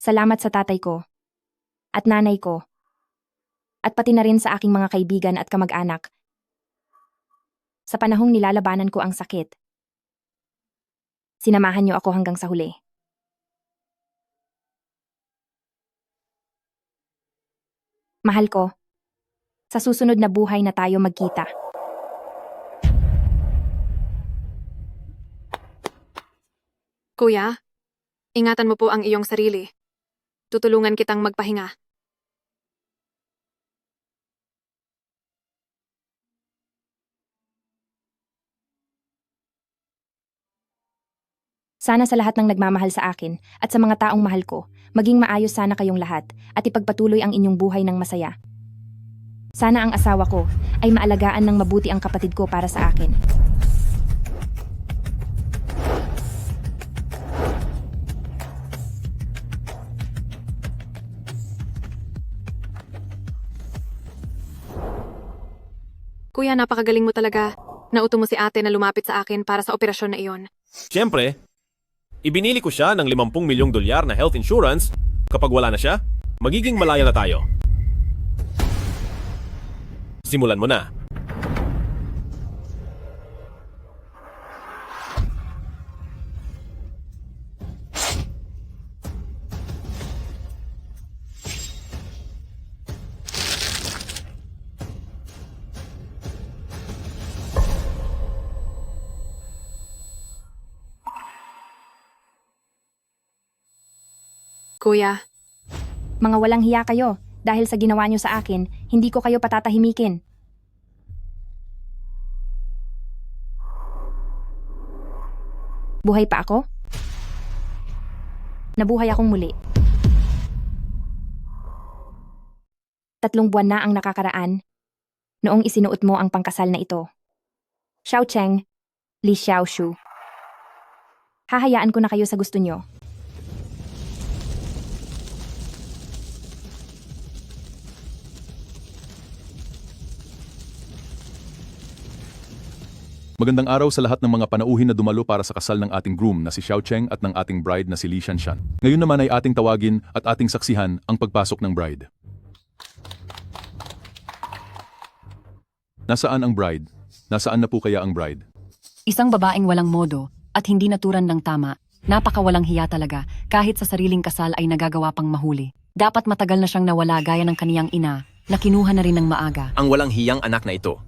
Salamat sa tatay ko at nanay ko at pati na rin sa aking mga kaibigan at kamag-anak. Sa panahong nilalabanan ko ang sakit, sinamahan niyo ako hanggang sa huli. Mahal ko, sa susunod na buhay na tayo magkita. Kuya, ingatan mo po ang iyong sarili. Tutulungan kitang magpahinga. Sana sa lahat ng nagmamahal sa akin at sa mga taong mahal ko, maging maayos sana kayong lahat at ipagpatuloy ang inyong buhay ng masaya. Sana ang asawa ko ay maalagaan ng mabuti ang kapatid ko para sa akin. Kuya, napakagaling mo talaga. Nauto mo si ate na lumapit sa akin para sa operasyon na iyon. Siyempre, ibinili ko siya ng 50 milyong dolyar na health insurance. Kapag wala na siya, magiging malaya na tayo. Simulan mo na. Kuya, Mga walang hiya kayo dahil sa ginawa niyo sa akin, hindi ko kayo patatahimikin. Buhay pa ako? Nabuhay akong muli. 3 buwan na ang nakakaraan noong isinuot mo ang pangkasal na ito. Xiao Cheng, Li Xiaoshu. Hahayaan ko na kayo sa gusto niyo. Magandang araw sa lahat ng mga panauhin na dumalo para sa kasal ng ating groom na si Xiao Cheng at ng ating bride na si Li Shanshan. Ngayon naman ay ating tawagin at ating saksihan ang pagpasok ng bride. Nasaan ang bride? Nasaan na po kaya ang bride? Isang babaeng walang modo at hindi naturan ng tama. Napakawalang hiya talaga, kahit sa sariling kasal ay nagagawa pang mahuli. Dapat matagal na siyang nawala gaya ng kaniyang ina na kinuha na rin ng maaga. Ang walang hiyang anak na ito.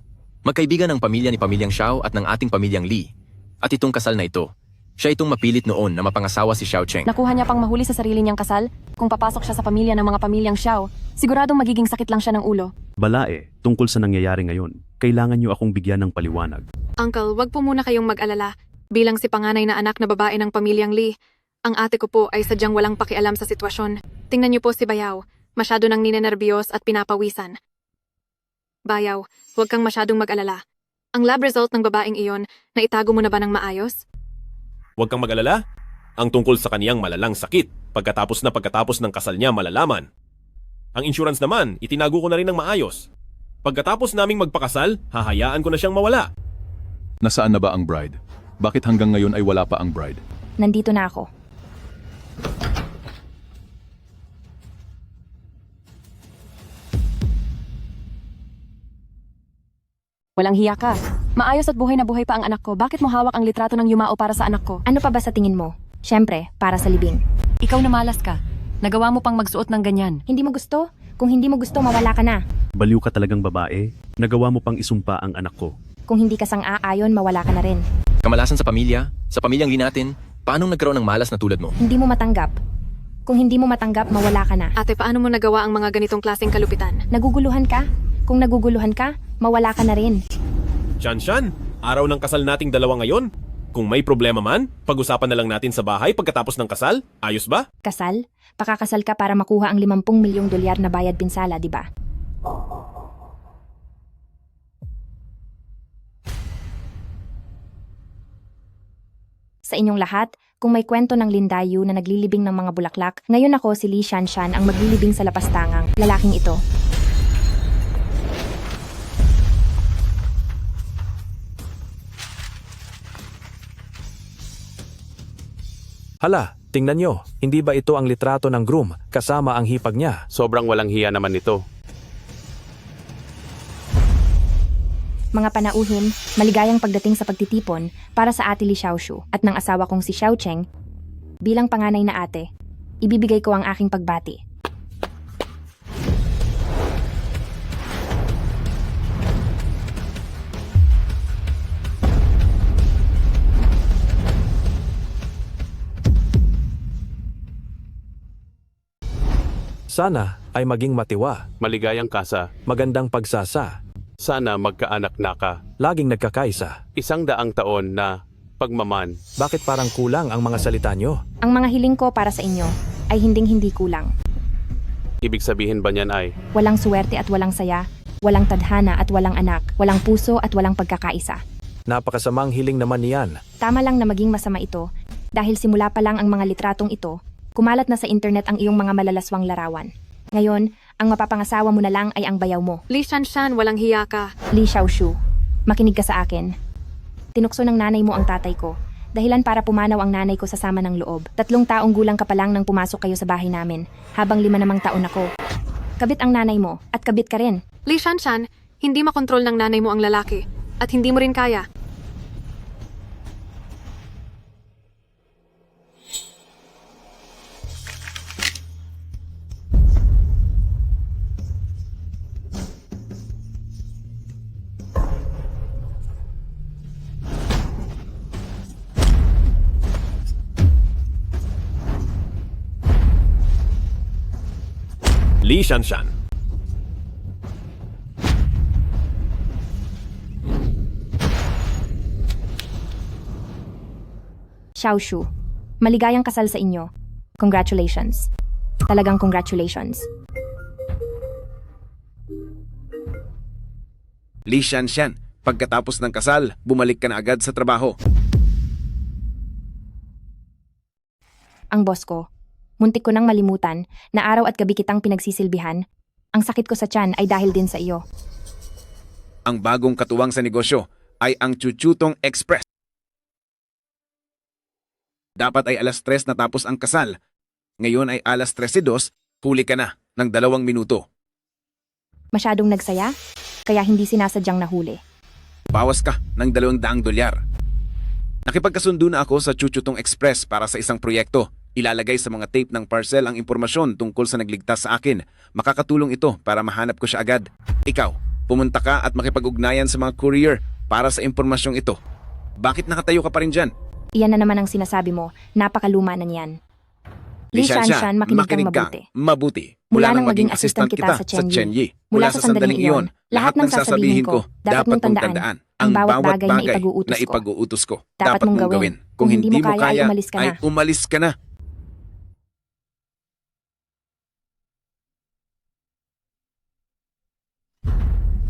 Magkaibigan ng pamilya ni Pamilyang Xiao at ng ating Pamilyang Li. At itong kasal na ito, siya itong mapilit noon na mapangasawa si Xiao Cheng. nakuha niya pang mahuli sa sarili niyang kasal. Kung papasok siya sa pamilya ng mga pamilyang Xiao, siguradong magiging sakit lang siya ng ulo. Balae, tungkol sa nangyayari ngayon, kailangan niyo akong bigyan ng paliwanag. Uncle, wag po muna kayong mag-alala. Bilang si panganay na anak na babae ng pamilyang Li, ang ate ko po ay sadyang walang pakialam sa sitwasyon. Tingnan niyo po si Bayaw, masyado nang ninenerbiyos at pinapawisan. Bayaw, huwag kang masyadong mag-alala. Ang lab result ng babaeng iyon, naitago mo na ba ng maayos? Huwag kang mag-alala. Ang tungkol sa kaniyang malalang sakit, pagkatapos ng kasal niya malalaman. Ang insurance naman, itinago ko na rin ng maayos. Pagkatapos naming magpakasal, hahayaan ko na siyang mawala. Nasaan na ba ang bride? Bakit hanggang ngayon ay wala pa ang bride? Nandito na ako. Walang hiya ka. Maayos at buhay na buhay pa ang anak ko. Bakit mo hawak ang litrato ng yumao para sa anak ko? Ano pa ba sa tingin mo? Siyempre, para sa libing. Ikaw na malas ka. Nagawa mo pang magsuot ng ganyan. Hindi mo gusto? Kung hindi mo gusto, mawala ka na. Baliw ka talagang babae, nagawa mo pang isumpa ang anak ko. Kung hindi ka sang-aayon, mawala ka na rin. Kamalasan sa pamilyang Li natin, paanong nagkaroon ng malas na tulad mo? Hindi mo matanggap. Kung hindi mo matanggap, mawala ka na. Ate, paano mo nagawa ang mga ganitong klaseng kalupitan? Naguguluhan ka? Kung naguguluhan ka, mawala ka na rin. Shanshan, araw ng kasal nating dalawa ngayon. Kung may problema man, pag-usapan na lang natin sa bahay pagkatapos ng kasal. Ayos ba? Kasal? Pakakasal ka para makuha ang 50 milyong dolyar na bayad pinsala, di ba? Sa inyong lahat, kung may kwento ng Lindayu na naglilibing ng mga bulaklak, ngayon ako si Li Shanshan ang maglilibing sa lapastangang lalaking ito. Hala, Tingnan nyo, hindi ba ito ang litrato ng groom kasama ang hipag niya? Sobrang walang hiya naman nito. Mga panauhin, maligayang pagdating sa pagtitipon para sa ate Li Xiaoshu at ng asawa kong si Xiao Cheng. Bilang panganay na ate, ibibigay ko ang aking pagbati. Sana ay maging matiwa, Maligayang kasa. magandang pagsasa, Sana magkaanak na ka. laging nagkakaisa. 100 taon na pagmaman. Bakit parang kulang ang mga salita nyo? Ang mga hiling ko para sa inyo ay hinding-hindi kulang. Ibig sabihin ba niyan ay Walang suwerte at walang saya, walang tadhana at walang anak, walang puso at walang pagkakaisa. Napakasamang hiling naman niyan. Tama lang na maging masama ito dahil simula pa lang ang mga litratong ito, kumalat na sa internet ang iyong mga malalaswang larawan. Ngayon, ang mapapangasawa mo na lang ay ang bayaw mo. Li Shanshan, walang hiya ka. Li Xiaoshu, makinig ka sa akin. Tinukso ng nanay mo ang tatay ko, dahilan para pumanaw ang nanay ko sa sama ng loob. 3 taong gulang ka pa lang nang pumasok kayo sa bahay namin, habang 5 namang taon ako. Kabit ang nanay mo, at kabit ka rin. Li Shanshan, hindi makontrol ng nanay mo ang lalaki. At hindi mo rin kaya. Li Shanshan. Xiaoshu, maligayang kasal sa inyo. Congratulations. Talagang congratulations. Li Shanshan, pagkatapos ng kasal, bumalik ka na agad sa trabaho. Ang boss ko, muntik ko nang malimutan na araw at gabi kitang pinagsisilbihan. Ang sakit ko sa tiyan ay dahil din sa iyo. Ang bagong katuwang sa negosyo ay ang Chuchutong Express. Dapat ay 3:00 natapos ang kasal. Ngayon ay 3:13, huli ka na ng 2 minuto. Masyadong nagsaya, kaya hindi sinasadyang nahuli. Bawas ka ng $200. Nakipagkasundo na ako sa Chuchutong Express para sa isang proyekto. Ilalagay sa mga tape ng parcel ang impormasyon tungkol sa nagligtas sa akin. Makakatulong ito para mahanap ko siya agad. Ikaw, pumunta ka at makipag-ugnayan sa mga courier para sa impormasyong ito. Bakit nakatayo ka pa rin dyan? Iyan na naman ang sinasabi mo, napakaluma na niyan. Li Shanshan, makinig kang mabuti. Mabuti. Mula nang maging assistant kita sa Chenyi, mula sa sandaling iyon, lahat ng sasabihin ko, dapat mong tandaan, ang bawat bagay na ipag-uutos ko, dapat mong gawin. Kung hindi mo kaya, ay umalis ka na. Ay umalis ka na.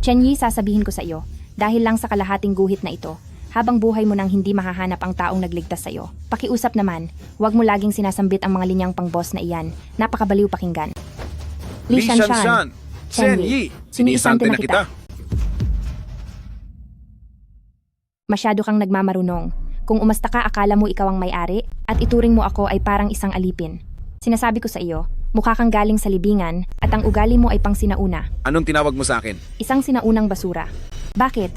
Chenyi, sasabihin ko sa iyo, dahil lang sa kalahating guhit na ito, habang buhay mo nang hindi mahahanap ang taong nagligtas sa iyo. Pakiusap naman, huwag mo laging sinasambit ang mga linyang pang-boss na iyan. Napakabaliw pakinggan. Li Shanshan, Chenyi, sinisante na kita. Masyado kang nagmamarunong. Kung umasta ka, akala mo ikaw ang may-ari, at ituring mo ako ay parang isang alipin. Sinasabi ko sa iyo, mukha kang galing sa libingan, at ang ugali mo ay pang sinauna. Anong tinawag mo sa akin? Isang sinaunang basura. Bakit?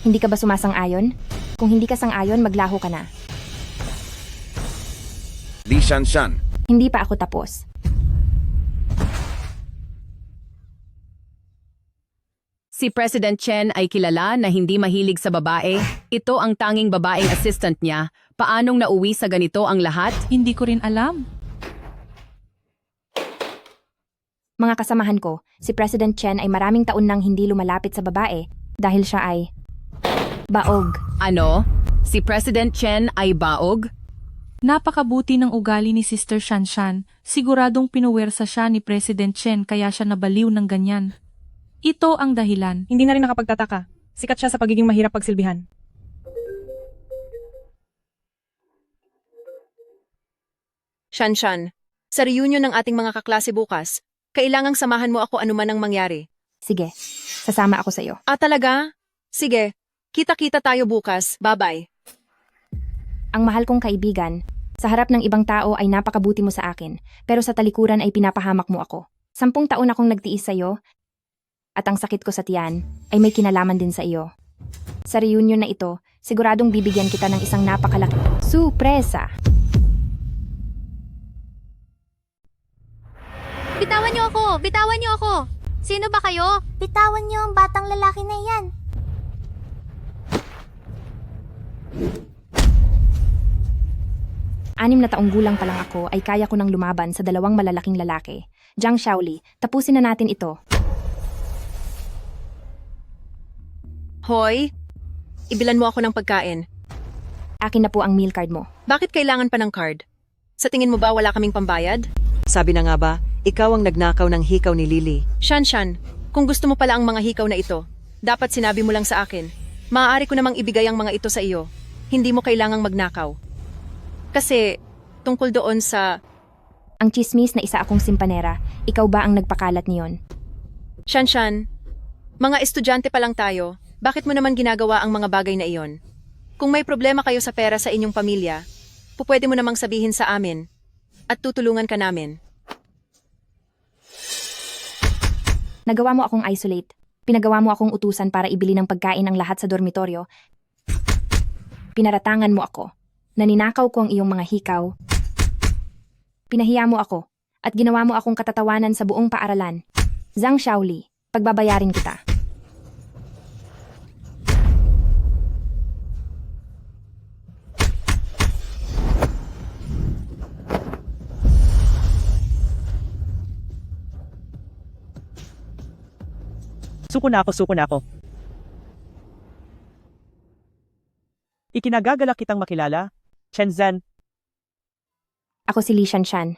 Hindi ka ba sumasang-ayon? Kung hindi ka sang-ayon, maglaho ka na. Li Shanshan, Hindi pa ako tapos. Si President Chen ay kilala na hindi mahilig sa babae. Ito ang tanging babaeng assistant niya. Paanong nauwi sa ganito ang lahat? Hindi ko rin alam. Mga kasamahan ko, si President Chen ay maraming taon nang hindi lumalapit sa babae dahil siya ay baog. Ano? Si President Chen ay baog? Napakabuti ng ugali ni Sister Shanshan. Siguradong pinuwersa siya ni President Chen kaya siya nabaliw ng ganyan. Ito ang dahilan. Hindi na rin nakapagtataka. Sikat siya sa pagiging mahirap pagsilbihan. Shanshan, sa reunion ng ating mga kaklase bukas, kailangang samahan mo ako anuman ang mangyari. Sige, sasama ako sa iyo. Ah, talaga? Sige, kita-kita tayo bukas. Bye-bye. Ang mahal kong kaibigan, Sa harap ng ibang tao ay napakabuti mo sa akin, pero sa talikuran ay pinapahamak mo ako. 10 taon akong nagtiis sa'yo, at ang sakit ko sa tiyan ay may kinalaman din sa iyo. Sa reunion na ito, siguradong bibigyan kita ng isang napakalaki surpresa. Bitawan niyo ako! Bitawan niyo ako! Sino ba kayo? Bitawan niyo ang batang lalaki na yan. Anim na taong gulang pa lang ako ay kaya ko nang lumaban sa 2 malalaking lalaki. Jiang Shaoli, tapusin na natin ito. Hoy, ibilan mo ako ng pagkain. Akin na po ang meal card mo. Bakit kailangan pa ng card? Sa tingin mo ba wala kaming pambayad? Sabi na nga ba, ikaw ang nagnakaw ng hikaw ni Lily. Shanshan, kung gusto mo pala ang mga hikaw na ito, dapat sinabi mo lang sa akin. Maaari ko namang ibigay ang mga ito sa iyo. Hindi mo kailangang magnakaw. Kasi, tungkol doon sa... Ang chismis na isa akong simpanera, ikaw ba ang nagpakalat niyon? Shanshan, mga estudyante pa lang tayo, bakit mo naman ginagawa ang mga bagay na iyon? Kung may problema kayo sa pera sa inyong pamilya, pupwede mo namang sabihin sa amin at tutulungan ka namin. Nagawa mo akong isolate. Pinagawa mo akong utusan para ibili ng pagkain ang lahat sa dormitoryo. Pinaratangan mo ako. Naninakaw ko ang iyong mga hikaw. Pinahiya mo ako at ginawa mo akong katatawanan sa buong paaralan. Zhang Shaoli, pagbabayarin kita. Suko na ako. Ikinagagalak kitang makilala, Shenzhen. Ako si Li Shanshan.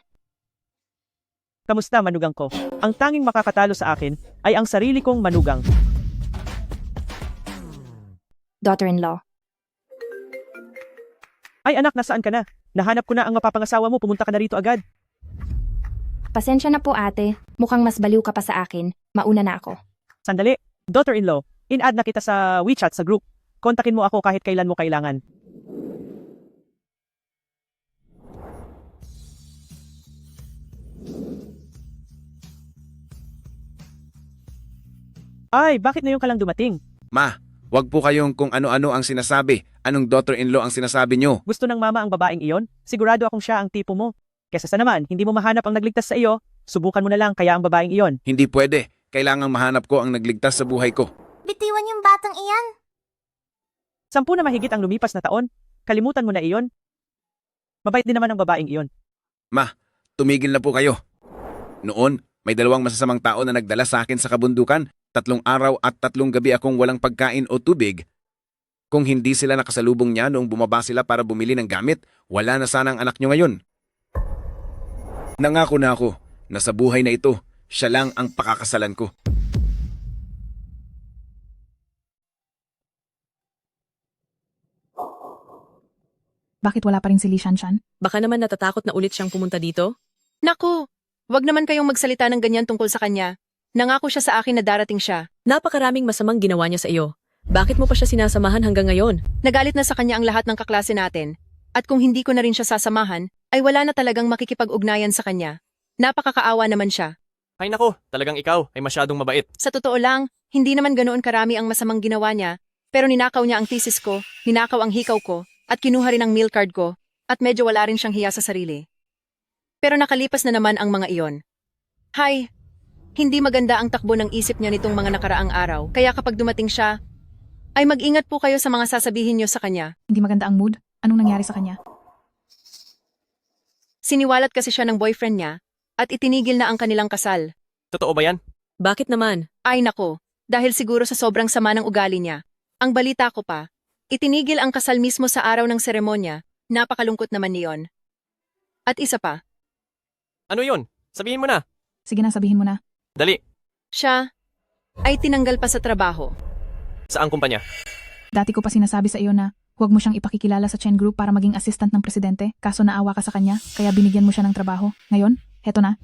Kamusta, manugang ko? Ang tanging makakatalo sa akin ay ang sarili kong manugang. Daughter-in-law. Ay anak, nasaan ka na? Nahanap ko na ang mapapangasawa mo, pumunta ka na rito agad. Pasensya na po ate, mukhang mas baliw ka pa sa akin. Mauna na ako. Sandali, daughter-in-law, in-add na kita sa WeChat sa group. Kontakin mo ako kahit kailan mo kailangan. Ay, bakit ngayon ka lang dumating? Ma, wag po kayong kung ano-ano ang sinasabi. Anong daughter-in-law ang sinasabi nyo? Gusto ng mama ang babaeng iyon? Sigurado akong siya ang tipo mo. Kesa sa naman, hindi mo mahanap ang nagligtas sa iyo, subukan mo na lang kaya ang babaeng iyon. Hindi pwede. Kailangang mahanap ko ang nagligtas sa buhay ko. Bitiwan yung batang iyan. 10 na mahigit ang lumipas na taon. Kalimutan mo na iyon. Mabait din naman ang babaeng iyon. Ma, tumigil na po kayo. Noon, may 2 masasamang tao na nagdala sa akin sa kabundukan. 3 araw at 3 gabi akong walang pagkain o tubig. Kung hindi sila nakasalubong niya noong bumaba sila para bumili ng gamit, wala na sana ang anak niyo ngayon. Nangako na ako na sa buhay na ito, siya lang ang pakakasalan ko. Bakit wala pa rin si Li Shanshan? Baka naman natatakot na ulit siyang pumunta dito? Naku, wag naman kayong magsalita ng ganyan tungkol sa kanya. Nangako siya sa akin na darating siya. Napakaraming masamang ginawa niya sa iyo. Bakit mo pa siya sinasamahan hanggang ngayon? Nagalit na sa kanya ang lahat ng kaklase natin. At kung hindi ko na rin siya sasamahan, ay wala na talagang makikipag-ugnayan sa kanya. Napakakaawa naman siya. Ay nako, talagang ikaw ay masyadong mabait. Sa totoo lang, hindi naman ganoon karami ang masamang ginawa niya, pero ninakaw niya ang thesis ko, ninakaw ang hikaw ko, at kinuha rin ang meal card ko, at medyo wala rin siyang hiya sa sarili. Pero nakalipas na naman ang mga iyon. Hay, hindi maganda ang takbo ng isip niya nitong mga nakaraang araw, kaya kapag dumating siya, ay mag-ingat po kayo sa mga sasabihin niyo sa kanya. Hindi maganda ang mood? Anong nangyari sa kanya? Siniwalat kasi siya ng boyfriend niya, at itinigil na ang kanilang kasal. Totoo ba yan? Bakit naman? Ay nako, dahil siguro sa sobrang sama ng ugali niya. Ang balita ko pa, itinigil ang kasal mismo sa araw ng seremonya, napakalungkot naman niyon. At isa pa. Ano yun? Sabihin mo na. Sige na, sabihin mo na. Dali. Siya ay tinanggal pa sa trabaho. Saang kumpanya? Dati ko pa sinasabi sa iyo na huwag mo siyang ipakikilala sa Chen Group para maging assistant ng presidente, kaso naawa ka sa kanya, kaya binigyan mo siya ng trabaho. Ngayon, heto na.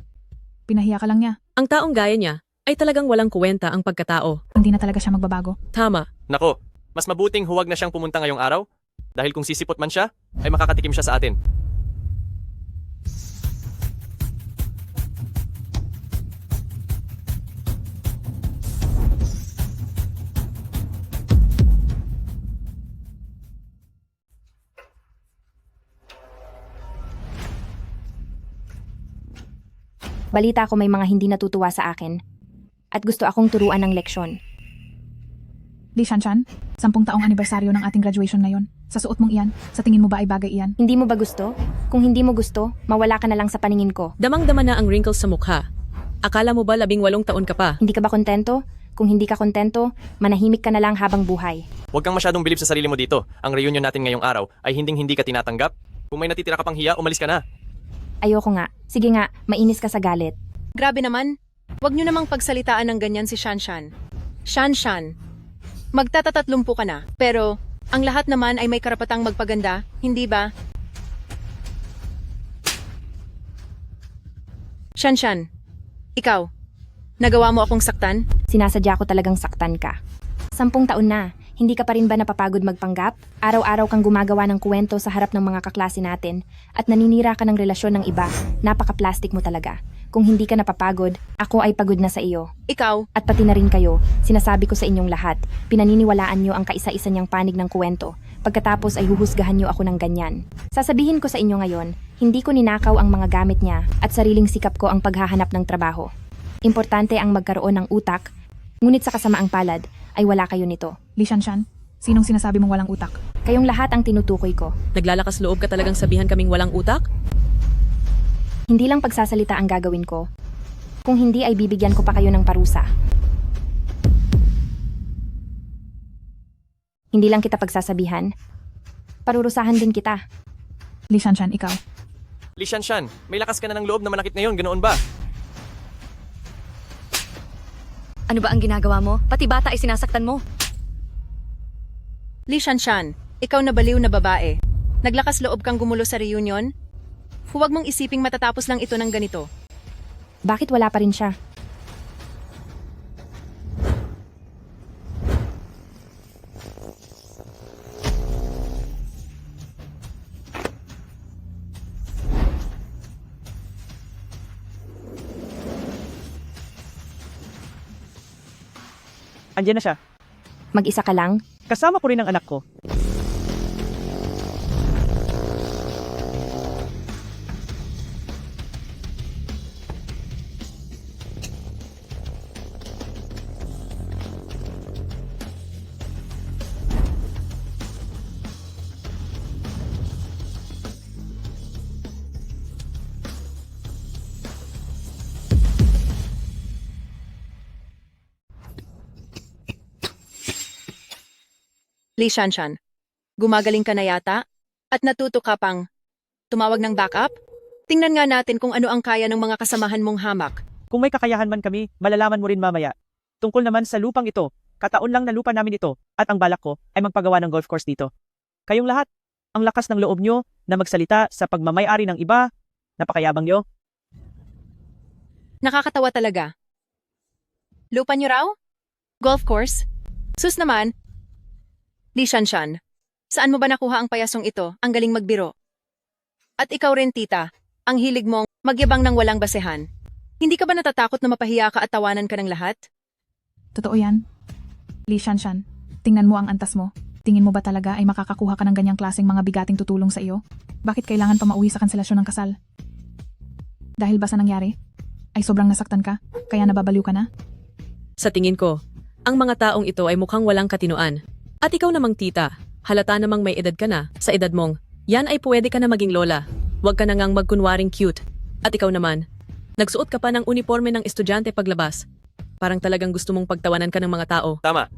Pinahiya ka lang niya. Ang taong gaya niya ay talagang walang kuwenta ang pagkatao. Hindi na talaga siya magbabago. Tama. Nako, mas mabuting huwag na siyang pumunta ngayong araw dahil kung sisipot man siya, ay makakatikim siya sa atin. Balita ko may mga hindi natutuwa sa akin. At gusto akong turuan ng leksyon. Li Shanshan, 10 taong anibersaryo ng ating graduation ngayon. Sa suot mong iyan, sa tingin mo ba ay bagay iyan? Hindi mo ba gusto? Kung hindi mo gusto, mawala ka na lang sa paningin ko. Damang-dama na ang wrinkles sa mukha. Akala mo ba 18 taon ka pa? Hindi ka ba kontento? Kung hindi ka kontento, manahimik ka na lang habang buhay. Huwag kang masyadong bilib sa sarili mo dito. Ang reunion natin ngayong araw ay hinding-hindi ka tinatanggap. Kung may natitira ka pang hiya, umalis ka na. Ayoko nga. Sige nga, mainis ka sa galit. Grabe naman. Huwag niyo namang pagsalitaan ng ganyan si Shanshan. Shanshan, magtatatlumpu ka na. Pero, ang lahat naman ay may karapatang magpaganda, hindi ba? Shanshan, ikaw, nagawa mo akong saktan? Sinasadya ko talagang saktan ka. 10 taon na, hindi ka pa rin ba napapagod magpanggap? Araw-araw kang gumagawa ng kwento sa harap ng mga kaklase natin at naninira ka ng relasyon ng iba. Napaka-plastic mo talaga. Kung hindi ka napapagod, ako ay pagod na sa iyo. Ikaw, At pati na rin kayo, sinasabi ko sa inyong lahat, pinaniniwalaan nyo ang kaisa-isa niyang panig ng kwento. Pagkatapos ay huhusgahan nyo ako ng ganyan. Sasabihin ko sa inyo ngayon, hindi ko ninakaw ang mga gamit niya at sariling sikap ko ang paghahanap ng trabaho. Importante ang magkaroon ng utak, ngunit sa kasamaang palad ay wala kayo nito. Li Shanshan, sinong sinasabi mong walang utak? Kayong lahat ang tinutukoy ko. Naglalakas loob ka talagang sabihan kaming walang utak? Hindi lang pagsasalita ang gagawin ko. Kung hindi ay bibigyan ko pa kayo ng parusa. Hindi lang kita pagsasabihan. Parurusahan din kita. Li Shanshan, ikaw. Li Shanshan, may lakas ka na ng loob na manakit ngayon, ganoon ba? Ano ba ang ginagawa mo? Pati bata ay sinasaktan mo. Li Shanshan, ikaw na baliw na babae. Naglakas loob kang gumulo sa reunion? Huwag mong isiping matatapos lang ito ng ganito. Bakit wala pa rin siya? Andiyan na siya. Mag-isa ka lang? Kasama ko rin ang anak ko. Li Shanshan, gumagaling ka na yata? At natuto ka pang tumawag ng backup? Tingnan nga natin kung ano ang kaya ng mga kasamahan mong hamak. Kung may kakayahan man kami, malalaman mo rin mamaya. Tungkol naman sa lupang ito, kataon lang na lupa namin ito, at ang balak ko ay magpagawa ng golf course dito. Kayong lahat, ang lakas ng loob nyo na magsalita sa pagmamay-ari ng iba, napakayabang nyo. Nakakatawa talaga. Lupa niyo raw? Golf course? Sus naman. Li Shanshan, saan mo ba nakuha ang payasong ito? Ang galing magbiro. At ikaw rin, tita, ang hilig mong magyabang ng walang basehan. Hindi ka ba natatakot na mapahiya ka at tawanan ka ng lahat? Totoo yan. Li Shanshan, tingnan mo ang antas mo. Tingin mo ba talaga ay makakakuha ka ng ganyang klaseng mga bigating tutulong sa iyo? Bakit kailangan pa mauwi sa kanselasyon ng kasal? Dahil ba sa nangyari? Ay sobrang nasaktan ka? Kaya nababaliw ka na? Sa tingin ko, ang mga taong ito ay mukhang walang katinoan. At ikaw namang tita, halata namang may edad ka na. Sa edad mong, yan ay pwede ka na maging lola. Huwag ka na ngang magkunwaring cute. At ikaw naman, nagsuot ka pa ng uniforme ng estudyante paglabas. Parang talagang gusto mong pagtawanan ka ng mga tao. Tama.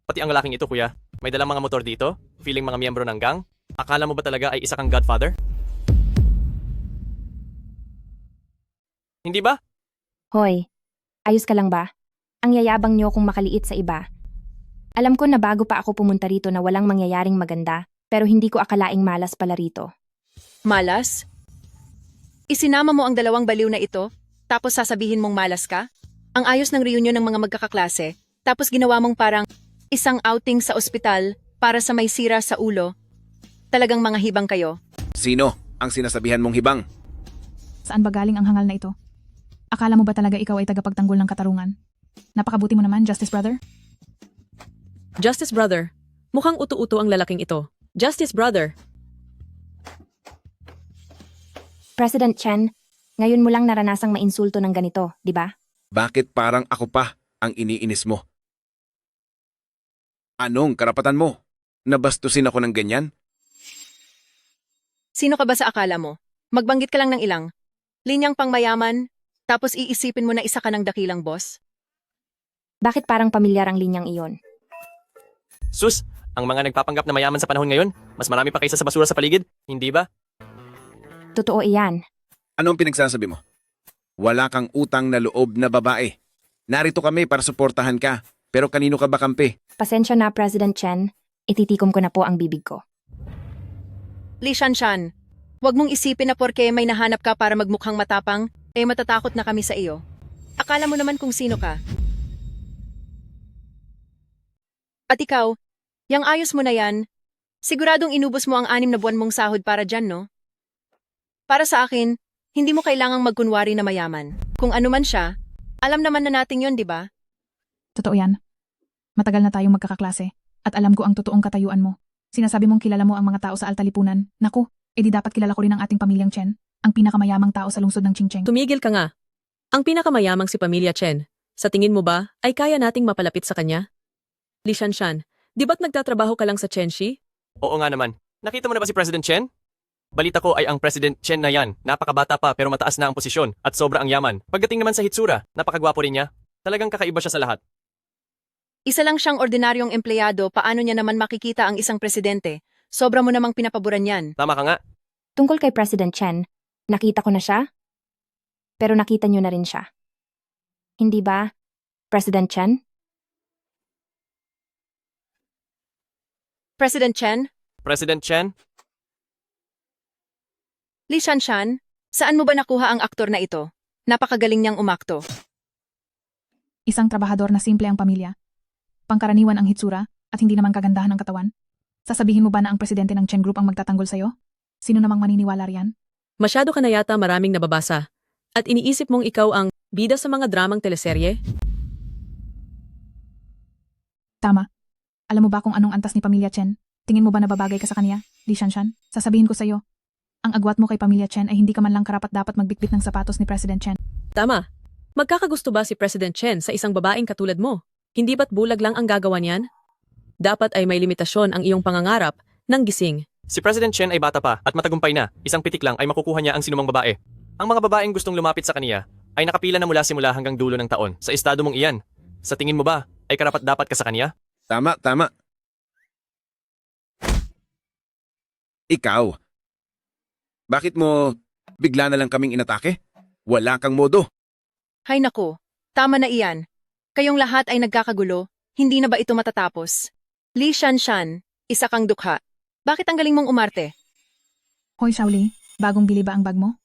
Pati ang lalaking ito, kuya. May dalang mga motor dito, feeling mga miyembro ng gang. Akala mo ba talaga ay isa kang godfather? Hindi ba? Hoy, ayos ka lang ba? Ang yayabang nyo kung makaliit sa iba. Alam ko na bago pa ako pumunta rito na walang mangyayaring maganda, pero hindi ko akalaing malas pala rito. Malas? Isinama mo ang dalawang baliw na ito, tapos sasabihin mong malas ka? Ang ayos ng reunion ng mga magkakaklase, tapos ginawa mong parang isang outing sa ospital para sa may sira sa ulo. Talagang mga hibang kayo. Sino ang sinasabihan mong hibang? Saan ba galing ang hangal na ito? Akala mo ba talaga ikaw ay tagapagtanggol ng katarungan? Napakabuti mo naman, Justice Brother. Justice Brother, mukhang utu-uto ang lalaking ito. Justice Brother. President Chen, Ngayon mo lang naranasang mainsulto ng ganito, di ba? Bakit parang ako pa ang iniinis mo? Anong karapatan mo? Nabastusin ako ng ganyan? Sino ka ba sa akala mo? Magbanggit ka lang ng ilang. Linyang pangmayaman, tapos iisipin mo na isa ka ng dakilang boss? Bakit parang pamilyar ang linyang iyon? Sus, ang mga nagpapanggap na mayaman sa panahon ngayon, mas marami pa kaysa sa basura sa paligid, hindi ba? Totoo iyan. Anong pinagsasabi mo? Wala kang utang na loob na babae. Narito kami para suportahan ka, pero kanino ka ba kampi? Pasensya na, President Chen. Ititikom ko na po ang bibig ko. Li Shanshan, huwag mong isipin na porke may nahanap ka para magmukhang matapang, matatakot na kami sa iyo. Akala mo naman kung sino ka. At ikaw, yang ayos mo na yan, siguradong inubos mo ang 6 na buwan mong sahod para dyan, no? Para sa akin, hindi mo kailangang magkunwari na mayaman. Kung ano man siya, alam naman na natin yon, di ba? Totoo yan. Matagal na tayong magkakaklase at alam ko ang totoong katayuan mo. Sinasabi mong kilala mo ang mga tao sa Altalipunan. Naku, edi dapat kilala ko rin ang ating pamilyang Chen, ang pinakamayamang tao sa lungsod ng Qingcheng. Tumigil ka nga. Ang pinakamayamang si Pamilya Chen, sa tingin mo ba ay kaya nating mapalapit sa kanya? Li Shanshan, di ba't nagtatrabaho ka lang sa Chenxi? Oo nga naman. Nakita mo na ba si President Chen? Balita ko ay ang President Chen na yan. Napakabata pa pero mataas na ang posisyon at sobra ang yaman. Pagdating naman sa hitsura, napakagwapo rin niya. Talagang kakaiba siya sa lahat. Isa lang siyang ordinaryong empleyado, paano niya naman makikita ang isang presidente? Sobra mo namang pinapaboran yan. Tama ka nga. Tungkol kay President Chen, nakita ko na siya, pero nakita niyo na rin siya. Hindi ba, President Chen? President Chen? President Chen? Li Shanshan, saan mo ba nakuha ang aktor na ito? Napakagaling niyang umakto. Isang trabahador na simple ang pamilya. Pangkaraniwan ang hitsura at hindi naman kagandahan ng katawan. Sasabihin mo ba na ang presidente ng Chen Group ang magtatanggol sa'yo? Sino namang maniniwala riyan? Masyado ka na yata maraming nababasa. At iniisip mong ikaw ang bida sa mga dramang teleserye? Tama. Alam mo ba kung anong antas ni Pamilya Chen? Tingin mo ba nababagay ka sa kanya, Li Shanshan? Sasabihin ko sa'yo, ang agwat mo kay Pamilya Chen ay hindi ka man lang karapat-dapat magbitbit ng sapatos ni President Chen. Tama. Magkakagusto ba si President Chen sa isang babaeng katulad mo? Hindi ba't bulag lang ang gagawa niyan? Dapat ay may limitasyon ang iyong pangangarap ng gising. Si President Chen ay bata pa at matagumpay na. Isang pitik lang ay makukuha niya ang sinumang babae. Ang mga babaeng gustong lumapit sa kaniya ay nakapila na mula simula hanggang dulo ng taon sa estado mong iyan. Sa tingin mo ba ay karapat-dapat ka sa kaniya? Tama, tama. Ikaw, bakit mo bigla na lang kaming inatake? Wala kang modo. Hay nako, tama na iyan. Kayong lahat ay nagkakagulo, hindi na ba ito matatapos? Li Shanshan, isa kang dukha. Bakit ang galing mong umarte? Hoy Shaoli, bagong bili ba ang bag mo?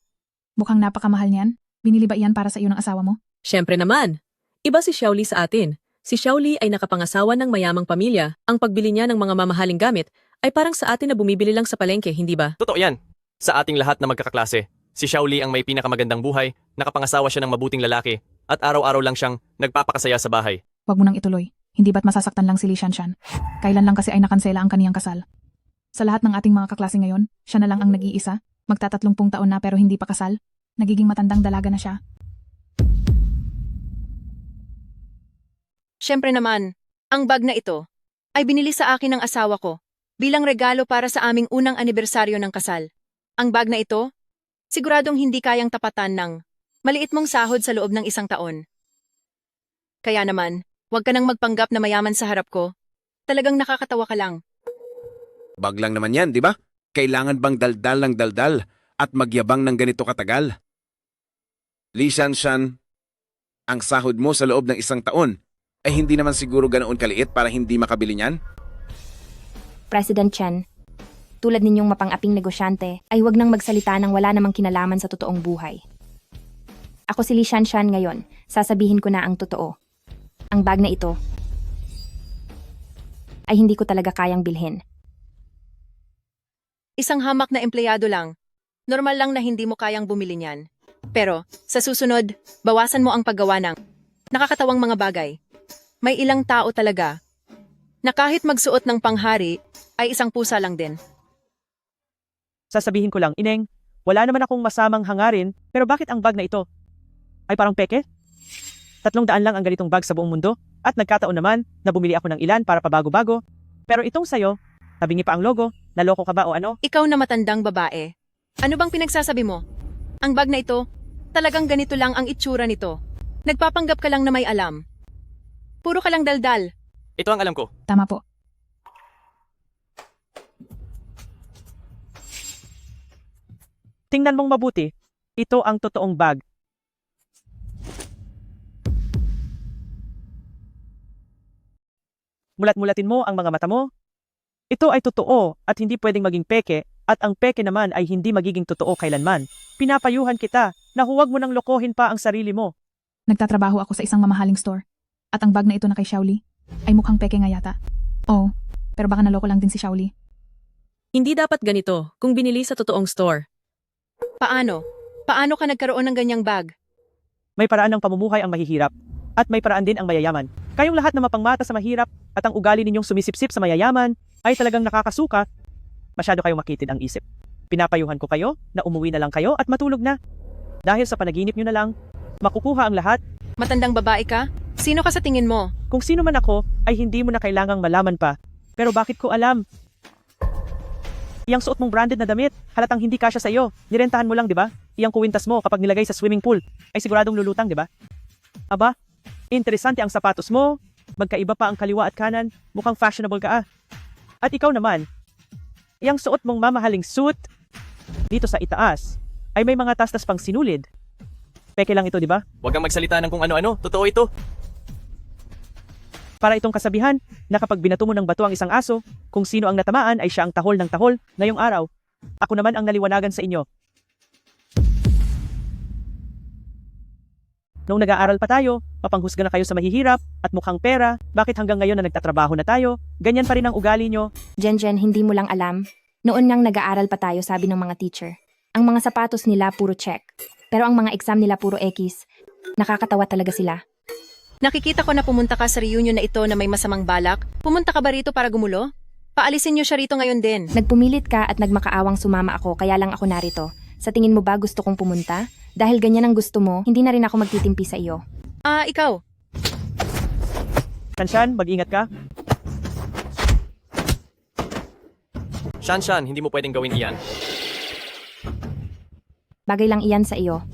Mukhang napakamahal niyan. Binili ba iyan para sa iyo ng asawa mo? Siyempre naman. Iba si Xiaoli sa atin. Si Xiaoli ay nakapangasawa ng mayamang pamilya. Ang pagbili niya ng mga mamahaling gamit ay parang sa atin na bumibili lang sa palengke, hindi ba? Totoo yan. Sa ating lahat na magkakaklase, si Xiaoli ang may pinakamagandang buhay, nakapangasawa siya ng mabuting lalaki, at araw-araw lang siyang nagpapakasaya sa bahay. Huwag mo nang ituloy. Hindi ba't masasaktan lang si Li Shanshan? Kailan lang kasi ay nakansela ang kaniyang kasal? Sa lahat ng ating mga kaklase ngayon, siya na lang ang nag-iisa, magta-30 taon na pero hindi pa kasal. Nagiging matandang dalaga na siya. Siyempre naman, ang bag na ito ay binili sa akin ng asawa ko bilang regalo para sa aming unang anibersaryo ng kasal. Ang bag na ito, siguradong hindi kayang tapatan ng maliit mong sahod sa loob ng 1 taon. Kaya naman, huwag ka nang magpanggap na mayaman sa harap ko. Talagang nakakatawa ka lang. Bag lang naman yan, di ba? Kailangan bang daldal ng daldal at magyabang ng ganito katagal? Li Shanshan, ang sahod mo sa loob ng 1 taon ay hindi naman siguro ganoon kaliit para hindi makabili niyan? President Chen, tulad ninyong mapang-aping negosyante, ay huwag nang magsalita ng wala namang kinalaman sa totoong buhay. Ako si Li Shanshan ngayon, sasabihin ko na ang totoo. Ang bag na ito ay hindi ko talaga kayang bilhin. Isang hamak na empleyado lang. Normal lang na hindi mo kayang bumili niyan. Pero, sa susunod, bawasan mo ang paggawa ng nakakatawang mga bagay. May ilang tao talaga na kahit magsuot ng panghari ay isang pusa lang din. Sasabihin ko lang, Ineng, Wala naman akong masamang hangarin, pero bakit ang bag na ito ay parang peke? 300 lang ang ganitong bag sa buong mundo, at nagkataon naman na bumili ako ng ilan para pabago-bago. Pero itong sayo, tabingi pa ang logo, naloko ka ba o ano? Ikaw na matandang babae. Ano bang pinagsasabi mo? Ang bag na ito, talagang ganito lang ang itsura nito. Nagpapanggap ka lang na may alam. Puro ka lang daldal. Ito ang alam ko. Tama po. Tingnan mong mabuti, ito ang totoong bag. Mulat-mulatin mo ang mga mata mo. Ito ay totoo at hindi pwedeng maging peke, at ang peke naman ay hindi magiging totoo kailanman. Pinapayuhan kita na huwag mo nang lokohin pa ang sarili mo. Nagtatrabaho ako sa isang mamahaling store. At ang bag na ito na kay Xiaoli ay mukhang peke nga yata. Oo, pero baka naloko lang din si Xiaoli. Hindi dapat ganito kung binili sa totoong store. Paano? Paano ka nagkaroon ng ganyang bag? May paraan ng pamumuhay ang mahihirap, at may paraan din ang mayayaman. Kayong lahat na mapangmata sa mahirap, at ang ugali ninyong sumisipsip sa mayayaman, ay talagang nakakasuka. Masyado kayong makitid ang isip. Pinapayuhan ko kayo na umuwi na lang kayo at matulog na. Dahil sa panaginip nyo na lang, makukuha ang lahat. Matandang babae ka? Sino ka sa tingin mo? Kung sino man ako, ay hindi mo na kailangang malaman pa. Pero bakit ko alam? Iyang suot mong branded na damit, halatang hindi kasya sa iyo. Nirentahan mo lang, di ba? Iyang kuwintas mo kapag nilagay sa swimming pool, ay siguradong lulutang, di ba? Aba, interesante ang sapatos mo. Magkaiba pa ang kaliwa at kanan. Mukhang fashionable ka ah. At ikaw naman, iyang suot mong mamahaling suit, dito sa itaas, ay may mga tastas pang sinulid. Peke lang ito, di ba? Huwag kang magsalita ng kung ano-ano. Totoo ito. Para itong kasabihan na kapag binato mo ng bato ang isang aso, kung sino ang natamaan ay siya ang tahol ng tahol ngayong araw. Ako naman ang naliwanagan sa inyo. Noong nag-aaral pa tayo, mapanghusga na kayo sa mahihirap at mukhang pera, bakit hanggang ngayon na nagtatrabaho na tayo, ganyan pa rin ang ugali nyo. Jen, hindi mo lang alam. Noon ngang nag-aaral pa tayo, sabi ng mga teacher. Ang mga sapatos nila puro check. Pero ang mga exam nila puro X. Nakakatawa talaga sila. Nakikita ko na pumunta ka sa reunion na ito na may masamang balak. Pumunta ka ba rito para gumulo? Paalisin niyo siya rito ngayon din. Nagpumilit ka at nagmakaawang sumama ako, kaya lang ako narito. Sa tingin mo ba gusto kong pumunta? Dahil ganyan ang gusto mo, hindi na rin ako magtitimpi sa iyo. Ikaw. Shanshan, mag-ingat ka. Shanshan, hindi mo pwedeng gawin iyan. Bagay lang iyan sa iyo.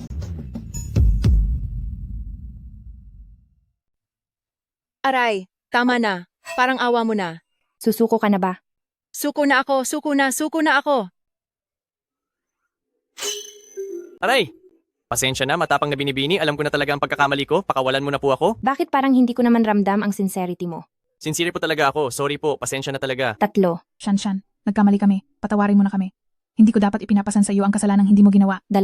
Aray, tama na. Parang awa mo na. Susuko ka na ba? Suko na ako, suko na ako. Aray! Pasensya na, matapang na binibini. Alam ko na talaga ang pagkakamali ko. Pakawalan mo na po ako. Bakit parang hindi ko naman ramdam ang sincerity mo? Sincere po talaga ako. Sorry po, pasensya na talaga. 3. Shanshan, nagkamali kami. Patawarin mo na kami. Hindi ko dapat ipinapasan sa iyo ang kasalanang hindi mo ginawa. 2.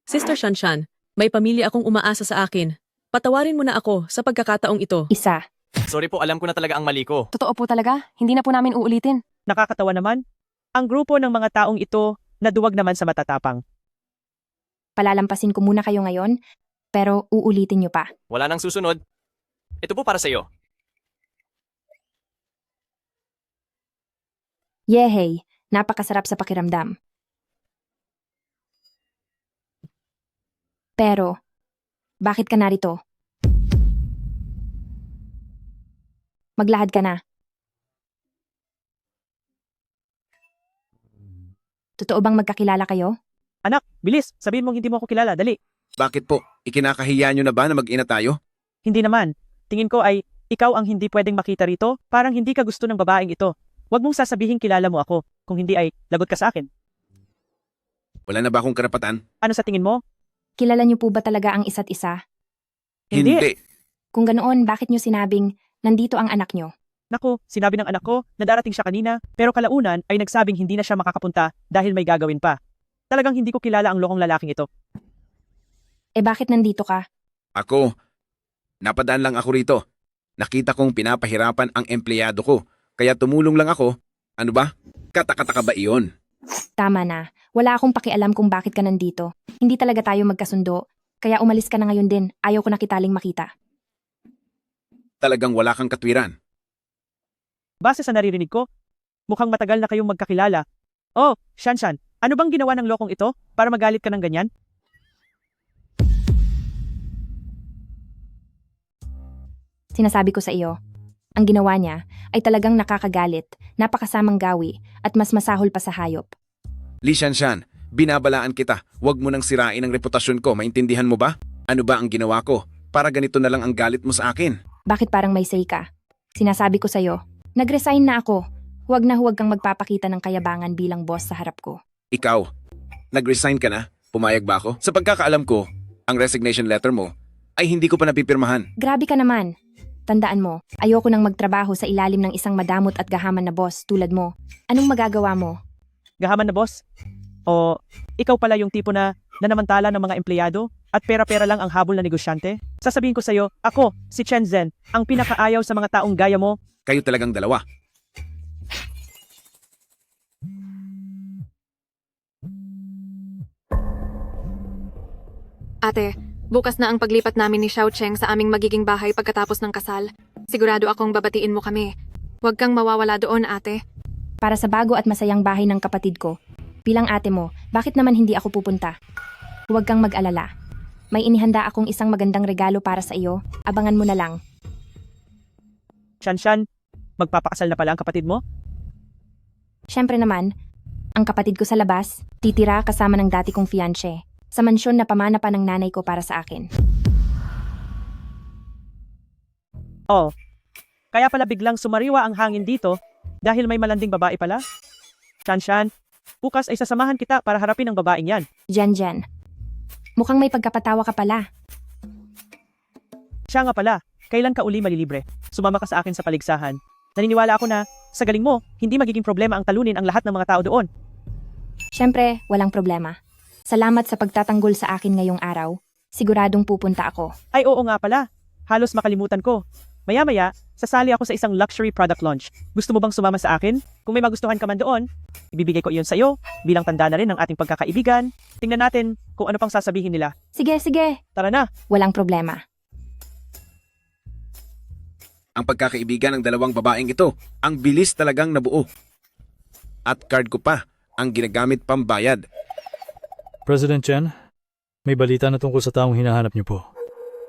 Sister Shanshan, may pamilya akong umaasa sa akin. Patawarin mo na ako sa pagkakataong ito. 1. Sorry po, alam ko na talaga ang mali ko. Totoo po talaga, hindi na po namin uulitin. Nakakatawa naman. Ang grupo ng mga taong ito na duwag naman sa matatapang. Palalampasin ko muna kayo ngayon, pero uulitin nyo pa. Wala nang susunod. Ito po para sa iyo. Yehey, napakasarap sa pakiramdam. Pero, bakit ka narito? Maglahad ka na. Totoo bang magkakilala kayo? Anak, bilis, sabihin mong hindi mo ako kilala, dali. Bakit po? Ikinakahiya nyo na ba na mag-ina tayo? Hindi naman. Tingin ko ay, ikaw ang hindi pwedeng makita rito, parang hindi ka gusto ng babaeng ito. Huwag mong sasabihin kilala mo ako, kung hindi ay, lagot ka sa akin. Wala na ba akong karapatan? Ano sa tingin mo? Kilala niyo po ba talaga ang isa't isa? Hindi. Kung ganoon, bakit niyo sinabing, nandito ang anak niyo? Naku, sinabi ng anak ko na darating siya kanina, pero kalaunan ay nagsabing hindi na siya makakapunta dahil may gagawin pa. Talagang hindi ko kilala ang lokong lalaking ito. Bakit nandito ka? Ako, napadaan lang ako rito. Nakita kong pinapahirapan ang empleyado ko, kaya tumulong lang ako. Ano ba? Katakataka ba iyon? Tama na. Wala akong pakialam kung bakit ka nandito. Hindi talaga tayo magkasundo. Kaya umalis ka na ngayon din. Ayaw ko na kitaling makita. Talagang wala kang katwiran. Base sa naririnig ko, mukhang matagal na kayong magkakilala. Oh, Shanshan, Ano bang ginawa ng lokong ito para magalit ka ng ganyan? Sinasabi ko sa iyo, ang ginawa niya ay talagang nakakagalit, napakasamang gawi, at mas masahol pa sa hayop. Li Shanshan, binabalaan kita. Huwag mo nang sirain ang reputasyon ko, maintindihan mo ba? Ano ba ang ginawa ko? Para ganito na lang ang galit mo sa akin. Bakit parang may say ka? Sinasabi ko sa iyo, nag-resign na ako. Huwag na huwag kang magpapakita ng kayabangan bilang boss sa harap ko. Ikaw, nag-resign ka na? Pumayag ba ako? Sa pagkakaalam ko, ang resignation letter mo ay hindi ko pa napipirmahan. Grabe ka naman. Tandaan mo, ayoko nang magtrabaho sa ilalim ng isang madamot at gahaman na boss tulad mo. Anong magagawa mo? Gahaman na boss? O ikaw pala yung tipo na nanamantala ng mga empleyado at pera-pera lang ang habol na negosyante? Sasabihin ko sa'yo, ako, si Chen Zhen, ang pinakaayaw sa mga taong gaya mo. Kayo talagang dalawa. Ate, bukas na ang paglipat namin ni Xiao Cheng sa aming magiging bahay pagkatapos ng kasal. Sigurado akong babatiin mo kami. Huwag kang mawawala doon, ate. Para sa bago at masayang bahay ng kapatid ko, bilang ate mo, bakit naman hindi ako pupunta? Huwag kang mag-alala. May inihanda akong isang magandang regalo para sa iyo. Abangan mo na lang. Shanshan, magpapakasal na pala ang kapatid mo? Siyempre naman, ang kapatid ko sa labas, titira kasama ng dati kong fiancé, sa mansyon na pamana pa ng nanay ko para sa akin. Oh, kaya pala biglang sumariwa ang hangin dito dahil may malanding babae pala? Shanshan, bukas ay sasamahan kita para harapin ang babaeng yan. Jen, mukhang may pagkapatawa ka pala. Siya nga pala, kailan ka uli malilibre? Sumama ka sa akin sa paligsahan. Naniniwala ako na, sa galing mo, hindi magiging problema ang talunin ang lahat ng mga tao doon. Siyempre, walang problema. Salamat sa pagtatanggol sa akin ngayong araw. Siguradong pupunta ako. Ay oo nga pala, halos makalimutan ko. Maya-maya, sasali ako sa isang luxury product launch. Gusto mo bang sumama sa akin? Kung may magustuhan ka man doon, ibibigay ko iyon sa iyo bilang tanda na rin ng ating pagkakaibigan. Tingnan natin kung ano pang sasabihin nila. Sige. Tara na. Walang problema. Ang pagkakaibigan ng dalawang babaeng ito, ang bilis talagang nabuo. At card ko pa, ang ginagamit pambayad. President Chen, may balita na tungkol sa taong hinahanap niyo po.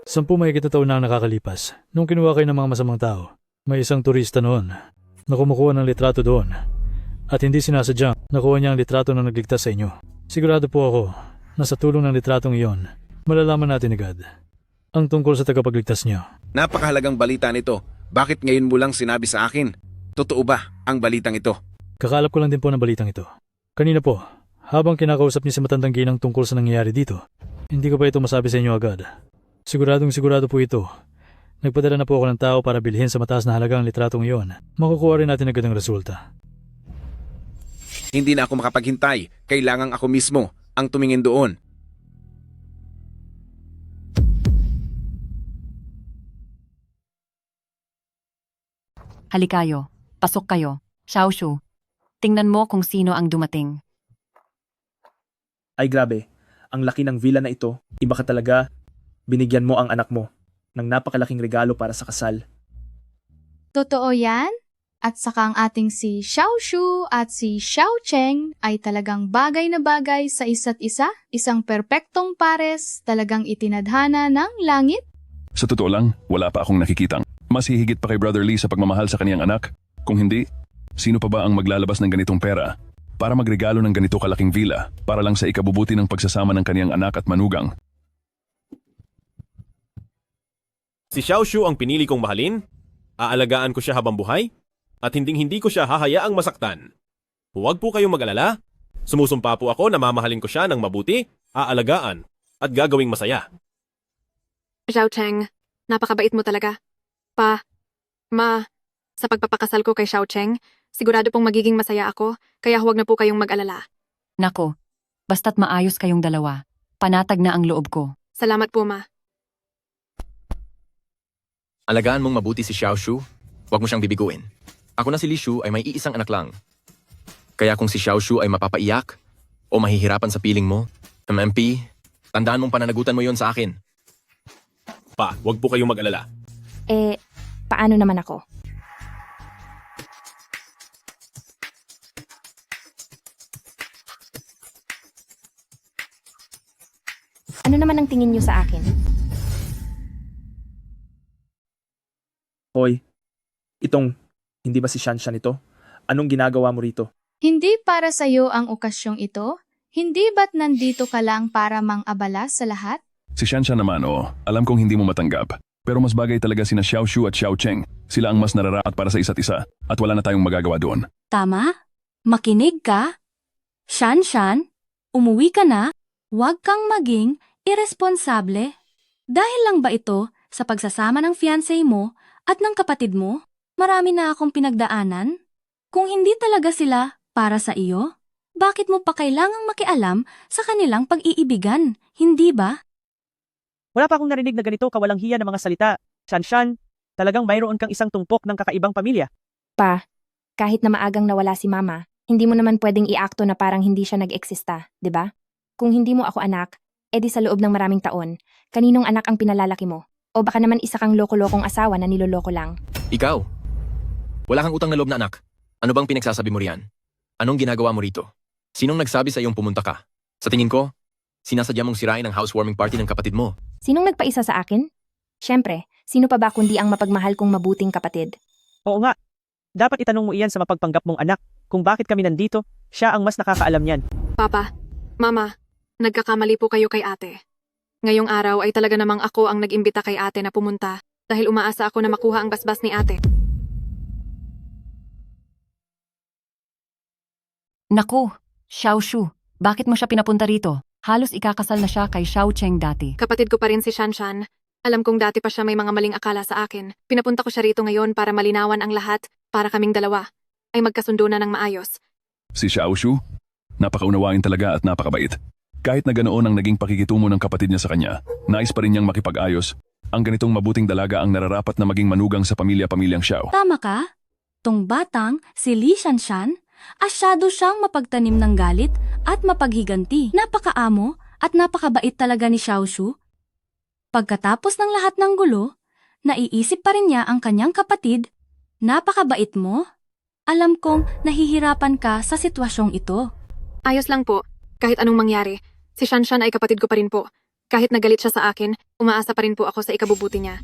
10 mahigit na taon na ang nakakalipas. Nung kinuha kayo ng mga masamang tao, may isang turista noon na kumukuha ng litrato doon. At hindi sinasadyang nakuha niya ang litrato na nagligtas sa inyo. Sigurado po ako na sa tulong ng litratong iyon, malalaman natin agad ang tungkol sa tagapagligtas niyo. Napakahalagang balita nito. Bakit ngayon mo lang sinabi sa akin? Totoo ba ang balitang ito? Kakalap ko lang din po ng balitang ito. Kanina po, habang kinakausap niyo si matandang ginang tungkol sa nangyayari dito, hindi ko pa ito masabi sa inyo agad. Sigurado po ito. Nagpadala na po ako ng tao para bilhin sa mataas na halagang litratong iyon. Makukuha rin natin agad ang resulta. Hindi na ako makapaghintay. Kailangang ako mismo ang tumingin doon. Halikayo, pasok kayo. Xiaoshu, tingnan mo kung sino ang dumating. Ay grabe, ang laki ng villa na ito. Iba ka talaga. Binigyan mo ang anak mo ng napakalaking regalo para sa kasal. Totoo yan? At saka ang ating si Xiaoshu at si Xiao Cheng ay talagang bagay na bagay sa isa't isa, isang perpektong pares, talagang itinadhana ng langit. Sa totoo lang, wala pa akong nakikitang mas hihigit pa kay Brother Lee sa pagmamahal sa kaniyang anak. Kung hindi, sino pa ba ang maglalabas ng ganitong pera para magregalo ng ganito kalaking villa para lang sa ikabubuti ng pagsasama ng kaniyang anak at manugang? Si Xiaoshu ang pinili kong mahalin, aalagaan ko siya habang buhay, at hindi ko siya hahayaang masaktan. Huwag po kayong mag-alala. Sumusumpa po ako na mamahalin ko siya ng mabuti, aalagaan, at gagawing masaya. Xiao Cheng, napakabait mo talaga. Sa pagpapakasal ko kay Xiao Cheng, sigurado pong magiging masaya ako, kaya huwag na po kayong mag-alala. Nako, basta't maayos kayong dalawa, panatag na ang loob ko. Salamat po, Ma. Alagaan mong mabuti si Xiaoshu, huwag mo siyang bibiguin. Ako na si Li Shu ay may iisang anak lang. Kaya kung si Xiaoshu ay mapapaiyak o mahihirapan sa piling mo, MP, tandaan mong pananagutan mo yon sa akin. Huwag po kayong mag-alala. Paano naman ako? naman ang tingin niyo sa akin? Hoy, hindi ba si Shanshan ito? Anong ginagawa mo rito? Hindi para sa'yo ang okasyong ito? Hindi ba't nandito ka lang para mang-abala sa lahat? Si Shanshan naman, alam kong hindi mo matanggap. Pero mas bagay talaga sina Xiaoshu at Xiaocheng. Sila ang mas nararapat para sa isa't isa at wala na tayong magagawa doon. Tama? Makinig ka? Shanshan, umuwi ka na? Huwag kang maging irresponsable. Dahil lang ba ito sa pagsasama ng fiancé mo at ng kapatid mo? Marami na akong pinagdaanan. Kung hindi talaga sila para sa iyo, bakit mo pa kailangang makialam sa kanilang pag-iibigan, hindi ba? Wala pa akong narinig na ganito kawalang hiya ng mga salita. Shanshan, talagang mayroon kang isang tumpok ng kakaibang pamilya. Pa, kahit na maagang nawala si mama, hindi mo naman pwedeng iakto na parang hindi siya nag-eksista, di ba? Kung hindi mo ako anak, edi sa loob ng maraming taon, kaninong anak ang pinalalaki mo? O baka naman isa kang loko-lokong asawa na niloloko lang? Ikaw? Wala kang utang na loob na anak. Ano bang pinagsasabi mo riyan? Anong ginagawa mo rito? Sinong nagsabi sa iyong pumunta ka? Sa tingin ko, sinasadya mong sirain ang housewarming party ng kapatid mo. Sinong nagpaisa sa akin? Siyempre, sino pa ba kundi ang mapagmahal kong mabuting kapatid? Oo nga. Dapat itanong mo iyan sa mapagpanggap mong anak kung bakit kami nandito. Siya ang mas nakakaalam niyan. Papa, Mama, nagkakamali po kayo kay ate. Ngayong araw ay talaga namang ako ang nag-imbita kay ate na pumunta dahil umaasa ako na makuha ang basbas ni ate. Naku, Xiaoshu, bakit mo siya pinapunta rito? Halos ikakasal na siya kay Xiaocheng dati. Kapatid ko pa rin si Shanshan. Alam kong dati pa siya may mga maling akala sa akin. Pinapunta ko siya rito ngayon para malinawan ang lahat, para kaming dalawa ay magkasundo na ng maayos. Si Xiaoshu, napakaunawain talaga at napakabait. Kahit na ganoon ang naging pakikitungo ng kapatid niya sa kanya, nais pa rin niyang makipag-ayos. Ang ganitong mabuting dalaga ang nararapat na maging manugang sa pamilya-pamilyang Xiao. Tama ka? Tong batang, si Li Shanshan, asyado siyang mapagtanim ng galit at mapaghiganti. Napakaamo at napakabait talaga ni Xiaoshu. Pagkatapos ng lahat ng gulo, naiisip pa rin niya ang kanyang kapatid. Napakabait mo. Alam kong nahihirapan ka sa sitwasyong ito. Ayos lang po, kahit anong mangyari. Si Shanshan ay kapatid ko pa rin po. Kahit nagalit siya sa akin, umaasa pa rin po ako sa ikabubuti niya.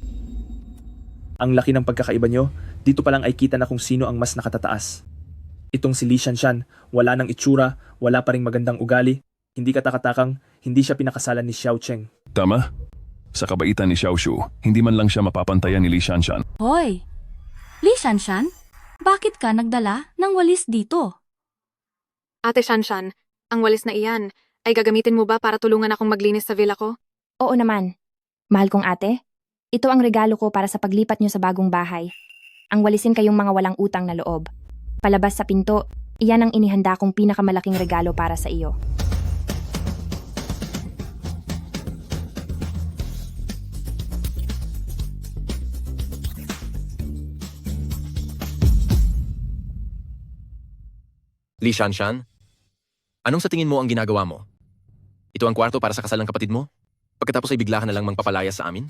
Ang laki ng pagkakaiba nyo, dito pa lang ay kita na kung sino ang mas nakatataas. Itong si Li Shanshan, wala ng itsura, wala pa ring magandang ugali, hindi katakatakang, hindi siya pinakasalan ni Xiaocheng. Tama? Sa kabaitan ni Xiaoshu, hindi man lang siya mapapantayan ni Li Shanshan. Hoy, Li Shanshan, bakit ka nagdala ng walis dito? Ate Shanshan, ang walis na iyan, ay gagamitin mo ba para tulungan akong maglinis sa villa ko? Oo naman. Mahal kong ate, ito ang regalo ko para sa paglipat niyo sa bagong bahay. Ang walisin kayong mga walang utang na loob. Palabas sa pinto, iyan ang inihanda kong pinakamalaking regalo para sa iyo. Li Shanshan, anong sa tingin mo ang ginagawa mo? Ito ang kwarto para sa kasal ng kapatid mo? Pagkatapos ay bigla ka na lang mangpapalaya sa amin?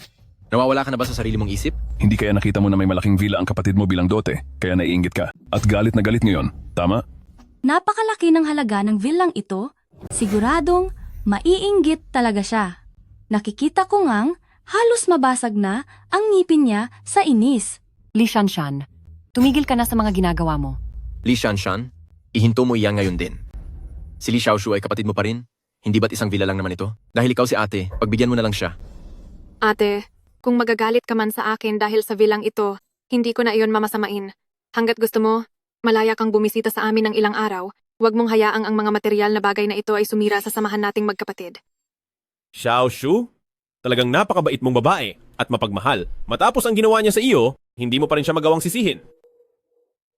Nawawala ka na ba sa sarili mong isip? Hindi kaya nakita mo na may malaking villa ang kapatid mo bilang dote, kaya naiinggit ka. At galit na galit ngayon, tama? Napakalaki ng halaga ng villang ito. Siguradong maiinggit talaga siya. Nakikita ko ngang halos mabasag na ang ngipin niya sa inis. Li Shanshan, tumigil ka na sa mga ginagawa mo. Li Shanshan, ihinto mo iyan ngayon din. Si Li Xiaoshu ay kapatid mo pa rin? Hindi ba't isang villa lang naman ito? Dahil ikaw si ate, pagbigyan mo na lang siya. Ate, kung magagalit ka man sa akin dahil sa villang ito, hindi ko na iyon mamasamain. Hanggat gusto mo, malaya kang bumisita sa amin ng ilang araw, huwag mong hayaang ang mga material na bagay na ito ay sumira sa samahan nating magkapatid. Xiaoshu, talagang napakabait mong babae at mapagmahal. Matapos ang ginawa niya sa iyo, hindi mo pa rin siya magawang sisihin.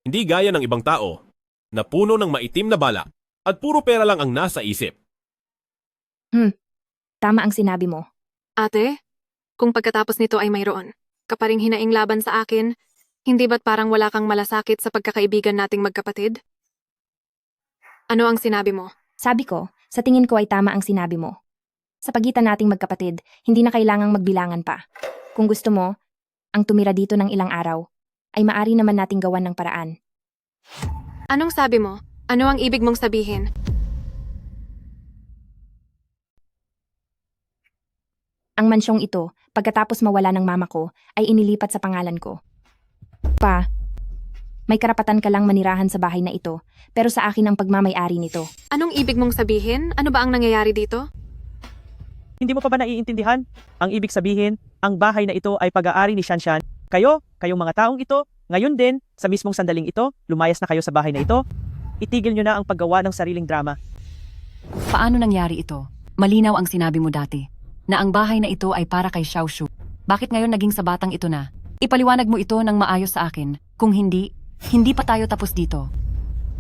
Hindi gaya ng ibang tao, na puno ng maitim na balak at puro pera lang ang nasa isip. Tama ang sinabi mo. Ate, kung pagkatapos nito ay mayroon, kaparing hinaing laban sa akin, hindi ba't parang wala kang malasakit sa pagkakaibigan nating magkapatid? Ano ang sinabi mo? Sabi ko, sa tingin ko ay tama ang sinabi mo. Sa pagitan nating magkapatid, hindi na kailangang magbilangan pa. Kung gusto mo, ang tumira dito ng ilang araw, ay maari naman nating gawan ng paraan. Anong sabi mo? Ano ang ibig mong sabihin? Ang mansyong ito, pagkatapos mawala ng mama ko, ay inilipat sa pangalan ko. Pa, may karapatan ka lang manirahan sa bahay na ito, pero sa akin ang pagmamay-ari nito. Anong ibig mong sabihin? Ano ba ang nangyayari dito? Hindi mo pa ba naiintindihan? Ang ibig sabihin, ang bahay na ito ay pag-aari ni Shanshan. Kayong mga taong ito, ngayon din, sa mismong sandaling ito, lumayas na kayo sa bahay na ito. Itigil nyo na ang paggawa ng sariling drama. Paano nangyari ito? Malinaw ang sinabi mo dati, na ang bahay na ito ay para kay Xiaoshu. Bakit ngayon naging sa batang ito na? Ipaliwanag mo ito ng maayos sa akin. Kung hindi pa tayo tapos dito.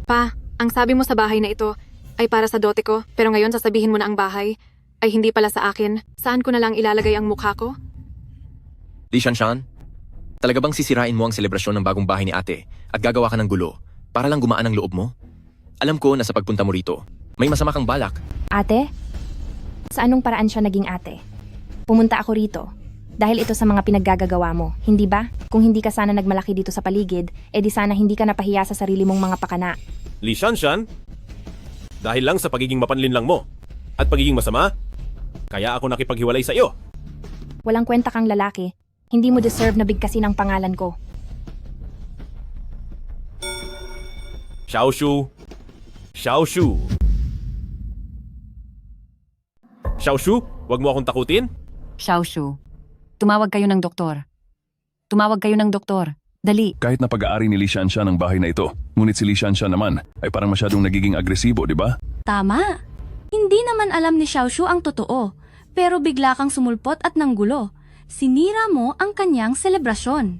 Pa, ang sabi mo sa bahay na ito ay para sa dote ko, pero ngayon sasabihin mo na ang bahay ay hindi pala sa akin. Saan ko na lang ilalagay ang mukha ko? Li Shanshan, talaga bang sisirain mo ang selebrasyon ng bagong bahay ni ate at gagawa ka ng gulo para lang gumaan ang loob mo? Alam ko na sa pagpunta mo rito, may masama kang balak. Ate? Sa anong paraan siya naging ate? Pumunta ako rito. Dahil ito sa mga pinaggagawa mo, hindi ba? Kung hindi ka sana nagmalaki dito sa paligid, edi sana hindi ka napahiya sa sarili mong mga pakana. Li Shanshan, dahil lang sa pagiging mapanlin lang mo at pagiging masama, kaya ako nakipaghiwalay sa iyo. Walang kwenta kang lalaki. Hindi mo deserve na bigkasin ang pangalan ko. Xiaoshu. Xiaoshu. Xiaoshu, wag mo akong takutin. Xiaoshu, tumawag kayo ng doktor. Tumawag kayo ng doktor. Dali. Kahit na pag-aari ni Li Shanshan ang bahay na ito, ngunit si Li Shanshan naman ay parang masyadong nagiging agresibo, di ba? Tama. Hindi naman alam ni Xiaoshu ang totoo, pero bigla kang sumulpot at nanggulo. Sinira mo ang kanyang selebrasyon.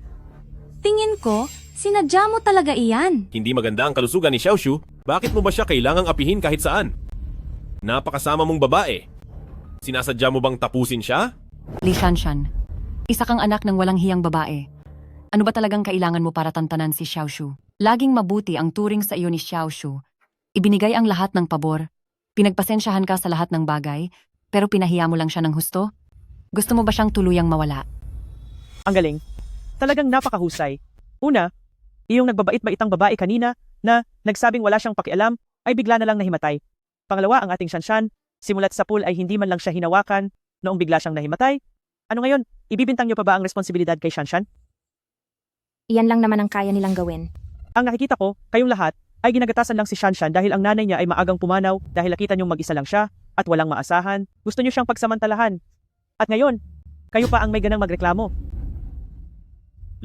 Tingin ko, sinadya mo talaga iyan. Hindi maganda ang kalusugan ni Xiaoshu. Bakit mo ba siya kailangang apihin kahit saan? Napakasama mong babae. Sinasadya mo bang tapusin siya? Li Shanshan, isa kang anak ng walang hiyang babae. Ano ba talagang kailangan mo para tantanan si Xiaoshu? Laging mabuti ang turing sa iyo ni Xiaoshu. Ibinigay ang lahat ng pabor. Pinagpasensyahan ka sa lahat ng bagay, pero pinahiya mo lang siya ng husto? Gusto mo ba siyang tuluyang mawala? Ang galing. Talagang napakahusay. Una, iyong nagbabait-baitang babae kanina na nagsabing wala siyang pakialam ay bigla na lang nahimatay. Pangalawa, ang ating Shanshan, simulat sa pool ay hindi man lang siya hinawakan noong bigla siyang nahimatay. Ano ngayon, ibibintang niyo pa ba ang responsibilidad kay Shanshan? Iyan lang naman ang kaya nilang gawin. Ang nakikita ko, kayong lahat, ay ginagatasan lang si Shanshan dahil ang nanay niya ay maagang pumanaw dahil nakita niyong mag-isa lang siya at walang maasahan. Gusto niyo siyang pagsamantalahan. At ngayon, kayo pa ang may ganang magreklamo.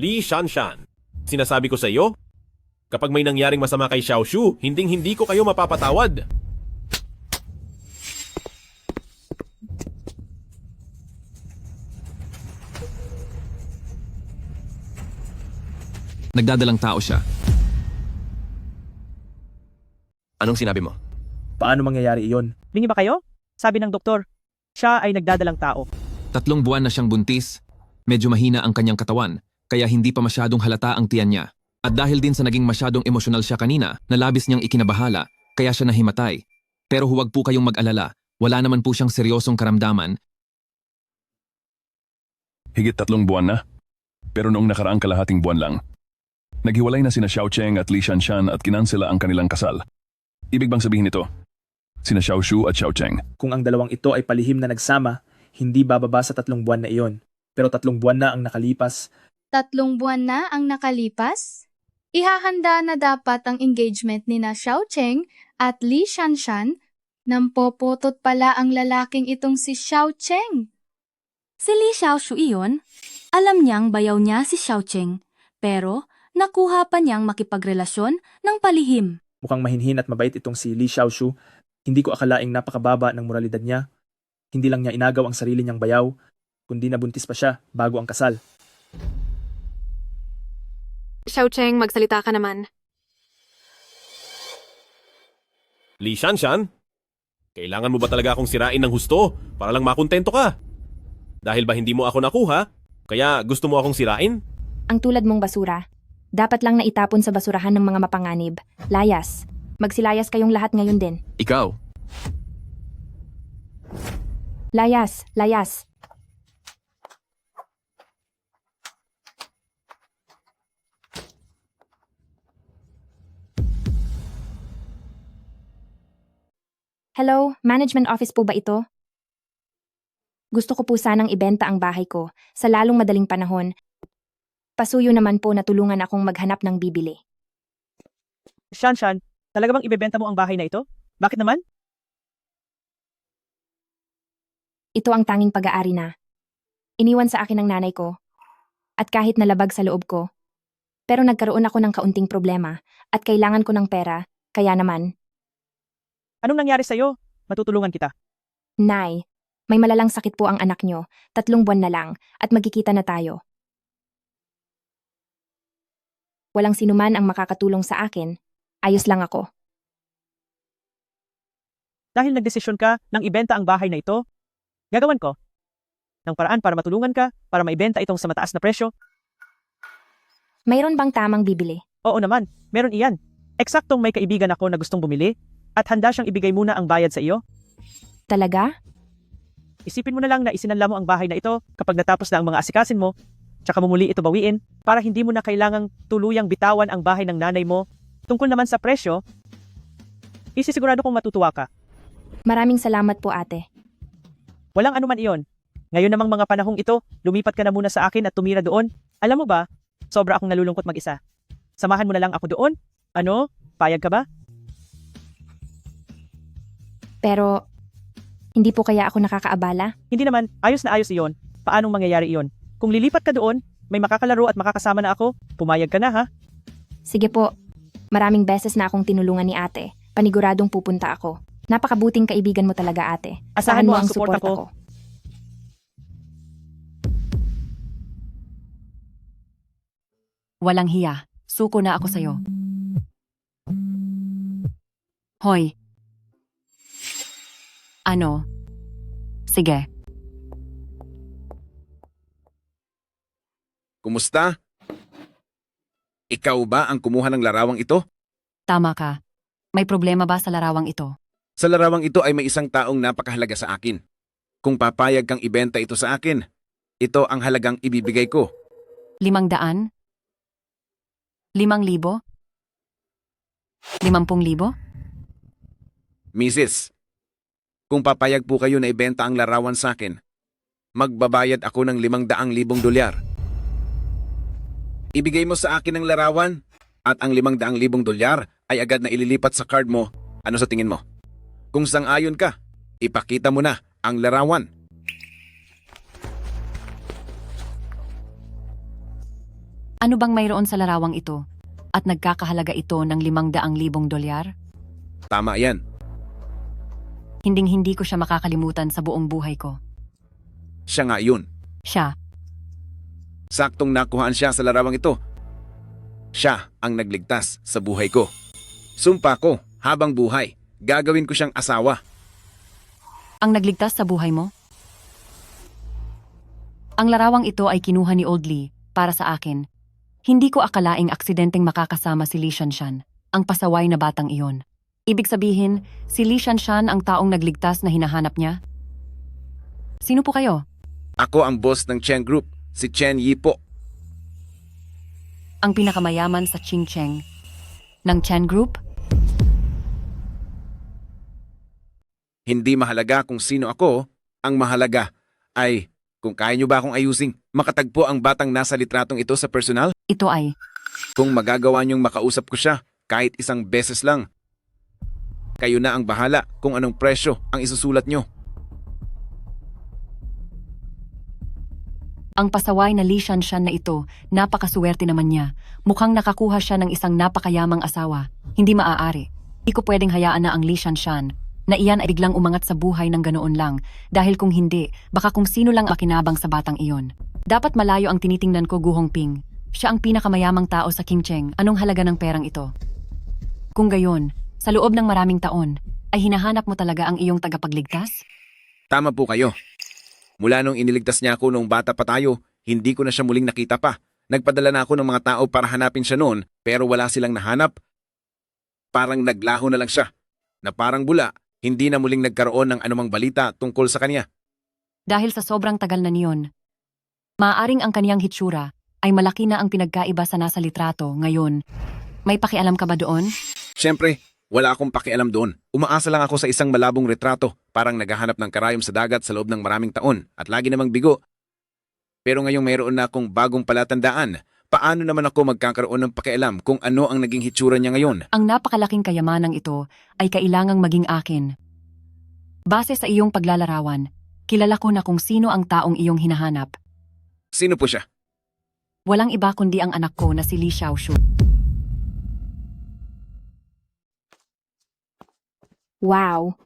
Li Shanshan, sinasabi ko sa iyo, kapag may nangyaring masama kay Xiaoshu, hinding-hindi ko kayo mapapatawad. Nagdadalang tao siya. Anong sinabi mo? Paano mangyayari iyon? Lingi ba kayo? Sabi ng doktor, siya ay nagdadalang tao. 3 buwan na siyang buntis. Medyo mahina ang kanyang katawan, kaya hindi pa masyadong halata ang tiyan niya. At dahil din sa naging masyadong emosyonal siya kanina, nalabis niyang ikinabahala, kaya siya nahimatay. Pero huwag po kayong mag-alala, wala naman po siyang seryosong karamdaman. Higit 3 buwan na. Pero noong nakaraang kalahating buwan lang, naghiwalay na sina Xiao Cheng at Li Shanshan at kinansela ang kanilang kasal. Ibig bang sabihin nito? Sina Xiaoshu at Xiao Cheng. Kung ang dalawang ito ay palihim na nagsama, hindi bababa sa 3 buwan na iyon. Pero 3 buwan na ang nakalipas. 3 buwan na ang nakalipas? Ihahanda na dapat ang engagement ni na Xiao Cheng at Li Shanshan. Nampopotot pala ang lalaking itong si Xiao Cheng. Si Li Xiaoshu iyon, alam niyang bayaw niya si Xiao Cheng, pero nakuha pa niyang makipagrelasyon ng palihim. Mukhang mahinhin at mabait itong si Li Xiaoshu. Hindi ko akalaing napakababa ng moralidad niya. Hindi lang niya inagaw ang sarili niyang bayaw, kundi nabuntis pa siya bago ang kasal. Xiao Cheng, magsalita ka naman. Li Shanshan, kailangan mo ba talaga akong sirain ng husto para lang makontento ka? Dahil ba hindi mo ako nakuha, kaya gusto mo akong sirain? Ang tulad mong basura, dapat lang na itapon sa basurahan ng mga mapanganib. Layas. Magsilayas kayong lahat ngayon din. Ikaw? Layas, layas. Hello, management office po ba ito? Gusto ko po sanang ibenta ang bahay ko sa lalong madaling panahon. Pasuyo naman po na tulungan akong maghanap ng bibili. Shanshan, talaga bang ibebenta mo ang bahay na ito? Bakit naman? Ito ang tanging pag-aari na. Iniwan sa akin ng nanay ko. At kahit nalabag sa loob ko. Pero nagkaroon ako ng kaunting problema at kailangan ko ng pera, kaya naman. Anong nangyari sa'yo? Matutulungan kita. Nay, may malalang sakit po ang anak nyo, 3 buwan na lang, at magkikita na tayo. Walang sinuman ang makakatulong sa akin, ayos lang ako. Dahil nagdesisyon ka nang ibenta ang bahay na ito, gagawan ko ng paraan para matulungan ka, para maibenta itong sa mataas na presyo. Mayroon bang tamang bibili? Oo naman, meron iyan. Eksaktong may kaibigan ako na gustong bumili at handa siyang ibigay muna ang bayad sa iyo. Talaga? Isipin mo na lang na isinanla mo ang bahay na ito kapag natapos na ang mga asikasin mo, tsaka mo muli ito bawiin para hindi mo na kailangang tuluyang bitawan ang bahay ng nanay mo. Tungkol naman sa presyo, isisigurado kong matutuwa ka. Maraming salamat po ate. Walang anuman iyon. Ngayon namang mga panahong ito, lumipat ka na muna sa akin at tumira doon. Alam mo ba, sobra akong nalulungkot mag-isa. Samahan mo na lang ako doon. Ano? Payag ka ba? Pero, hindi po kaya ako nakakaabala? Hindi naman, ayos na ayos iyon. Paanong mangyayari iyon? Kung lilipat ka doon, may makakalaro at makakasama na ako, pumayag ka na ha? Sige po, maraming beses na akong tinulungan ni ate. Paniguradong pupunta ako. Napakabuting kaibigan mo talaga ate. Asahan mo ang suporta ko. Walang hiya. Suko na ako sa'yo. Hoy. Ano? Sige. Kumusta? Ikaw ba ang kumuha ng larawang ito? Tama ka. May problema ba sa larawang ito? Sa larawang ito ay may isang taong napakahalaga sa akin. Kung papayag kang ibenta ito sa akin, ito ang halagang ibibigay ko. 500? 5,000? 50,000? Mrs., kung papayag po kayo na ibenta ang larawan sa akin, magbabayad ako ng 500,000 dolyar. Ibigay mo sa akin ang larawan at ang 500,000 dolyar ay agad na ililipat sa card mo. Ano sa tingin mo? Kung sang-ayon ka, ipakita mo na ang larawan. Ano bang mayroon sa larawang ito? At nagkakahalaga ito ng 500,000 dolyar? Tama yan. Hinding-hindi ko siya makakalimutan sa buong buhay ko. Siya nga yun. Siya. Saktong nakuhaan siya sa larawang ito. Siya ang nagligtas sa buhay ko. Sumpa ko, habang buhay, gagawin ko siyang asawa. Ang nagligtas sa buhay mo? Ang larawang ito ay kinuha ni Old Lee para sa akin. Hindi ko akalaing aksidenteng makakasama si Lee Shanshan, ang pasaway na batang iyon. Ibig sabihin, si Lee Shanshan ang taong nagligtas na hinahanap niya? Sino po kayo? Ako ang boss ng Chen Group, si Chen Yi po. Ang pinakamayaman sa Ching Cheng ng Chen Group? Hindi mahalaga kung sino ako, ang mahalaga ay kung kaya niyo ba akong ayusing makatagpo ang batang nasa litratong ito sa personal? Ito ay. Kung magagawa niyong makausap ko siya kahit isang beses lang, kayo na ang bahala kung anong presyo ang isusulat niyo. Ang pasaway na Lee Shanshan na ito, napakasuwerte naman niya. Mukhang nakakuha siya ng isang napakayamang asawa. Hindi maaari. Hindi ko pwedeng hayaan na ang Lee Shanshan na iyan ay biglang umangat sa buhay ng ganoon lang. Dahil kung hindi, baka kung sino lang makinabang sa batang iyon. Dapat malayo ang tinitingnan ko, Gu Hongping. Siya ang pinakamayamang tao sa Qingcheng. Anong halaga ng perang ito? Kung gayon, sa loob ng maraming taon, ay hinahanap mo talaga ang iyong tagapagligtas? Tama po kayo. Mula nung iniligtas niya ako nung bata pa tayo, hindi ko na siya muling nakita pa. Nagpadala na ako ng mga tao para hanapin siya noon, pero wala silang nahanap. Parang naglaho na lang siya, na parang bula, hindi na muling nagkaroon ng anumang balita tungkol sa kanya. Dahil sa sobrang tagal na niyon, maaaring ang kaniyang hitsura ay malaki na ang pinagkaiba sa nasa litrato ngayon. May pakialam ka ba doon? Siyempre, Wala akong pakialam doon. Umaasa lang ako sa isang malabong retrato, parang naghahanap ng karayom sa dagat sa loob ng maraming taon at lagi namang bigo. Pero ngayong mayroon na akong bagong palatandaan, paano naman ako magkakaroon ng pakialam kung ano ang naging hitsura niya ngayon? Ang napakalaking kayamanang ito ay kailangang maging akin. Base sa iyong paglalarawan, kilala ko na kung sino ang taong iyong hinahanap. Sino po siya? Walang iba kundi ang anak ko na si Li Xiaoshu. Wow!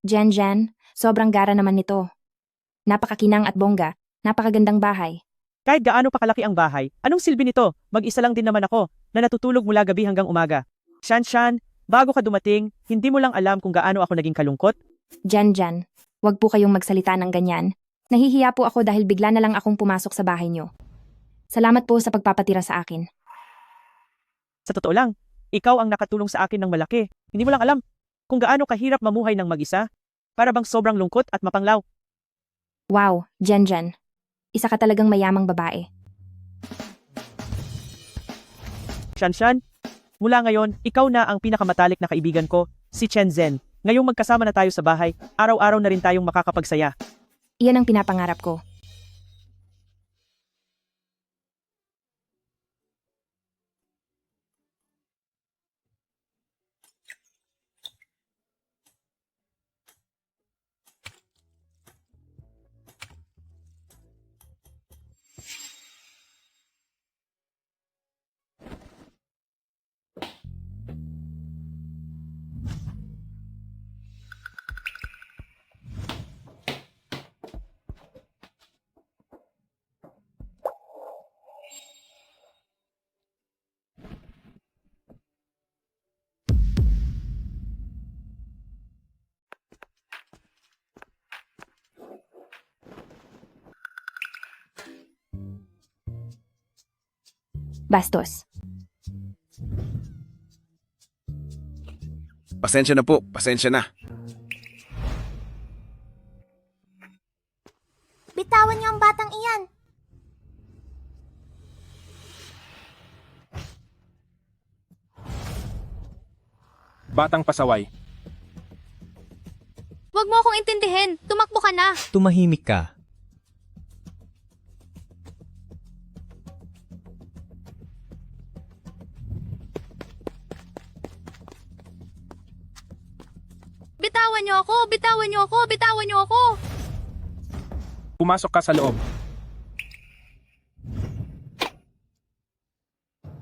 Jen, sobrang gara naman nito. Napakakinang at bongga, napakagandang bahay. Kahit gaano pa kalaki ang bahay, anong silbi nito? Mag-isa lang din naman ako na natutulog mula gabi hanggang umaga. Shanshan, bago ka dumating, hindi mo lang alam kung gaano ako naging kalungkot? Jen, wag po kayong magsalita ng ganyan. Nahihiya po ako dahil bigla na lang akong pumasok sa bahay niyo. Salamat po sa pagpapatira sa akin. Sa totoo lang, ikaw ang nakatulong sa akin ng malaki. Hindi mo lang alam kung gaano kahirap mamuhay ng mag-isa. Para bang sobrang lungkot at mapanglaw. Wow, Jen. Isa ka talagang mayamang babae. Shanshan, mula ngayon, ikaw na ang pinakamatalik na kaibigan ko, si Chen Zhen. Ngayong magkasama na tayo sa bahay, araw-araw na rin tayong makakapagsaya. Iyan ang pinapangarap ko. Bastos. Pasensya na po, pasensya na. Bitawan niyo ang batang iyan. Batang pasaway. Huwag mo akong intindihin. Tumakbo ka na. Tumahimik ka. Bitawan niyo ako! Bitawan niyo ako! Bitawan niyo ako! Pumasok ka sa loob.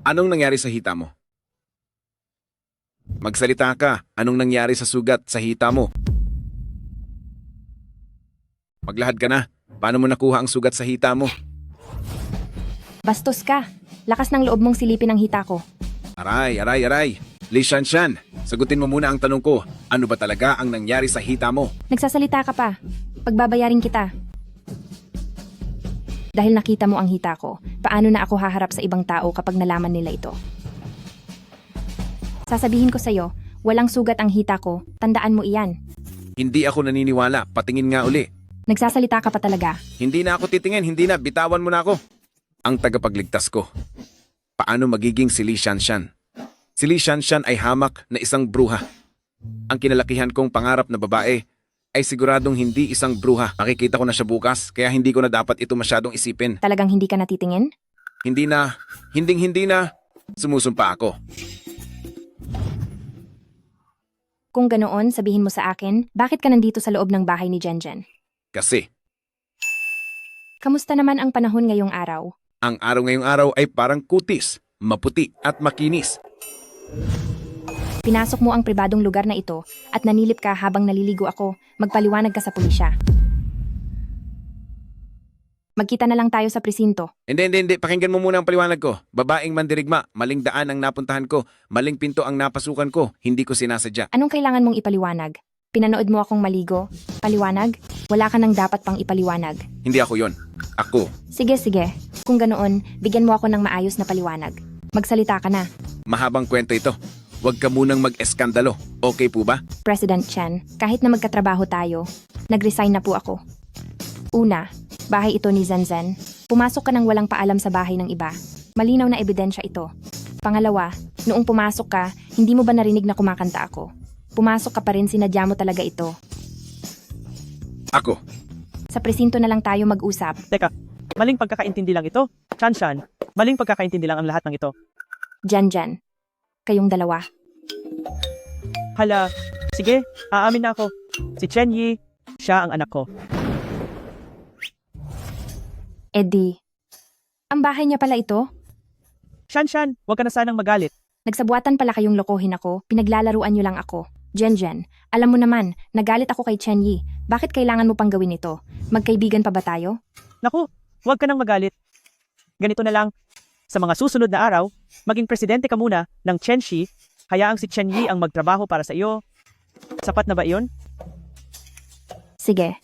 Anong nangyari sa hita mo? Magsalita ka. Anong nangyari sa sugat sa hita mo? Maglahad ka na. Paano mo nakuha ang sugat sa hita mo? Bastos ka. Lakas ng loob mong silipin ang hita ko. Aray. Li Shanshan, sagutin mo muna ang tanong ko. Ano ba talaga ang nangyari sa hita mo? Nagsasalita ka pa. Pagbabayarin kita. Dahil nakita mo ang hita ko, paano na ako haharap sa ibang tao kapag nalaman nila ito? Sasabihin ko sa'yo, walang sugat ang hita ko, tandaan mo iyan. Hindi ako naniniwala. Patingin nga uli. Nagsasalita ka pa talaga. Hindi na ako titingin. Hindi na. Bitawan mo na ako. Ang tagapagligtas ko. Paano magiging si Li Shanshan? Si Li Shanshan ay hamak na isang bruha. Ang kinalakihan kong pangarap na babae ay siguradong hindi isang bruha. Makikita ko na siya bukas, kaya hindi ko na dapat ito masyadong isipin. Talagang hindi ka natitingin? Hindi na. Sumusumpa ako. Kung ganoon, sabihin mo sa akin, bakit ka nandito sa loob ng bahay ni Jen? Kasi, Kamusta naman ang panahon ngayong araw? ang araw ngayong araw ay parang kutis, maputi at makinis. Pinasok mo ang pribadong lugar na ito at nanilip ka habang naliligo ako, magpaliwanag ka sa pulisya. Magkita na lang tayo sa presinto. Hindi. Pakinggan mo muna ang paliwanag ko. Babaeng mandirigma, maling daan ang napuntahan ko, maling pinto ang napasukan ko, hindi ko sinasadya. Anong kailangan mong ipaliwanag? Pinanood mo akong maligo? Paliwanag? Wala ka nang dapat pang ipaliwanag. Hindi ako yon. Ako. Sige. Kung ganoon, bigyan mo ako ng maayos na paliwanag. Magsalita ka na. Mahabang kwento ito. Huwag ka munang mag-eskandalo. Okay po ba? President Chen, kahit na magkatrabaho tayo, nag-resign na po ako. Una, bahay ito ni Zen. Pumasok ka nang walang paalam sa bahay ng iba. Malinaw na ebidensya ito. Pangalawa, Noong pumasok ka, hindi mo ba narinig na kumakanta ako? Pumasok ka pa rin, sinadya mo talaga ito. Ako. Sa presinto na lang tayo mag-usap. Teka, maling pagkakaintindi lang ito. Shanshan, maling pagkakaintindi lang ang lahat ng ito. Jan. Kayong dalawa. Hala, sige, aamin na ako. Si Chen Yi, siya ang anak ko. Eddie. Ang bahay niya pala ito? Shanshan, huwag ka na sanang magalit. Nagsabuatan pala kayong lokohin ako, pinaglalaruan niyo lang ako. Jen, alam mo naman, nagalit ako kay Chen Yi. Bakit kailangan mo pang gawin ito? Magkaibigan pa ba tayo? Naku, huwag ka nang magalit. Ganito na lang, sa mga susunod na araw, maging presidente ka muna ng Chen Shi, hayaang si Chen Yi ang magtrabaho para sa iyo. Sapat na ba iyon? Sige.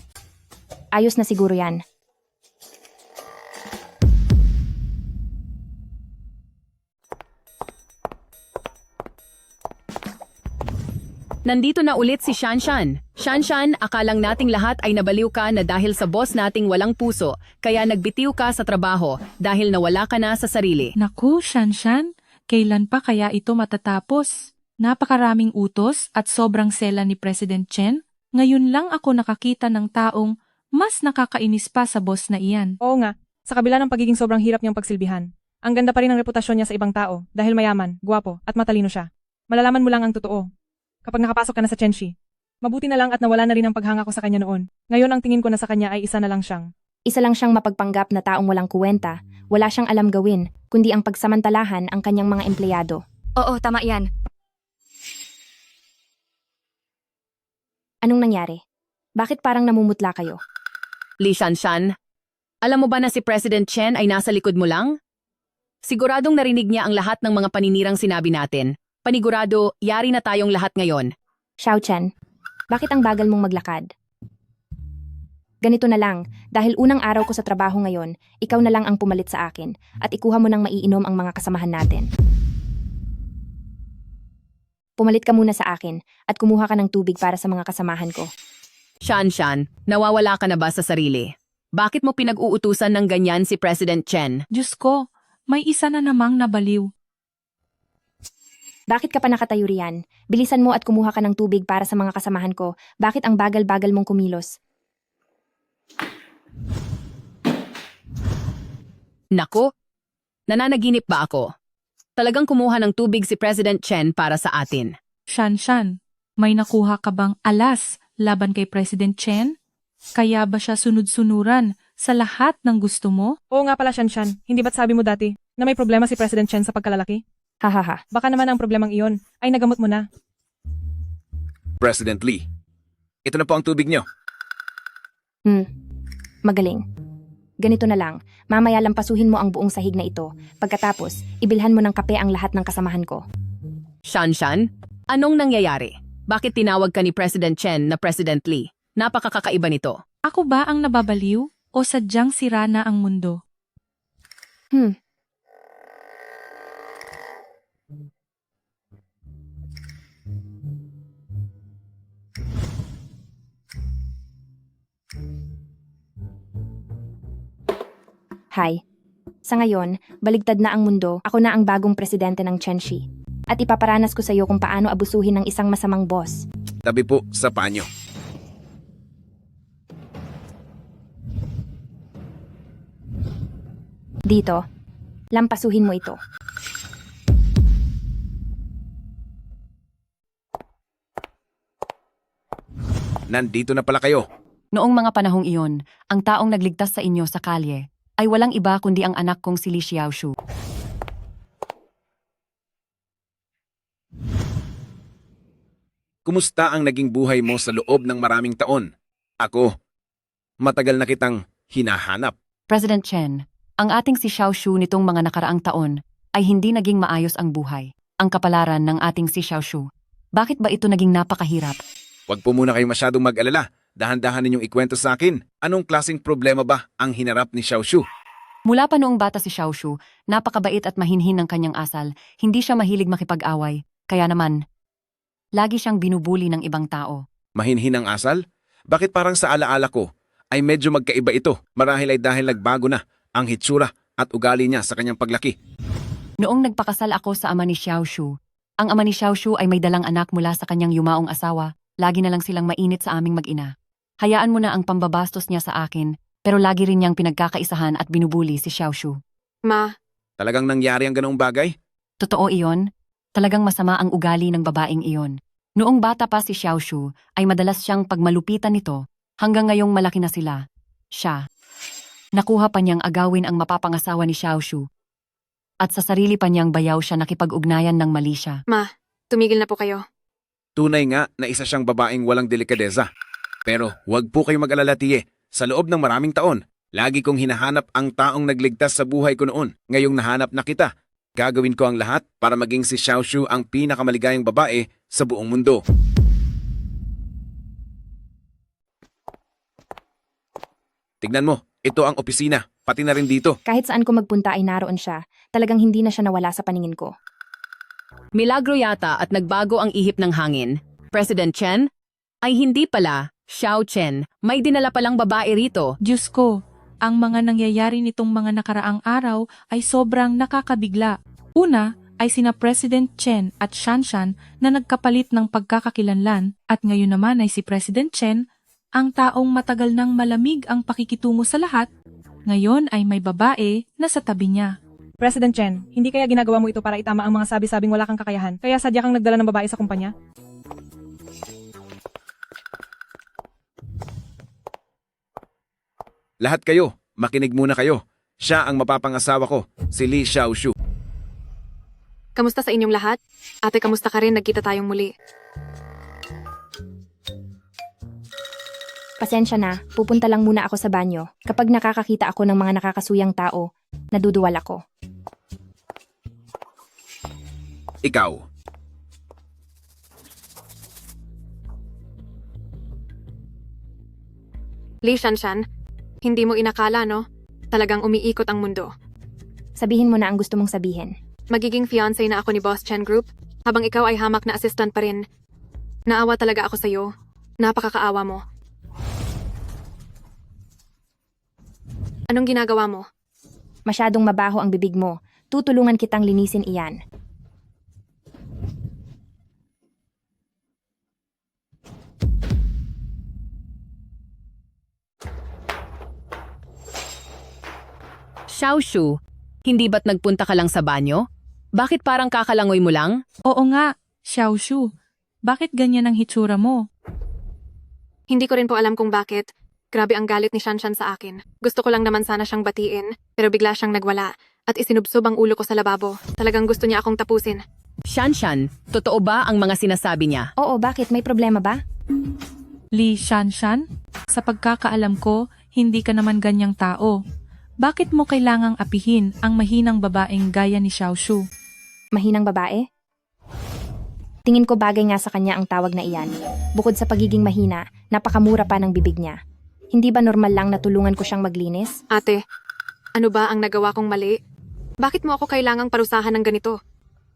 Ayos na siguro yan. Nandito na ulit si Shanshan. Shanshan, akalang nating lahat ay nabaliw ka na dahil sa boss nating walang puso, kaya nagbitiw ka sa trabaho dahil nawala ka na sa sarili. Naku, Shanshan, kailan pa kaya ito matatapos? Napakaraming utos at sobrang sela ni President Chen. Ngayon lang ako nakakita ng taong mas nakakainis pa sa boss na iyan. Oo nga, sa kabila ng pagiging sobrang hirap niyang pagsilbihan, ang ganda pa rin ng reputasyon niya sa ibang tao dahil mayaman, gwapo at matalino siya. Malalaman mo lang ang totoo kapag nakapasok ka na sa Chenshi. Mabuti na lang at nawala na rin ang paghanga ko sa kanya noon. Ngayon ang tingin ko na sa kanya ay isa na lang siyang. Isa lang siyang mapagpanggap na taong walang kuwenta, wala siyang alam gawin, kundi ang pagsamantalahan ang kanyang mga empleyado. Oo, tama yan. Anong nangyari? Bakit parang namumutla kayo? Li Shanshan, alam mo ba na si President Chen ay nasa likod mo lang? Siguradong narinig niya ang lahat ng mga paninirang sinabi natin. Panigurado, yari na tayong lahat ngayon. Xiao Chen, bakit ang bagal mong maglakad? Ganito na lang, dahil unang araw ko sa trabaho ngayon, ikaw na lang ang pumalit sa akin at ikuha mo nang maiinom ang mga kasamahan natin. Pumalit ka muna sa akin at kumuha ka ng tubig para sa mga kasamahan ko. Shanshan, nawawala ka na ba sa sarili? Bakit mo pinag-uutusan ng ganyan si President Chen? Diyos ko, may isa na namang nabaliw. Bakit ka pa nakatayo riyan? Bilisan mo at kumuha ka ng tubig para sa mga kasamahan ko. Bakit ang bagal-bagal mong kumilos? Nako, nananaginip ba ako? Talagang kumuha ng tubig si President Chen para sa atin. Shanshan, may nakuha ka bang alas laban kay President Chen? Kaya ba siya sunod-sunuran sa lahat ng gusto mo? Oo nga pala, Shanshan. Hindi ba't sabi mo dati na may problema si President Chen sa pagkalalaki? Hahaha. Baka naman ang problemang iyon ay nagamot mo na. President Lee, ito na po ang tubig niyo. Magaling. Ganito na lang, mamaya lampasuhin mo ang buong sahig na ito. Pagkatapos, ibilhan mo ng kape ang lahat ng kasamahan ko. Shanshan, anong nangyayari? Bakit tinawag ka ni President Chen na President Lee? Napakakakaiba nito. Ako ba ang nababaliw o sadyang sira na ang mundo? Hi. Sa ngayon, baligtad na ang mundo, ako na ang bagong presidente ng Chenshi. At ipaparanas ko sa iyo kung paano abusuhin ng isang masamang boss. Tabi po sa panyo. Dito, lampasuhin mo ito. Nandito na pala kayo. Noong mga panahong iyon, ang taong nagligtas sa inyo sa kalye ay walang iba kundi ang anak kong si Li Xiaoshu. Kumusta ang naging buhay mo sa loob ng maraming taon? Ako, matagal na kitang hinahanap. President Chen, ang ating si Xiaoshu nitong mga nakaraang taon ay hindi naging maayos ang buhay. Ang kapalaran ng ating si Xiaoshu. Bakit ba ito naging napakahirap? Huwag po muna kayo masyadong mag-alala. Dahan-dahan ninyong ikwento sa akin. Anong klaseng problema ba ang hinarap ni Xiaoshu? Mula pa noong bata si Xiaoshu, napakabait at mahinhin ng kanyang asal. Hindi siya mahilig makipag-away. Kaya naman, lagi siyang binubuli ng ibang tao. Mahinhin ang asal? Bakit parang sa alaala ko ay medyo magkaiba ito? Marahil ay dahil nagbago na ang hitsura at ugali niya sa kanyang paglaki. Noong nagpakasal ako sa ama ni Xiaoshu, ang ama ni Xiaoshu ay may dalang anak mula sa kanyang yumaong asawa, lagi na lang silang mainit sa aming mag-ina. Hayaan mo na ang pambabastos niya sa akin, pero lagi rin niyang pinagkakaisahan at binubuli si Xiaoshu. Ma, Talagang nangyari ang ganong bagay? Totoo iyon? Talagang masama ang ugali ng babaeng iyon. Noong bata pa si Xiaoshu, ay madalas siyang pagmalupitan nito, hanggang ngayong malaki na sila. Siya. Nakuha pa niyang agawin ang mapapangasawa ni Xiaoshu. At sa sarili pa niyang bayaw siya nakipag-ugnayan ng mali siya. Ma, tumigil na po kayo. Tunay nga na isa siyang babaeng walang delikadeza. Pero huwag po kayo mag-alala, tiye. Sa loob ng maraming taon, lagi kong hinahanap ang taong nagligtas sa buhay ko noon. Ngayong nahanap na kita. Gagawin ko ang lahat para maging si Xiaoshu ang pinakamaligayang babae sa buong mundo. Tignan mo, ito ang opisina, pati na rin dito. Kahit saan ko magpunta ay naroon siya. Talagang hindi na siya nawala sa paningin ko. Milagro yata at nagbago ang ihip ng hangin. President Chen? Ay hindi pala, Xiao Chen. May dinala palang babae rito. Diyos ko, ang mga nangyayari nitong mga nakaraang araw ay sobrang nakakabigla. Una ay sina President Chen at Shanshan na nagkapalit ng pagkakakilanlan at ngayon naman ay si President Chen, ang taong matagal nang malamig ang pakikitungo sa lahat, ngayon ay may babae na sa tabi niya. President Chen, hindi kaya ginagawa mo ito para itama ang mga sabi-sabing wala kang kakayahan, kaya sadya kang nagdala ng babae sa kumpanya? Lahat kayo, makinig muna kayo. Siya ang mapapangasawa ko, si Li Xiaoshu. Kamusta sa inyong lahat? Ate, kamusta ka rin? Nagkita tayong muli. Pasensya na, pupunta lang muna ako sa banyo. Kapag nakakakita ako ng mga nakakasuyang tao, naduduwal ako. Ikaw. Li Shanshan, hindi mo inakala, no? Talagang umiikot ang mundo. Sabihin mo na ang gusto mong sabihin. Magiging fiancé na ako ni Boss Chen Group, habang ikaw ay hamak na assistant pa rin. Naawa talaga ako sa'yo. Napakakaawa mo. Anong ginagawa mo? Masyadong mabaho ang bibig mo. Tutulungan kitang linisin iyan. Xiaoshu, hindi ba't nagpunta ka lang sa banyo? Bakit parang kakalangoy mo lang? Oo nga, Xiaoshu. Bakit ganyan ang hitsura mo? Hindi ko rin po alam kung bakit. Grabe ang galit ni Shanshan sa akin. Gusto ko lang naman sana siyang batiin, pero bigla siyang nagwala at isinubsob ang ulo ko sa lababo. Talagang gusto niya akong tapusin. Shanshan, totoo ba ang mga sinasabi niya? Oo, bakit? May problema ba? Li Shanshan, sa pagkakaalam ko, hindi ka naman ganyang tao. Bakit mo kailangang apihin ang mahinang babaeng gaya ni Xiaoshu? Mahinang babae? Tingin ko bagay nga sa kanya ang tawag na iyan. Bukod sa pagiging mahina, napakamura pa ng bibig niya. Hindi ba normal lang na tulungan ko siyang maglinis? Ate, ano ba ang nagawa kong mali? Bakit mo ako kailangang parusahan ng ganito?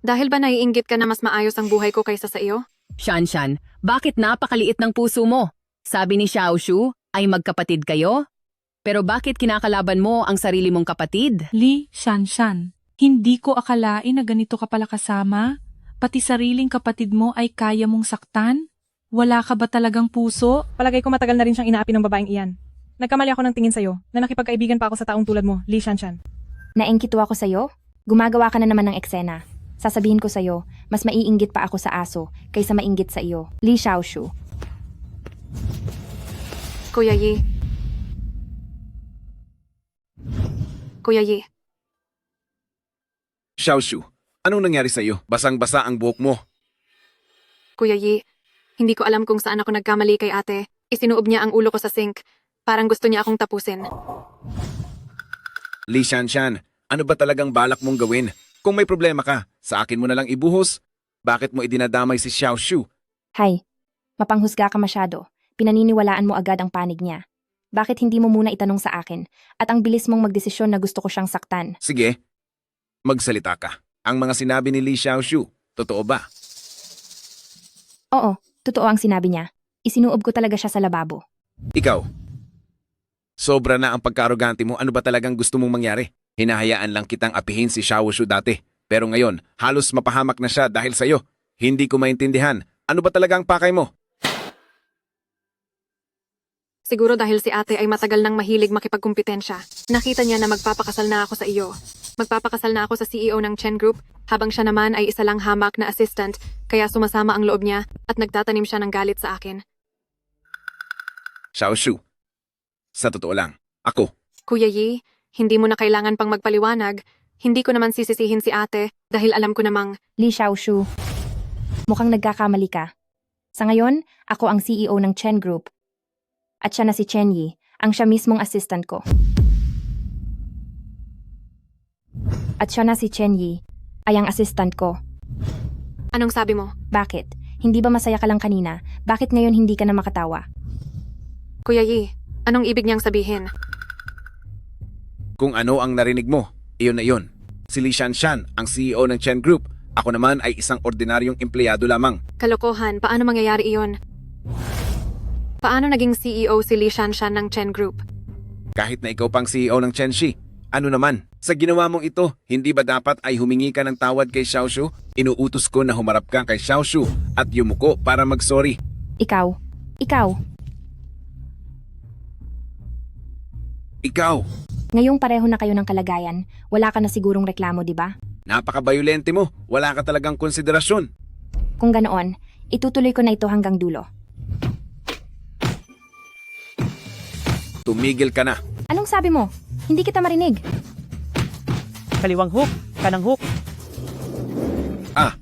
Dahil ba naiinggit ka na mas maayos ang buhay ko kaysa sa iyo? Shanshan, bakit napakaliit ng puso mo? Sabi ni Xiaoshu, ay magkapatid kayo? Pero bakit kinakalaban mo ang sarili mong kapatid? Li Shanshan, hindi ko akalain na ganito ka pala kasama. Pati sariling kapatid mo ay kaya mong saktan? Wala ka ba talagang puso? Palagay ko matagal na rin siyang inaapi ng babaeng iyan. Nagkamali ako ng tingin sa'yo na nakipagkaibigan pa ako sa taong tulad mo, Li Shanshan. Naengkito ako sa'yo? Gumagawa ka na naman ng eksena. Sasabihin ko sa'yo, mas maiinggit pa ako sa aso kaysa mainggit sa iyo. Li Xiaoshu. Kuya Yi. Kuya Yi. Xiaoshu, anong nangyari sa iyo? Basang-basa ang buhok mo. Kuya Yi, hindi ko alam kung saan ako nagkamali kay ate. Isinuob niya ang ulo ko sa sink. Parang gusto niya akong tapusin. Li Shanshan, ano ba talagang balak mong gawin? Kung may problema ka, sa akin mo na lang ibuhos. Bakit mo idinadamay si Xiaoshu? Hay, mapanghusga ka masyado. Pinaniniwalaan mo agad ang panig niya. Bakit hindi mo muna itanong sa akin? At ang bilis mong magdesisyon na gusto ko siyang saktan. Sige, magsalita ka. Ang mga sinabi ni Li Xiaoshu, totoo ba? Oo, totoo ang sinabi niya. Isinuob ko talaga siya sa lababo. Ikaw, sobra na ang pagkarogante mo. Ano ba talagang gusto mong mangyari? Hinahayaan lang kitang apihin si Xiaoshu dati. Pero ngayon, halos mapahamak na siya dahil sa'yo. Hindi ko maintindihan. Ano ba talaga ang pakay mo? Siguro dahil si ate ay matagal nang mahilig makipagkumpetensya. Nakita niya na magpapakasal na ako sa iyo. Magpapakasal na ako sa CEO ng Chen Group, habang siya naman ay isa lang hamak na assistant, kaya sumasama ang loob niya at nagtatanim siya ng galit sa akin. Xiaoshu, sa totoo lang, ako. Kuya Yi, hindi mo na kailangan pang magpaliwanag. Hindi ko naman sisisihin si ate dahil alam ko namang Li Xiaoshu, mukhang nagkakamali ka. Sa ngayon, ako ang CEO ng Chen Group. At siya na si Chen Yi, ang siya mismong assistant ko. At siya na si Chen Yi, ay ang assistant ko. Anong sabi mo? Bakit? Hindi ba masaya ka lang kanina? Bakit ngayon hindi ka na makatawa? Kuya Yi, anong ibig niyang sabihin? Kung ano ang narinig mo, iyon na iyon. Si Li Shanshan, ang CEO ng Chen Group. Ako naman ay isang ordinaryong empleyado lamang. Kalokohan, paano mangyayari iyon? Paano naging CEO si Li Shanshan ng Chen Group? Kahit na ikaw pang CEO ng Chen Shi, ano naman? Sa ginawa mong ito, hindi ba dapat ay humingi ka ng tawad kay Xiaoshu? Inuutos ko na humarap ka kay Xiaoshu at yumuko para mag-sorry. Ikaw. Ngayong pareho na kayo ng kalagayan, wala ka na sigurong reklamo, di ba? Napaka-violente mo. Wala ka talagang konsiderasyon. Kung ganoon, itutuloy ko na ito hanggang dulo. Tumigil ka na. Anong sabi mo? Hindi kita marinig. Kaliwang hook, kanang hook. Ah.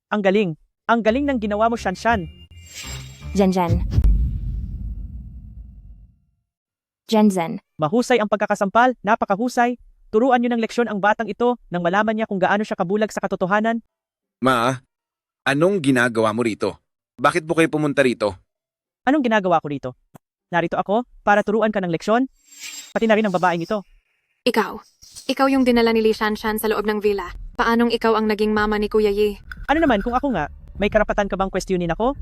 Ang galing. Ang galing ng ginawa mo, Shanshan. Janjan. Janzen. Mahusay ang pagkakasampal, napakahusay. Turuan niyo ng leksyon ang batang ito nang malaman niya kung gaano siya kabulag sa katotohanan. Ma, anong ginagawa mo rito? Bakit po kayo pumunta rito? Anong ginagawa ko rito? Narito ako para turuan ka ng leksyon, pati na rin ang babaeng ito. Ikaw yung dinala ni Li Shanshan sa loob ng villa. Paanong ikaw ang naging mama ni Kuya Yi? Ano naman kung ako nga, may karapatan ka bang kwestiyonin ako?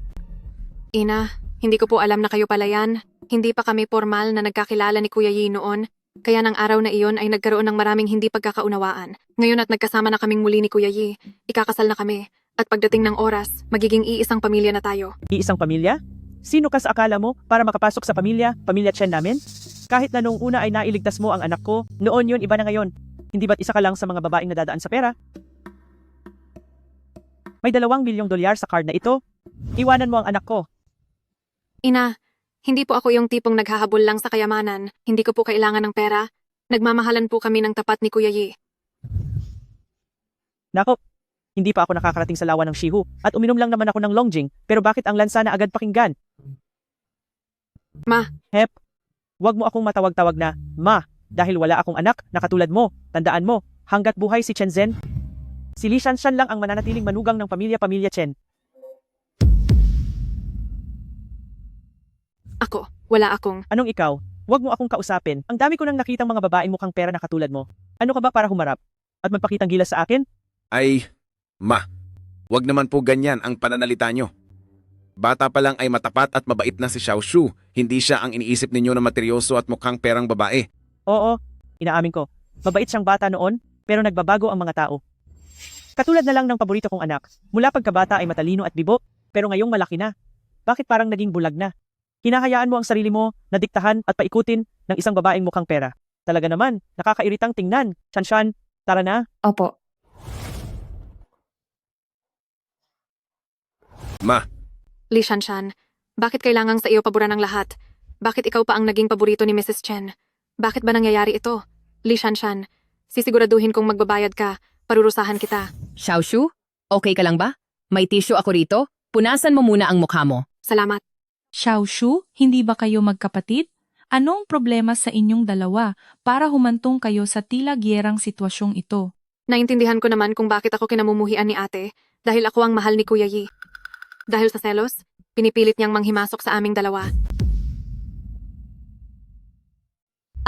Ina, hindi ko po alam na kayo pala yan. Hindi pa kami formal na nagkakilala ni Kuya Yi noon. Kaya ng araw na iyon ay nagkaroon ng maraming hindi pagkakaunawaan. Ngayon at nagkasama na kaming muli ni Kuya Yi, ikakasal na kami. At pagdating ng oras, magiging iisang pamilya na tayo. Iisang pamilya? Sino ka sa akala mo para makapasok sa pamilya Chen namin? Kahit na noong una ay nailigtas mo ang anak ko, noon yun iba na ngayon. Hindi ba't isa ka lang sa mga babaeng nadadaan sa pera? May $2 milyong sa card na ito. Iwanan mo ang anak ko. Ina, hindi po ako yung tipong naghahabol lang sa kayamanan. Hindi ko po kailangan ng pera. Nagmamahalan po kami ng tapat ni Kuya Yi. Nako, hindi pa ako nakakarating sa lawa ng Shihu at uminom lang naman ako ng Longjing, pero bakit ang lansa na agad pakinggan? Ma. Hep, wag mo akong matawag-tawag na Ma, dahil wala akong anak na katulad mo. Tandaan mo, hanggat buhay si Chen Zhen, si Li Shanshan lang ang mananatiling manugang ng pamilya Chen. Wala akong. Anong ikaw? Wag mo akong kausapin. Ang dami ko nang nakitang mga babaeng mukhang pera na katulad mo. Ano ka ba para humarap? At magpakitang gilas sa akin? Ay, Ma, wag naman po ganyan ang pananalita nyo. Bata pa lang ay matapat at mabait na si Xiaoshu. Hindi siya ang iniisip ninyo na materyoso at mukhang perang babae. Oo, inaamin ko. Mabait siyang bata noon, pero nagbabago ang mga tao. Katulad na lang ng paborito kong anak. Mula pagkabata ay matalino at bibo, pero ngayong malaki na. Bakit parang naging bulag na? Hinahayaan mo ang sarili mo na diktahan at paikutin ng isang babaeng mukhang pera. Talaga naman, nakakairitang tingnan. Shanshan, tara na. Opo. Ma. Li Shanshan, bakit kailangang sa iyo pabura ng lahat? Bakit ikaw pa ang naging paborito ni Mrs. Chen? Bakit ba nangyayari ito? Li Shanshan, sisiguraduhin kong magbabayad ka. Parurusahan kita. Xiaoshu, okay ka lang ba? May tissue ako rito. Punasan mo muna ang mukha mo. Salamat. Xiaoshu, hindi ba kayo magkapatid? Anong problema sa inyong dalawa para humantong kayo sa tila giyerang sitwasyong ito? Naintindihan ko naman kung bakit ako kinamumuhian ni ate dahil ako ang mahal ni Kuya Yi. Dahil sa selos, pinipilit niyang manghimasok sa aming dalawa.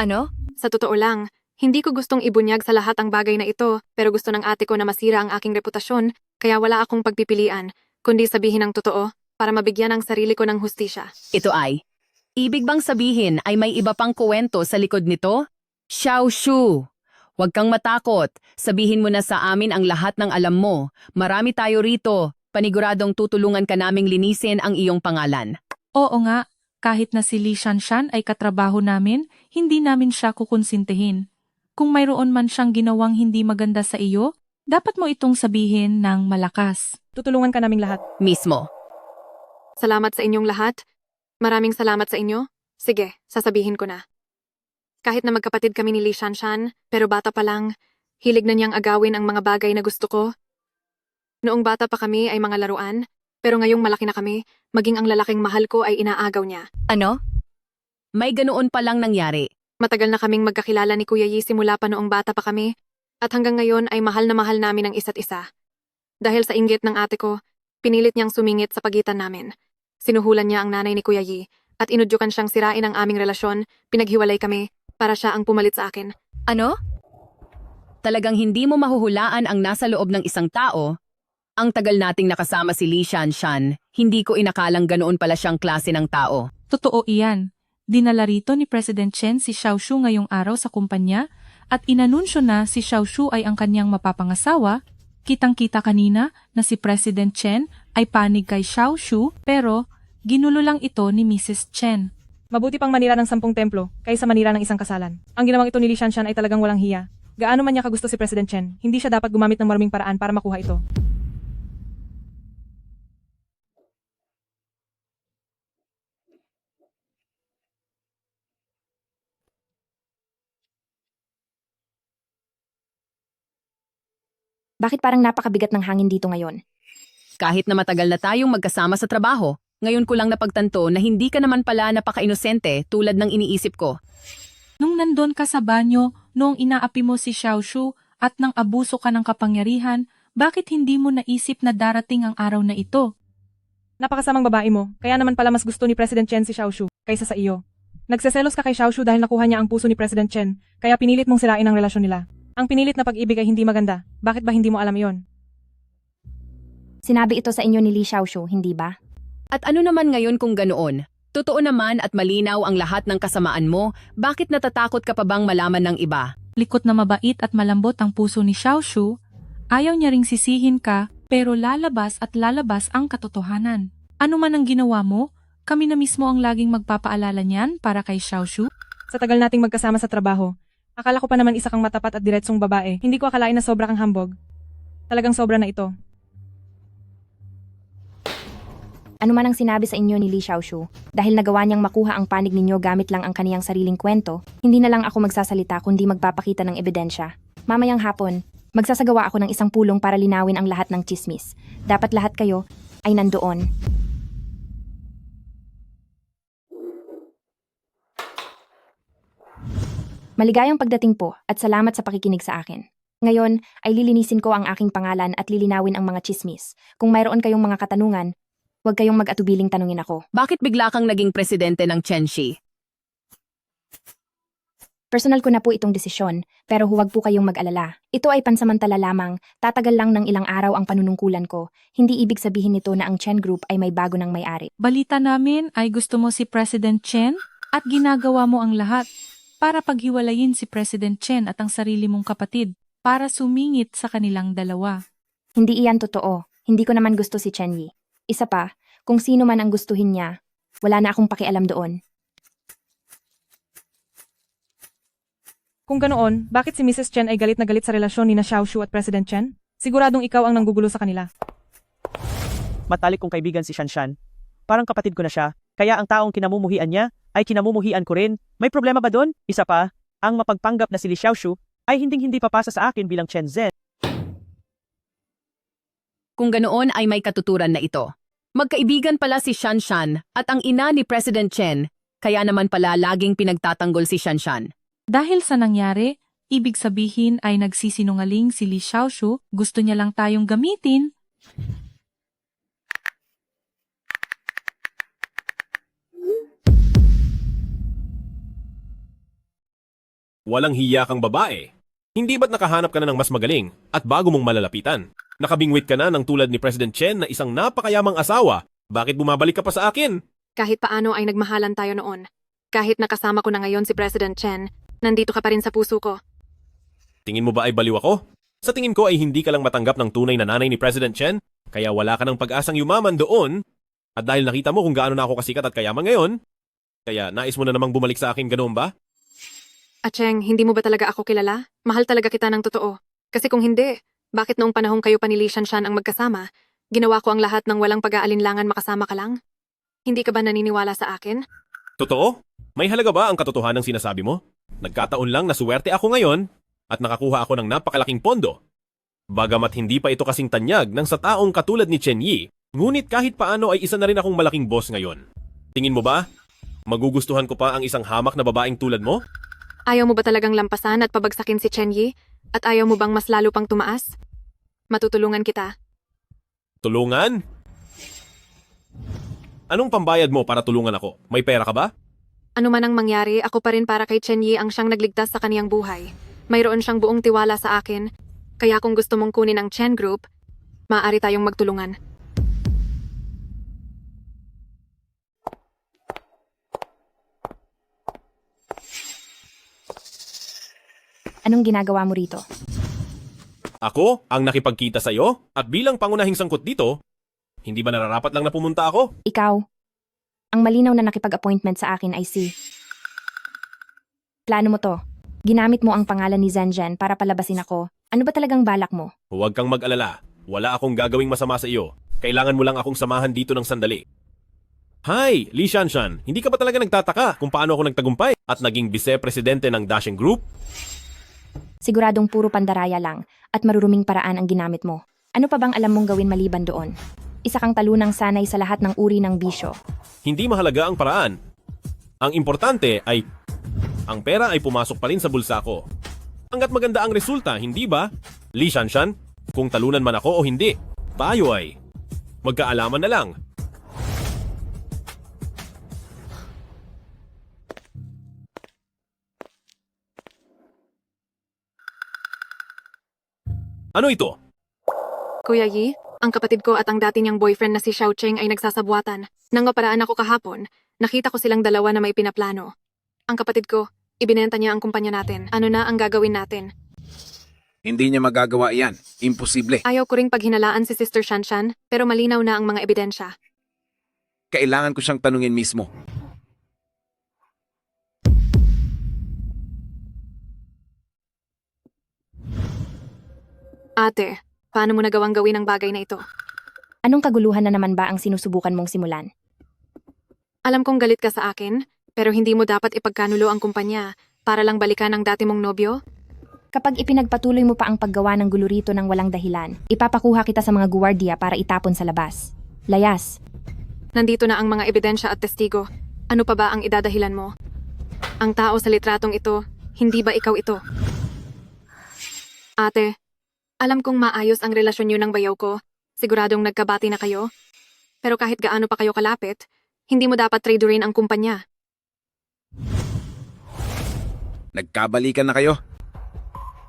Ano? Sa totoo lang, hindi ko gustong ibunyag sa lahat ang bagay na ito, pero gusto ng ate ko na masira ang aking reputasyon, kaya wala akong pagpipilian, kundi sabihin ang totoo para mabigyan ang sarili ko ng hustisya. Ito ay, ibig bang sabihin ay may iba pang kuwento sa likod nito? Xiaoshu, Huwag kang matakot. Sabihin mo na sa amin ang lahat ng alam mo. Marami tayo rito. Paniguradong tutulungan ka naming linisin ang iyong pangalan. Oo nga, kahit na si Li Shanshan ay katrabaho namin, hindi namin siya kukonsintihin. Kung mayroon man siyang ginawang hindi maganda sa iyo, dapat mo itong sabihin ng malakas. Tutulungan ka naming lahat. Mismo. Salamat sa inyong lahat. Maraming salamat sa inyo. Sige, sasabihin ko na. Kahit na magkapatid kami ni Li Shanshan, pero bata pa lang, hilig na niyang agawin ang mga bagay na gusto ko. Noong bata pa kami ay mga laruan, pero ngayong malaki na kami, maging ang lalaking mahal ko ay inaagaw niya. Ano? May ganoon pa lang nangyari. Matagal na kaming magkakilala ni Kuya Yi simula pa noong bata pa kami, at hanggang ngayon ay mahal na mahal namin ang isa't isa. Dahil sa inggit ng ate ko, pinilit niyang sumingit sa pagitan namin. Sinuhulan niya ang nanay ni Kuya Yi, at inudyukan siyang sirain ang aming relasyon, pinaghiwalay kami, para siya ang pumalit sa akin. Ano? Talagang hindi mo mahuhulaan ang nasa loob ng isang tao? Ang tagal nating nakasama si Li Shanshan, hindi ko inakalang ganoon pala siyang klase ng tao. Totoo iyan. Dinala rito ni President Chen si Xiaoshu ngayong araw sa kumpanya at inanunsyo na si Xiaoshu ay ang kanyang mapapangasawa. Kitang-kita kanina na si President Chen ay panig kay Xiaoshu pero ginulo lang ito ni Mrs. Chen. Mabuti pang manira ng 10 templo kaysa manira ng isang kasalan. Ang ginawang ito ni Li Shanshan ay talagang walang hiya. Gaano man niya kagusto si President Chen, hindi siya dapat gumamit ng maraming paraan para makuha ito. Bakit parang napakabigat ng hangin dito ngayon? Kahit na matagal na tayong magkasama sa trabaho, ngayon ko lang napagtanto na hindi ka naman pala napaka-inosente tulad ng iniisip ko. Nung nandun ka sa banyo, noong inaapi mo si Xiaoshu at nang abuso ka ng kapangyarihan, bakit hindi mo naisip na darating ang araw na ito? Napakasamang babae mo, kaya naman pala mas gusto ni President Chen si Xiaoshu kaysa sa iyo. Nagseselos ka kay Xiaoshu dahil nakuha niya ang puso ni President Chen, kaya pinilit mong sirain ang relasyon nila. Ang pinilit na pag-ibig ay hindi maganda. Bakit ba hindi mo alam iyon? Sinabi ito sa inyo ni Li Xiaoshu, hindi ba? At ano naman ngayon kung ganoon? Totoo naman at malinaw ang lahat ng kasamaan mo, bakit natatakot ka pa bang malaman ng iba? Likot na mabait at malambot ang puso ni Xiaoshu, ayaw niya ring sisihin ka pero lalabas at lalabas ang katotohanan. Ano man ang ginawa mo, kami na mismo ang laging magpapaalala niyan para kay Xiaoshu. Sa tagal nating magkasama sa trabaho, akala ko pa naman isa kang matapat at diretsong babae. Hindi ko akalain na sobra kang hambog. Talagang sobra na ito. Ano man ang sinabi sa inyo ni Li Xiaoshu, dahil nagawa niyang makuha ang panig ninyo gamit lang ang kaniyang sariling kwento, hindi na lang ako magsasalita kundi magpapakita ng ebidensya. Mamayang hapon, magsasagawa ako ng isang pulong para linawin ang lahat ng chismis. Dapat lahat kayo ay nandoon. Maligayang pagdating po at salamat sa pakikinig sa akin. Ngayon ay lilinisin ko ang aking pangalan at lilinawin ang mga chismis. Kung mayroon kayong mga katanungan, huwag kayong mag-atubiling tanungin ako. Bakit bigla kang naging presidente ng Chenxi? Personal ko na po itong desisyon, pero huwag po kayong mag-alala. Ito ay pansamantala lamang, tatagal lang ng ilang araw ang panunungkulan ko. Hindi ibig sabihin nito na ang Chen Group ay may bago ng may-ari. Balita namin ay gusto mo si President Chen at ginagawa mo ang lahat para paghiwalayin si President Chen at ang sarili mong kapatid para sumingit sa kanilang dalawa. Hindi iyan totoo. Hindi ko naman gusto si Chen Yi. Isa pa, kung sino man ang gustuhin niya, wala na akong pakialam doon. Kung ganoon, bakit si Mrs. Chen ay galit na galit sa relasyon ni na Xiaoshu at President Chen? Siguradong ikaw ang nanggugulo sa kanila. Matalik kong kaibigan si Shanshan. Parang kapatid ko na siya, kaya ang taong kinamumuhian niya ay kinamumuhian ko rin. May problema ba doon? Isa pa, ang mapagpanggap na si Li Xiaoshu ay hinding-hindi papasa sa akin bilang Chen Zhen. Kung ganoon ay may katuturan na ito. Magkaibigan pala si Shanshan at ang ina ni President Chen, kaya naman pala laging pinagtatanggol si Shanshan. Dahil sa nangyari, ibig sabihin ay nagsisinungaling si Li Xiaoshu, gusto niya lang tayong gamitin. Walang hiya kang babae. Hindi ba't nakahanap ka na ng mas magaling at bago mong malalapitan? Nakabingwit ka na ng tulad ni President Chen na isang napakayamang asawa. Bakit bumabalik ka pa sa akin? Kahit paano ay nagmahalan tayo noon. Kahit nakasama ko na ngayon si President Chen, nandito ka pa rin sa puso ko. Tingin mo ba ay baliw ako? Sa tingin ko ay hindi ka lang matanggap ng tunay na nanay ni President Chen, kaya wala ka ng pag-asang yumaman doon. At dahil nakita mo kung gaano na ako kasikat at kayaman ngayon, kaya nais mo na namang bumalik sa akin, ganoon ba? Cheng, hindi mo ba talaga ako kilala? Mahal talaga kita ng totoo. Kasi kung hindi, bakit noong panahong kayo pa ni Li Shanshan ang magkasama, ginawa ko ang lahat ng walang pag-aalinlangan makasama ka lang? Hindi ka ba naniniwala sa akin? Totoo? May halaga ba ang katotohanan ng sinasabi mo? Nagkataon lang na suwerte ako ngayon at nakakuha ako ng napakalaking pondo. Bagamat hindi pa ito kasing tanyag ng sa taong katulad ni Chen Yi, ngunit kahit paano ay isa na rin akong malaking boss ngayon. Tingin mo ba? Magugustuhan ko pa ang isang hamak na babaeng tulad mo? Ayaw mo ba talagang lampasan at pabagsakin si Chen Yi? At ayaw mo bang mas lalo pang tumaas? Matutulungan kita. Tulungan? Anong pambayad mo para tulungan ako? May pera ka ba? Ano man ang mangyari, ako pa rin para kay Chen Yi ang siyang nagligtas sa kaniyang buhay. Mayroon siyang buong tiwala sa akin, kaya kung gusto mong kunin ang Chen Group, maaari tayong magtulungan. Anong ginagawa mo rito? Ako ang nakipagkita sa iyo at bilang pangunahing sangkot dito, hindi ba nararapat lang na pumunta ako? Ikaw, ang malinaw na nakipag-appointment sa akin ay si... Plano mo to. Ginamit mo ang pangalan ni Zhenzhen para palabasin ako. Ano ba talagang balak mo? Huwag kang mag-alala. Wala akong gagawing masama sa iyo. Kailangan mo lang akong samahan dito ng sandali. Hi, Li Shanshan. Hindi ka ba talaga nagtataka kung paano ako nagtagumpay at naging vice-presidente ng Dashing Group? Siguradong puro pandaraya lang at maruruming paraan ang ginamit mo. Ano pa bang alam mong gawin maliban doon? Isa kang talunang sanay sa lahat ng uri ng bisyo. Hindi mahalaga ang paraan. Ang importante ay ang pera ay pumasok pa rin sa bulsa ko. Hanggat maganda ang resulta, hindi ba? Li Shanshan, kung talunan man ako o hindi, tayo ay magkaalaman na lang. Ano ito? Kuya Yi, ang kapatid ko at ang dati niyang boyfriend na si Xiao Cheng ay nagsasabwatan. Nang maparaan ako kahapon, nakita ko silang dalawa na may pinaplano. Ang kapatid ko, ibinenta niya ang kumpanya natin. Ano na ang gagawin natin? Hindi niya magagawa iyan. Imposible. Ayaw ko ring paghinalaan si Sister Shanshan, pero malinaw na ang mga ebidensya. Kailangan ko siyang tanungin mismo. Ate, paano mo nagawang gawin ang bagay na ito? Anong kaguluhan na naman ba ang sinusubukan mong simulan? Alam kong galit ka sa akin, pero hindi mo dapat ipagkanulo ang kumpanya para lang balikan ang dati mong nobyo? Kapag ipinagpatuloy mo pa ang paggawa ng gulo rito ng walang dahilan, ipapakuha kita sa mga guwardiya para itapon sa labas. Layas. Nandito na ang mga ebidensya at testigo. Ano pa ba ang idadahilan mo? Ang tao sa litratong ito, hindi ba ikaw ito? Ate, alam kong maayos ang relasyon niyo ng bayaw ko. Siguradong nagkabati na kayo. Pero kahit gaano pa kayo kalapit, hindi mo dapat traderin ang kumpanya. Nagkabalikan na kayo?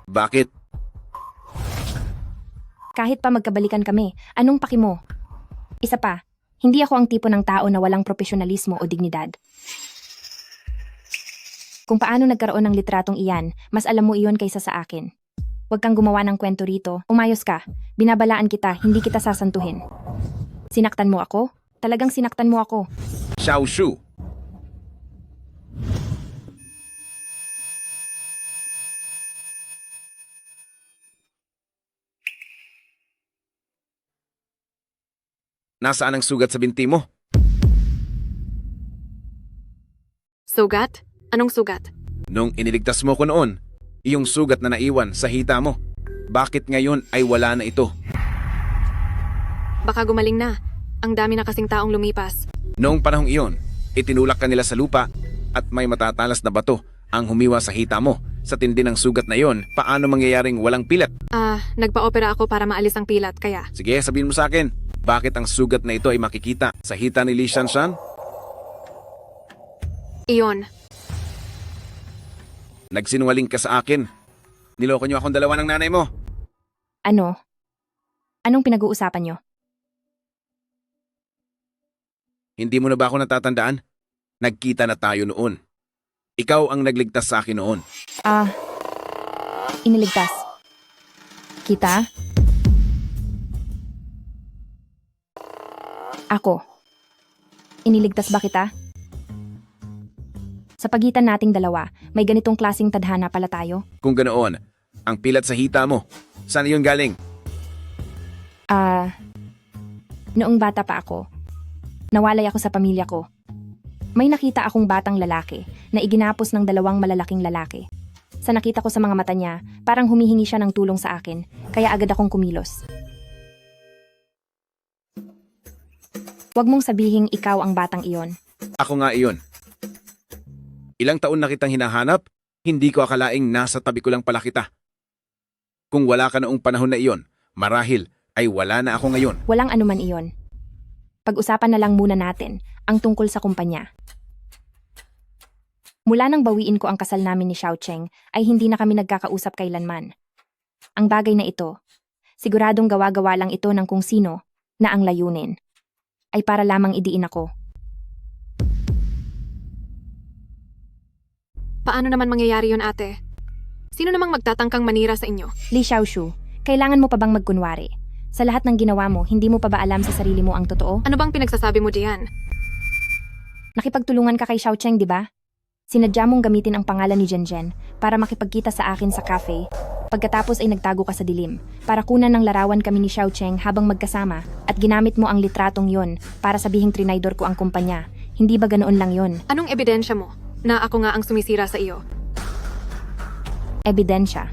Bakit? Kahit pa magkabalikan kami, anong paki mo? Isa pa, hindi ako ang tipo ng tao na walang profesionalismo o dignidad. Kung paano nagkaroon ng litratong iyan, mas alam mo iyon kaysa sa akin. Huwag kang gumawa ng kwento rito. Umayos ka. Binabalaan kita, hindi kita sasantuhin. Sinaktan mo ako? Talagang sinaktan mo ako. Xiao Shu. Nasaan ang sugat sa binti mo? Sugat? Anong sugat? Nung iniligtas mo ko noon, iyong sugat na naiwan sa hita mo. Bakit ngayon ay wala na ito? Baka gumaling na. Ang dami na kasing taong lumipas. Noong panahong iyon, itinulak ka nila sa lupa at may matatalas na bato ang humiwa sa hita mo. Sa tindi ng sugat na iyon, paano mangyayaring walang pilat? Nagpa-opera ako para maalis ang pilat, kaya... Sige, sabihin mo sa akin, bakit ang sugat na ito ay makikita sa hita ni Li Shanshan? Iyon. Nagsinungaling ka sa akin. Niloko niyo akong dalawa ng nanay mo. Ano? Anong pinag-uusapan niyo? Hindi mo na ba ako natatandaan? Nagkita na tayo noon. Ikaw ang nagligtas sa akin noon. iniligtas? Kita? Ako. Iniligtas ba kita? Sa pagitan nating dalawa, may ganitong klasing tadhana pala tayo? Kung ganoon, ang pilat sa hita mo, saan yun galing? Noong bata pa ako, nawalay ako sa pamilya ko. May nakita akong batang lalaki na iginapos ng dalawang malalaking lalaki. Sa nakita ko sa mga mata niya, parang humihingi siya ng tulong sa akin, kaya agad akong kumilos. Huwag mong sabihing ikaw ang batang iyon. Ako nga iyon. Ilang taon na kitang hinahanap, hindi ko akalaing nasa tabi ko lang pala kita. Kung wala ka noong panahon na iyon, marahil ay wala na ako ngayon. Walang anuman iyon. Pag-usapan na lang muna natin ang tungkol sa kumpanya. Mula nang bawiin ko ang kasal namin ni Xiao Cheng, ay hindi na kami nagkakausap kailanman. Ang bagay na ito, siguradong gawa-gawa lang ito ng kung sino na ang layunin ay para lamang idiin ako. Paano naman mangyayari yun, ate? Sino namang magtatangkang manira sa inyo? Li Xiaoshu, kailangan mo pa bang magkunwari? Sa lahat ng ginawa mo, hindi mo pa ba alam sa sarili mo ang totoo? Ano bang pinagsasabi mo diyan? Nakipagtulungan ka kay Xiao Cheng, di ba? Sinadya mong gamitin ang pangalan ni Zhenzhen para makipagkita sa akin sa cafe. Pagkatapos ay nagtago ka sa dilim para kunan ng larawan kami ni Xiao Cheng habang magkasama at ginamit mo ang litratong yon para sabihing trinaydor ko ang kumpanya. Hindi ba ganoon lang yon? Anong ebidensya mo na ako nga ang sumisira sa iyo? Ebidensya.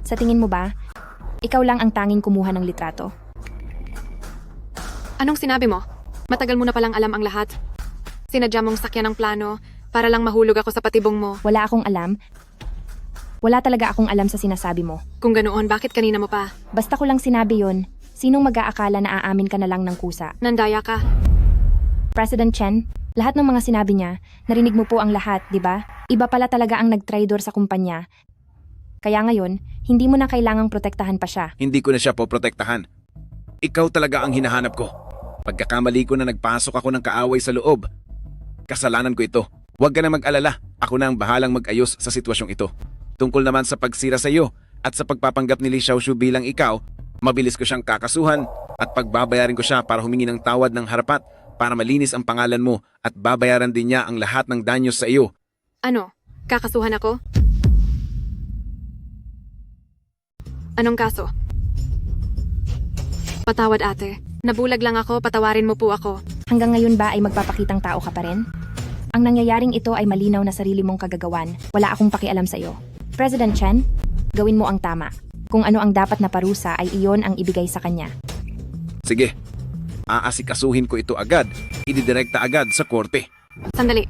Sa tingin mo ba, ikaw lang ang tanging kumuha ng litrato? Anong sinabi mo? Matagal mo na palang alam ang lahat. Sinadya mong sakyan ng plano para lang mahulog ako sa patibong mo. Wala akong alam. Wala talaga akong alam sa sinasabi mo. Kung ganoon, bakit kanina mo pa? Basta ko lang sinabi yon, sinong mag-aakala na aamin ka na lang ng kusa? Nandaya ka. President Chen, lahat ng mga sinabi niya, narinig mo po ang lahat, di ba? Iba pala talaga ang nag-traidor sa kumpanya. Kaya ngayon, hindi mo na kailangang protektahan pa siya. Hindi ko na siya poprotektahan. Ikaw talaga ang hinahanap ko. Pagkakamali ko na nagpasok ako ng kaaway sa loob. Kasalanan ko ito. Huwag ka na mag-alala. Ako na ang bahalang mag-ayos sa sitwasyong ito. Tungkol naman sa pagsira sa iyo at sa pagpapanggap ni Li Xiaoshu bilang ikaw, mabilis ko siyang kakasuhan at pagbabayarin ko siya para humingi ng tawad ng harapat para malinis ang pangalan mo at babayaran din niya ang lahat ng danyos sa iyo. Ano? Kakasuhan ako? Anong kaso? Patawad, ate. Nabulag lang ako, patawarin mo po ako. Hanggang ngayon ba ay magpapakitang tao ka pa rin? Ang nangyayaring ito ay malinaw na sarili mong kagagawan. Wala akong pakialam sa iyo. President Chen, gawin mo ang tama. Kung ano ang dapat na parusa ay iyon ang ibigay sa kanya. Sige, aasikasuhin ko ito agad. Ididirekta agad sa korte. Sandali.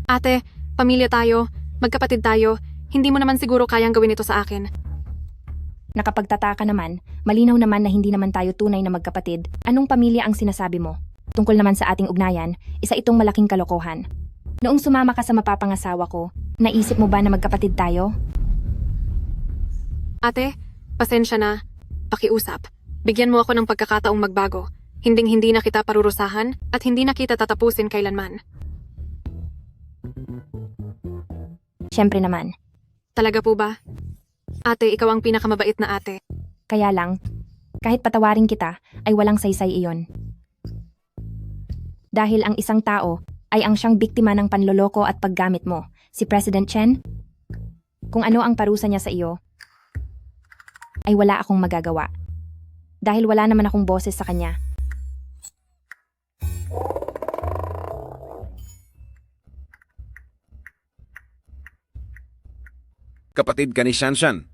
Ate, pamilya tayo, magkapatid tayo, hindi mo naman siguro kayang gawin ito sa akin. Nakapagtataka naman, malinaw naman na hindi naman tayo tunay na magkapatid. Anong pamilya ang sinasabi mo? Tungkol naman sa ating ugnayan, isa itong malaking kalokohan. Noong sumama ka sa mapapangasawa ko, naisip mo ba na magkapatid tayo? Ate, pasensya na. Pakiusap. Bigyan mo ako ng pagkakataong magbago. Hinding-hindi na kita parurusahan at hindi na kita tatapusin kailanman. Siyempre naman. Talaga po ba? Ate, ikaw ang pinakamabait na ate. Kaya lang, kahit patawarin kita, ay walang saysay iyon. Dahil ang isang tao ay ang siyang biktima ng panloloko at paggamit mo, si President Chen. Kung ano ang parusa niya sa iyo, ay wala akong magagawa. Dahil wala naman akong boses sa kanya. Kapatid ka ni Shanshan.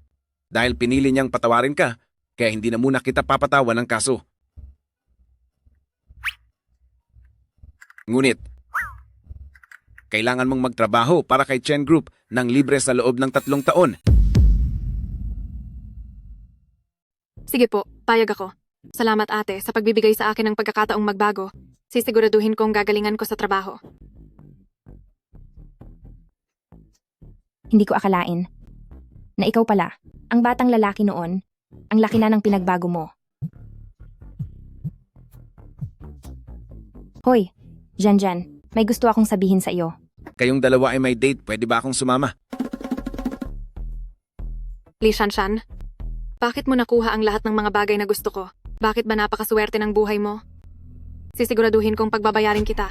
Dahil pinili niyang patawarin ka, kaya hindi na muna kita papatawan ng kaso. Ngunit, kailangan mong magtrabaho para kay Chen Group ng libre sa loob ng 3 taon. Sige po, payag ako. Salamat ate sa pagbibigay sa akin ng pagkakataong magbago. Sisiguraduhin kong gagalingan ko sa trabaho. Hindi ko akalain na ikaw pala, ang batang lalaki noon, ang laki na ng pinagbago mo. Hoy, Zhenzhen, may gusto akong sabihin sa iyo. Kayong dalawa ay may date, pwede ba akong sumama? Lee Shanshan, bakit mo nakuha ang lahat ng mga bagay na gusto ko? Bakit ba napakaswerte ng buhay mo? Sisiguraduhin kong pagbabayarin kita.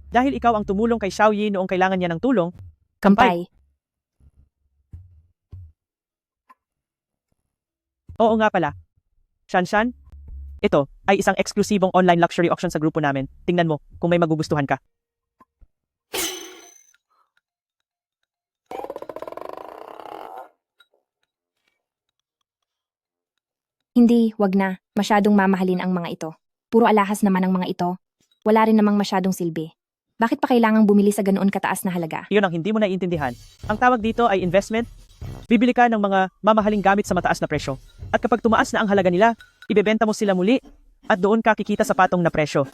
Dahil ikaw ang tumulong kay Xiaoyi noong kailangan niya ng tulong, Kampay. Oo nga pala. Shanshan, ito ay isang eksklusibong online luxury auction sa grupo namin. Tingnan mo kung may magugustuhan ka. Hindi, wag na. Masyadong mamahalin ang mga ito. Puro alahas naman ang mga ito. Wala rin namang masyadong silbi. Bakit pa kailangang bumili sa ganoon kataas na halaga? Iyon ang hindi mo naiintindihan. Ang tawag dito ay investment. Bibili ka ng mga mamahaling gamit sa mataas na presyo. At kapag tumaas na ang halaga nila, ibebenta mo sila muli at doon ka kikita sa patong na presyo.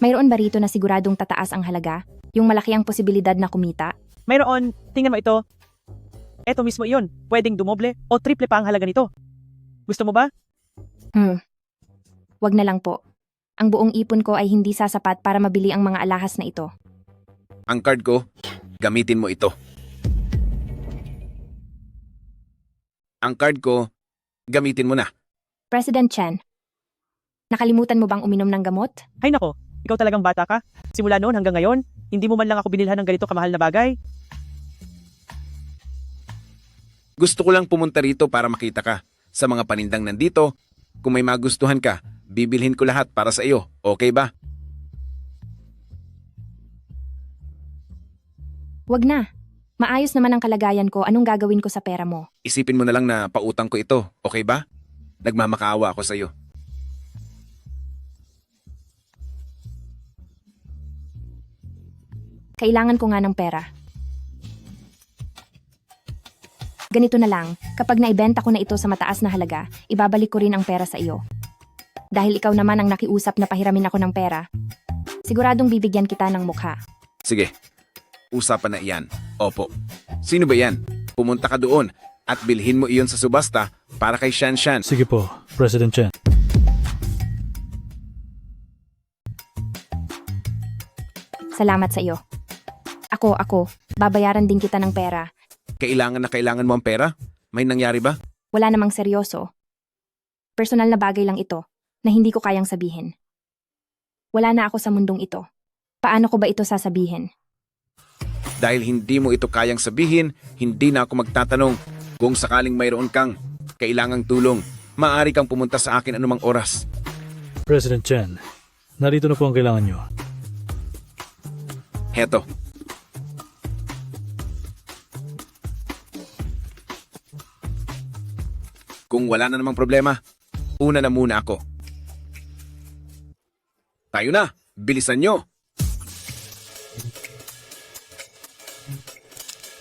Mayroon ba rito na siguradong tataas ang halaga? Yung malaki ang posibilidad na kumita? Mayroon, tingnan mo ito. Ito mismo iyon, pwedeng dumoble o triple pa ang halaga nito. Gusto mo ba? Wag na lang po. Ang buong ipon ko ay hindi sasapat para mabili ang mga alahas na ito. Ang card ko, gamitin mo ito. Ang card ko, gamitin mo na. President Chen, nakalimutan mo bang uminom ng gamot? Hay nako, ikaw talagang bata ka. Simula noon hanggang ngayon, hindi mo man lang ako binilhan ng ganito kamahal na bagay. Gusto ko lang pumunta rito para makita ka. Sa mga panindang nandito, kung may magustuhan ka, bibilhin ko lahat para sa iyo. Okay ba? Wag na. Maayos naman ang kalagayan ko. Anong gagawin ko sa pera mo? Isipin mo na lang na pautang ko ito. Okay ba? Nagmamakaawa ako sa iyo. Kailangan ko nga ng pera. Ganito na lang, kapag naibenta ko na ito sa mataas na halaga, ibabalik ko rin ang pera sa iyo. Dahil ikaw naman ang nakiusap na pahiramin ako ng pera, siguradong bibigyan kita ng mukha. Sige, usapan na iyan. Opo. Sino ba yan? Pumunta ka doon at bilhin mo iyon sa subasta para kay Shanshan. Sige po, President Chen. Salamat sa iyo. Ako, babayaran din kita ng pera. Kailangan mo ang pera? May nangyari ba? Wala namang seryoso. Personal na bagay lang ito na hindi ko kayang sabihin. Wala na ako sa mundong ito. Paano ko ba ito sasabihin? Dahil hindi mo ito kayang sabihin, hindi na ako magtatanong. Kung sakaling mayroon kang kailangang tulong, maaari kang pumunta sa akin anumang oras. President Chen, narito na po ang kailangan nyo. Heto. Kung wala na namang problema, una na muna ako. Tayo na! Bilisan nyo!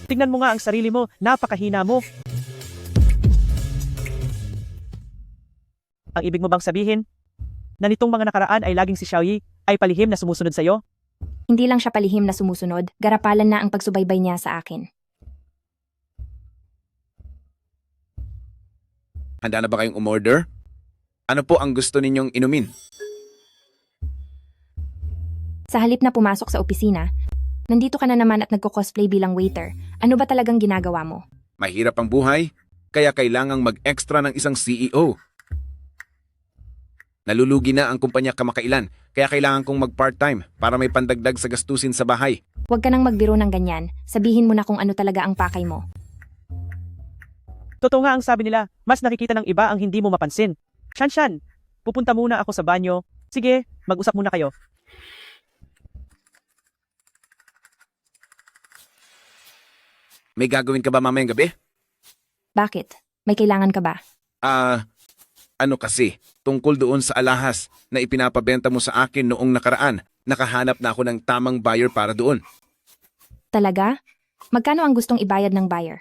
Tingnan mo nga ang sarili mo, napakahina mo. Ang ibig mo bang sabihin na nitong mga nakaraan ay laging si Xiaoyi ay palihim na sumusunod sa'yo? Hindi lang siya palihim na sumusunod, garapalan na ang pagsubaybay niya sa akin. Handa na ba kayong umorder? Ano po ang gusto ninyong inumin? Sa halip na pumasok sa opisina, nandito ka na naman at nagko-cosplay bilang waiter. Ano ba talagang ginagawa mo? Mahirap ang buhay, kaya kailangang mag-extra ng isang CEO. Nalulugi na ang kumpanya kamakailan, kaya kailangan kong mag-part-time para may pandagdag sa gastusin sa bahay. Huwag ka nang magbiro ng ganyan. Sabihin mo na kung ano talaga ang pakay mo. Totoo nga ang sabi nila, mas nakikita ng iba ang hindi mo mapansin. Shanshan, pupunta muna ako sa banyo. Sige, mag-usap muna kayo. May gagawin ka ba mamayang gabi? Bakit? May kailangan ka ba? Ano kasi, tungkol doon sa alahas na ipinapabenta mo sa akin noong nakaraan, nakahanap na ako ng tamang buyer para doon. Talaga? Magkano ang gustong ibayad ng buyer?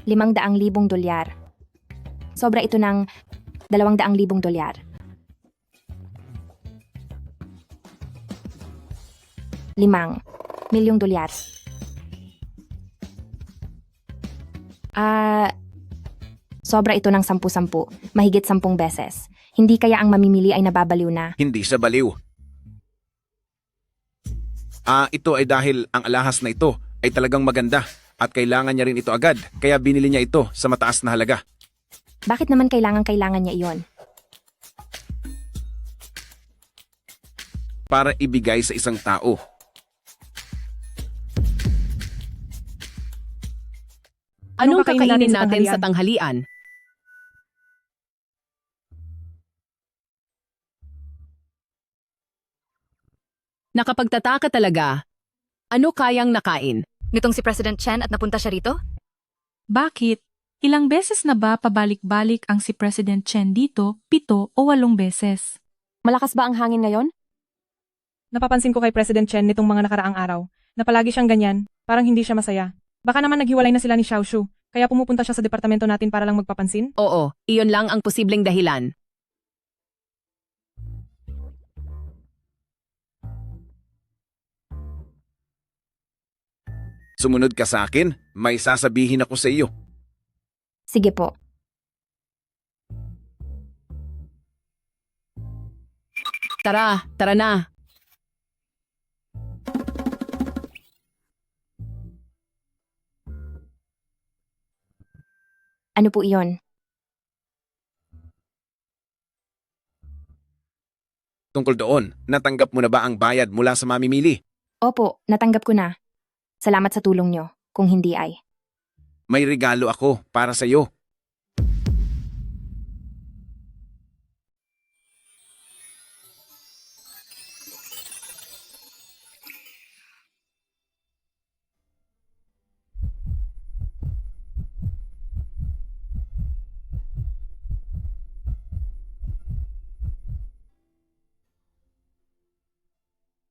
$500,000. Sobra ito ng $200,000. $5 milyong. Sobra ito ng 10-10, mahigit 10 beses. Hindi kaya ang mamimili ay nababaliw na. Hindi siya baliw. Ito ay dahil ang alahas na ito ay talagang maganda at kailangan niya rin ito agad, kaya binili niya ito sa mataas na halaga. Bakit naman kailangan niya iyon? Para ibigay sa isang tao. Anong kakainin kakainin natin natin sa sa tanghalian? Nakapagtataka talaga. Ano kayang nakain? Nitong si President Chen at napunta siya rito? Bakit? Ilang beses na ba pabalik-balik ang si President Chen dito? 7 o 8 beses. Malakas ba ang hangin ngayon? Napapansin ko kay President Chen nitong mga nakaraang araw, na palagi siyang ganyan, parang hindi siya masaya. Baka naman naghiwalay na sila ni Xiaoshu, kaya pumupunta siya sa departamento natin para lang magpapansin? Oo, iyon lang ang posibleng dahilan. Sumunod ka sa akin, may sasabihin ako sa iyo. Sige po. Tara na. Ano po iyon? Tungkol doon, natanggap mo na ba ang bayad mula sa mamimili? Opo, natanggap ko na. Salamat sa tulong nyo, kung hindi ay. May regalo ako para sa iyo.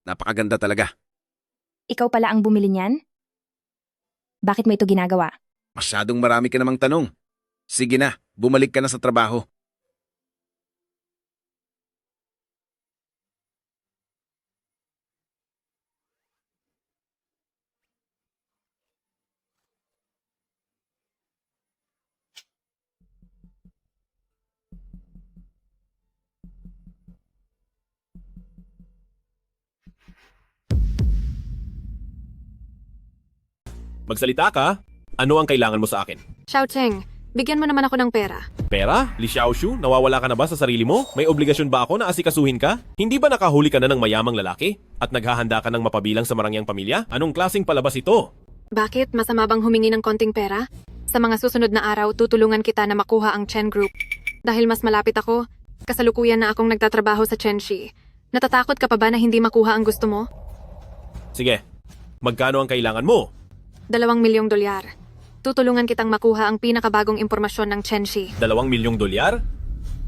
Napakaganda talaga. Ikaw pala ang bumili niyan? Bakit mo ito ginagawa? Masyadong marami ka namang tanong. Sige na, bumalik ka na sa trabaho. Magsalita ka? Ano ang kailangan mo sa akin? Xiao Cheng, bigyan mo naman ako ng pera. Pera? Li Xiaoshu, nawawala ka na ba sa sarili mo? May obligasyon ba ako na asikasuhin ka? Hindi ba nakahuli ka na ng mayamang lalaki? At naghahanda ka ng mapabilang sa marangyang pamilya? Anong klaseng palabas ito? Bakit? Masama bang humingi ng konting pera? Sa mga susunod na araw, tutulungan kita na makuha ang Chen Group. Dahil mas malapit ako, kasalukuyan na akong nagtatrabaho sa Chenxi. Natatakot ka pa ba na hindi makuha ang gusto mo? Sige, magkano ang kailangan mo? $2 milyong. Tutulungan kitang makuha ang pinakabagong impormasyon ng Chenxi. $2 milyong?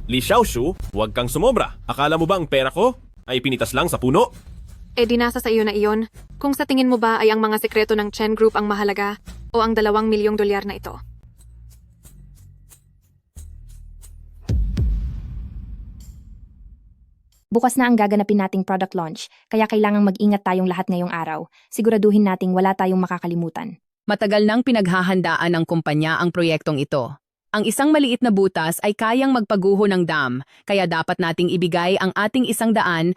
Li Xiaoshu, huwag kang sumobra. Akala mo ba ang pera ko ay pinitas lang sa puno? E di nasa sa iyo na iyon, kung sa tingin mo ba ay ang mga sekreto ng Chen Group ang mahalaga o ang $2 milyong na ito. Bukas na ang gaganapin nating product launch, kaya kailangang mag-ingat tayong lahat ngayong araw. Siguraduhin nating wala tayong makakalimutan. Matagal nang pinaghahandaan ng kumpanya ang proyektong ito. Ang isang maliit na butas ay kayang magpaguho ng dam, kaya dapat nating ibigay ang ating 120%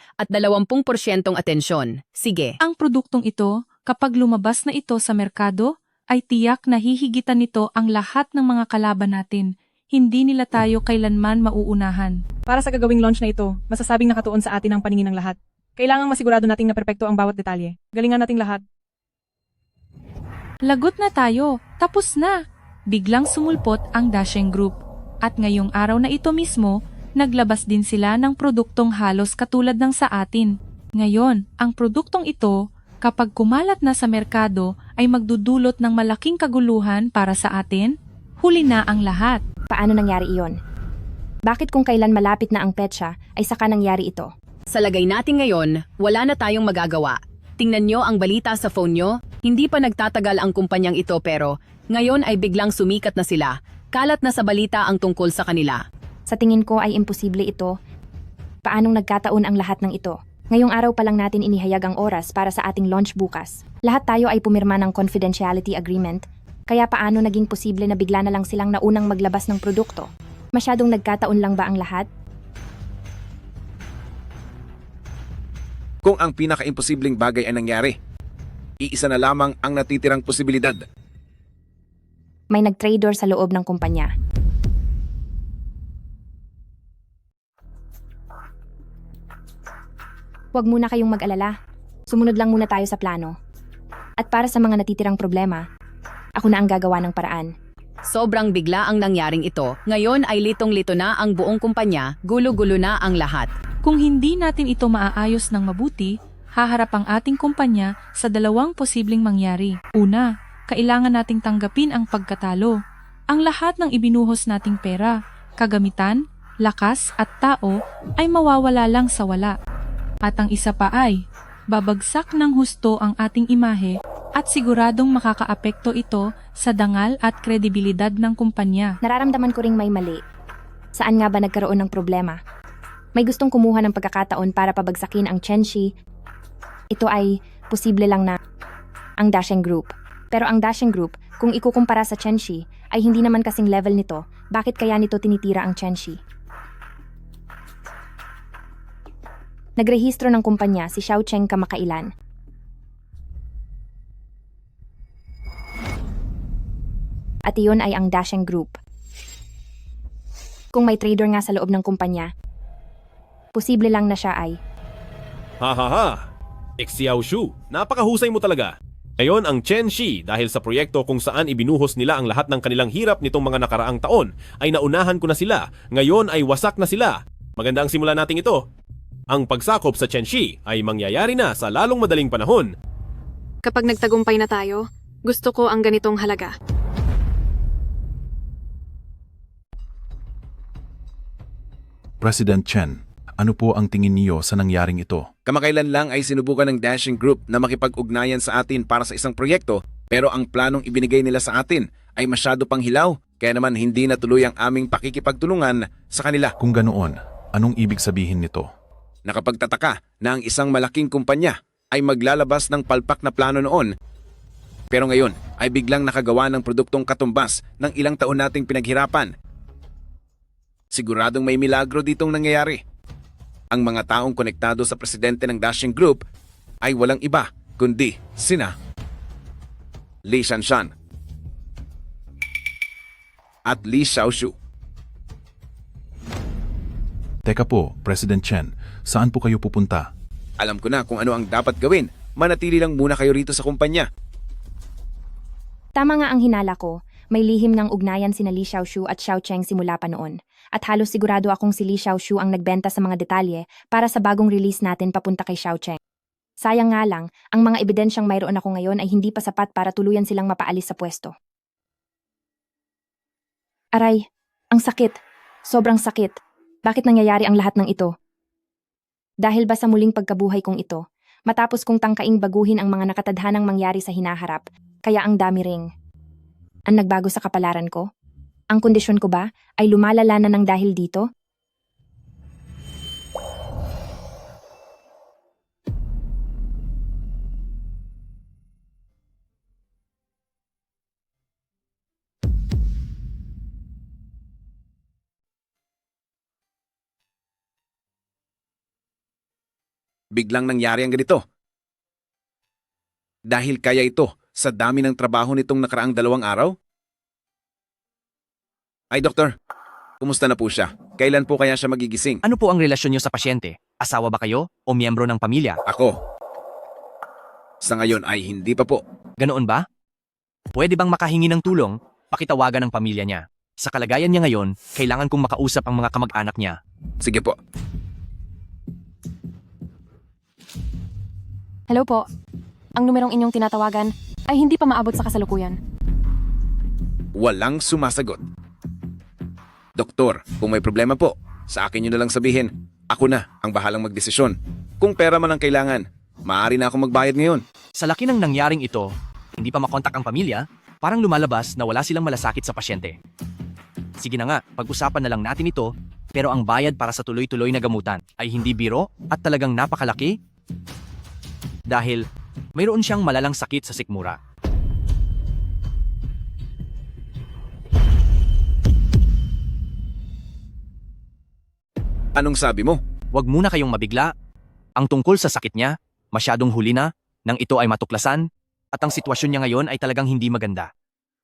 atensyon. Sige. Ang produktong ito, kapag lumabas na ito sa merkado, ay tiyak na hihigitan nito ang lahat ng mga kalaban natin. Hindi nila tayo kailanman mauunahan. Para sa gagawing launch na ito, masasabing nakatuon sa atin ang paningin ng lahat. Kailangang masigurado nating na perpekto ang bawat detalye. Galingan nating lahat. Lagot na tayo. Tapos na. Biglang sumulpot ang Dasheng Group. At ngayong araw na ito mismo, naglabas din sila ng produktong halos katulad ng sa atin. Ngayon, ang produktong ito, kapag kumalat na sa merkado, ay magdudulot ng malaking kaguluhan para sa atin. Huli na ang lahat. Paano nangyari iyon? Bakit kung kailan malapit na ang petsa ay saka nangyari ito? Sa lagay natin ngayon, wala na tayong magagawa. Tingnan nyo ang balita sa phone nyo, hindi pa nagtatagal ang kumpanyang ito pero ngayon ay biglang sumikat na sila. Kalat na sa balita ang tungkol sa kanila. Sa tingin ko ay imposible ito. Paanong nagkataon ang lahat ng ito? Ngayong araw pa lang natin inihayag ang oras para sa ating launch bukas. Lahat tayo ay pumirma ng confidentiality agreement. Kaya paano naging posible na bigla na lang silang naunang maglabas ng produkto? Masyadong nagkataon lang ba ang lahat? Kung ang pinaka-imposibleng bagay ay nangyari, iisa na lamang ang natitirang posibilidad. May nag-trader sa loob ng kumpanya. Huwag muna kayong mag-alala. Sumunod lang muna tayo sa plano. At para sa mga natitirang problema, ako na ang gagawa ng paraan. Sobrang bigla ang nangyaring ito. Ngayon ay litong-lito na ang buong kumpanya, gulo-gulo na ang lahat. Kung hindi natin ito maaayos ng mabuti, haharap ang ating kumpanya sa dalawang posibleng mangyari. Una, kailangan nating tanggapin ang pagkatalo. Ang lahat ng ibinuhos nating pera, kagamitan, lakas at tao ay mawawala lang sa wala. At ang isa pa ay, babagsak ng husto ang ating imahe at siguradong makakaapekto ito sa dangal at kredibilidad ng kumpanya. Nararamdaman ko ring may mali. Saan nga ba nagkaroon ng problema? May gustong kumuha ng pagkakataon para pabagsakin ang Chenxi. Ito ay posible lang na ang Dasheng Group. Pero ang Dasheng Group, kung ikukumpara sa Chenxi, ay hindi naman kasing level nito. Bakit kaya nito tinitira ang Chenxi? Nagrehistro ng kumpanya si Xiaocheng kamakailan. At iyon ay ang Dasheng Group. Kung may trader nga sa loob ng kumpanya, posible lang na siya ay... Ha ha ha! Xiaoshu, napakahusay mo talaga. Ngayon ang Chenxi dahil sa proyekto kung saan ibinuhos nila ang lahat ng kanilang hirap nitong mga nakaraang taon ay naunahan ko na sila. Ngayon ay wasak na sila. Maganda ang simula nating ito. Ang pagsakop sa Chenxi ay mangyayari na sa lalong madaling panahon. Kapag nagtagumpay na tayo, gusto ko ang ganitong halaga. President Chen, ano po ang tingin niyo sa nangyaring ito? Kamakailan lang ay sinubukan ng Dasheng Group na makipag-ugnayan sa atin para sa isang proyekto, pero ang planong ibinigay nila sa atin ay masyado pang hilaw, kaya naman hindi natuloy ang aming pakikipagtulungan sa kanila. Kung ganoon, anong ibig sabihin nito? Nakapagtataka na ang isang malaking kumpanya ay maglalabas ng palpak na plano noon, pero ngayon ay biglang nakagawa ng produktong katumbas ng ilang taon nating pinaghirapan. Siguradong may milagro ditong nangyayari. Ang mga taong konektado sa presidente ng Dasheng Group ay walang iba kundi sina Li Shanshan at Li Xiaoshu. Teka po, President Chen, saan po kayo pupunta? Alam ko na kung ano ang dapat gawin. Manatili lang muna kayo rito sa kumpanya. Tama nga ang hinala ko. May lihim ng ugnayan sina Li Xiaoshu at Xiaocheng simula pa noon. At halos sigurado akong si Li Xiaoshu ang nagbenta sa mga detalye para sa bagong release natin papunta kay Xiaocheng. Sayang nga lang, ang mga ebidensyang mayroon ako ngayon ay hindi pa sapat para tuluyan silang mapaalis sa pwesto. Aray, ang sakit. Sobrang sakit. Bakit nangyayari ang lahat ng ito? Dahil ba sa muling pagkabuhay kong ito, matapos kong tangkaing baguhin ang mga nakatadhanang mangyari sa hinaharap, kaya ang dami ring. Ang nagbago sa kapalaran ko? Ang kondisyon ko ba ay lumalala na ng dahil dito? Biglang nangyari ang ganito. Dahil kaya ito sa dami ng trabaho nitong nakaraang 2 araw? Ay, doktor. Kumusta na po siya? Kailan po kaya siya magigising? Ano po ang relasyon niyo sa pasyente? Asawa ba kayo o miyembro ng pamilya? Ako. Sa ngayon ay hindi pa po. Ganoon ba? Pwede bang makahingi ng tulong? Pakitawagan ng pamilya niya. Sa kalagayan niya ngayon, kailangan kong makausap ang mga kamag-anak niya. Sige po. Hello po. Ang numerong inyong tinatawagan ay hindi pa maabot sa kasalukuyan. Walang sumasagot. Doktor, kung may problema po, sa akin nyo na lang sabihin. Ako na ang bahalang magdesisyon. Kung pera man ang kailangan, maaari na akong magbayad ngayon. Sa laki ng nangyaring ito, hindi pa makontak ang pamilya, parang lumalabas na wala silang malasakit sa pasyente. Sige na nga, pag-usapan na lang natin ito, pero ang bayad para sa tuloy-tuloy na gamutan ay hindi biro at talagang napakalaki. Dahil mayroon siyang malalang sakit sa sikmura. Anong sabi mo? Huwag muna kayong mabigla. Ang tungkol sa sakit niya, masyadong huli na, nang ito ay matuklasan, at ang sitwasyon niya ngayon ay talagang hindi maganda.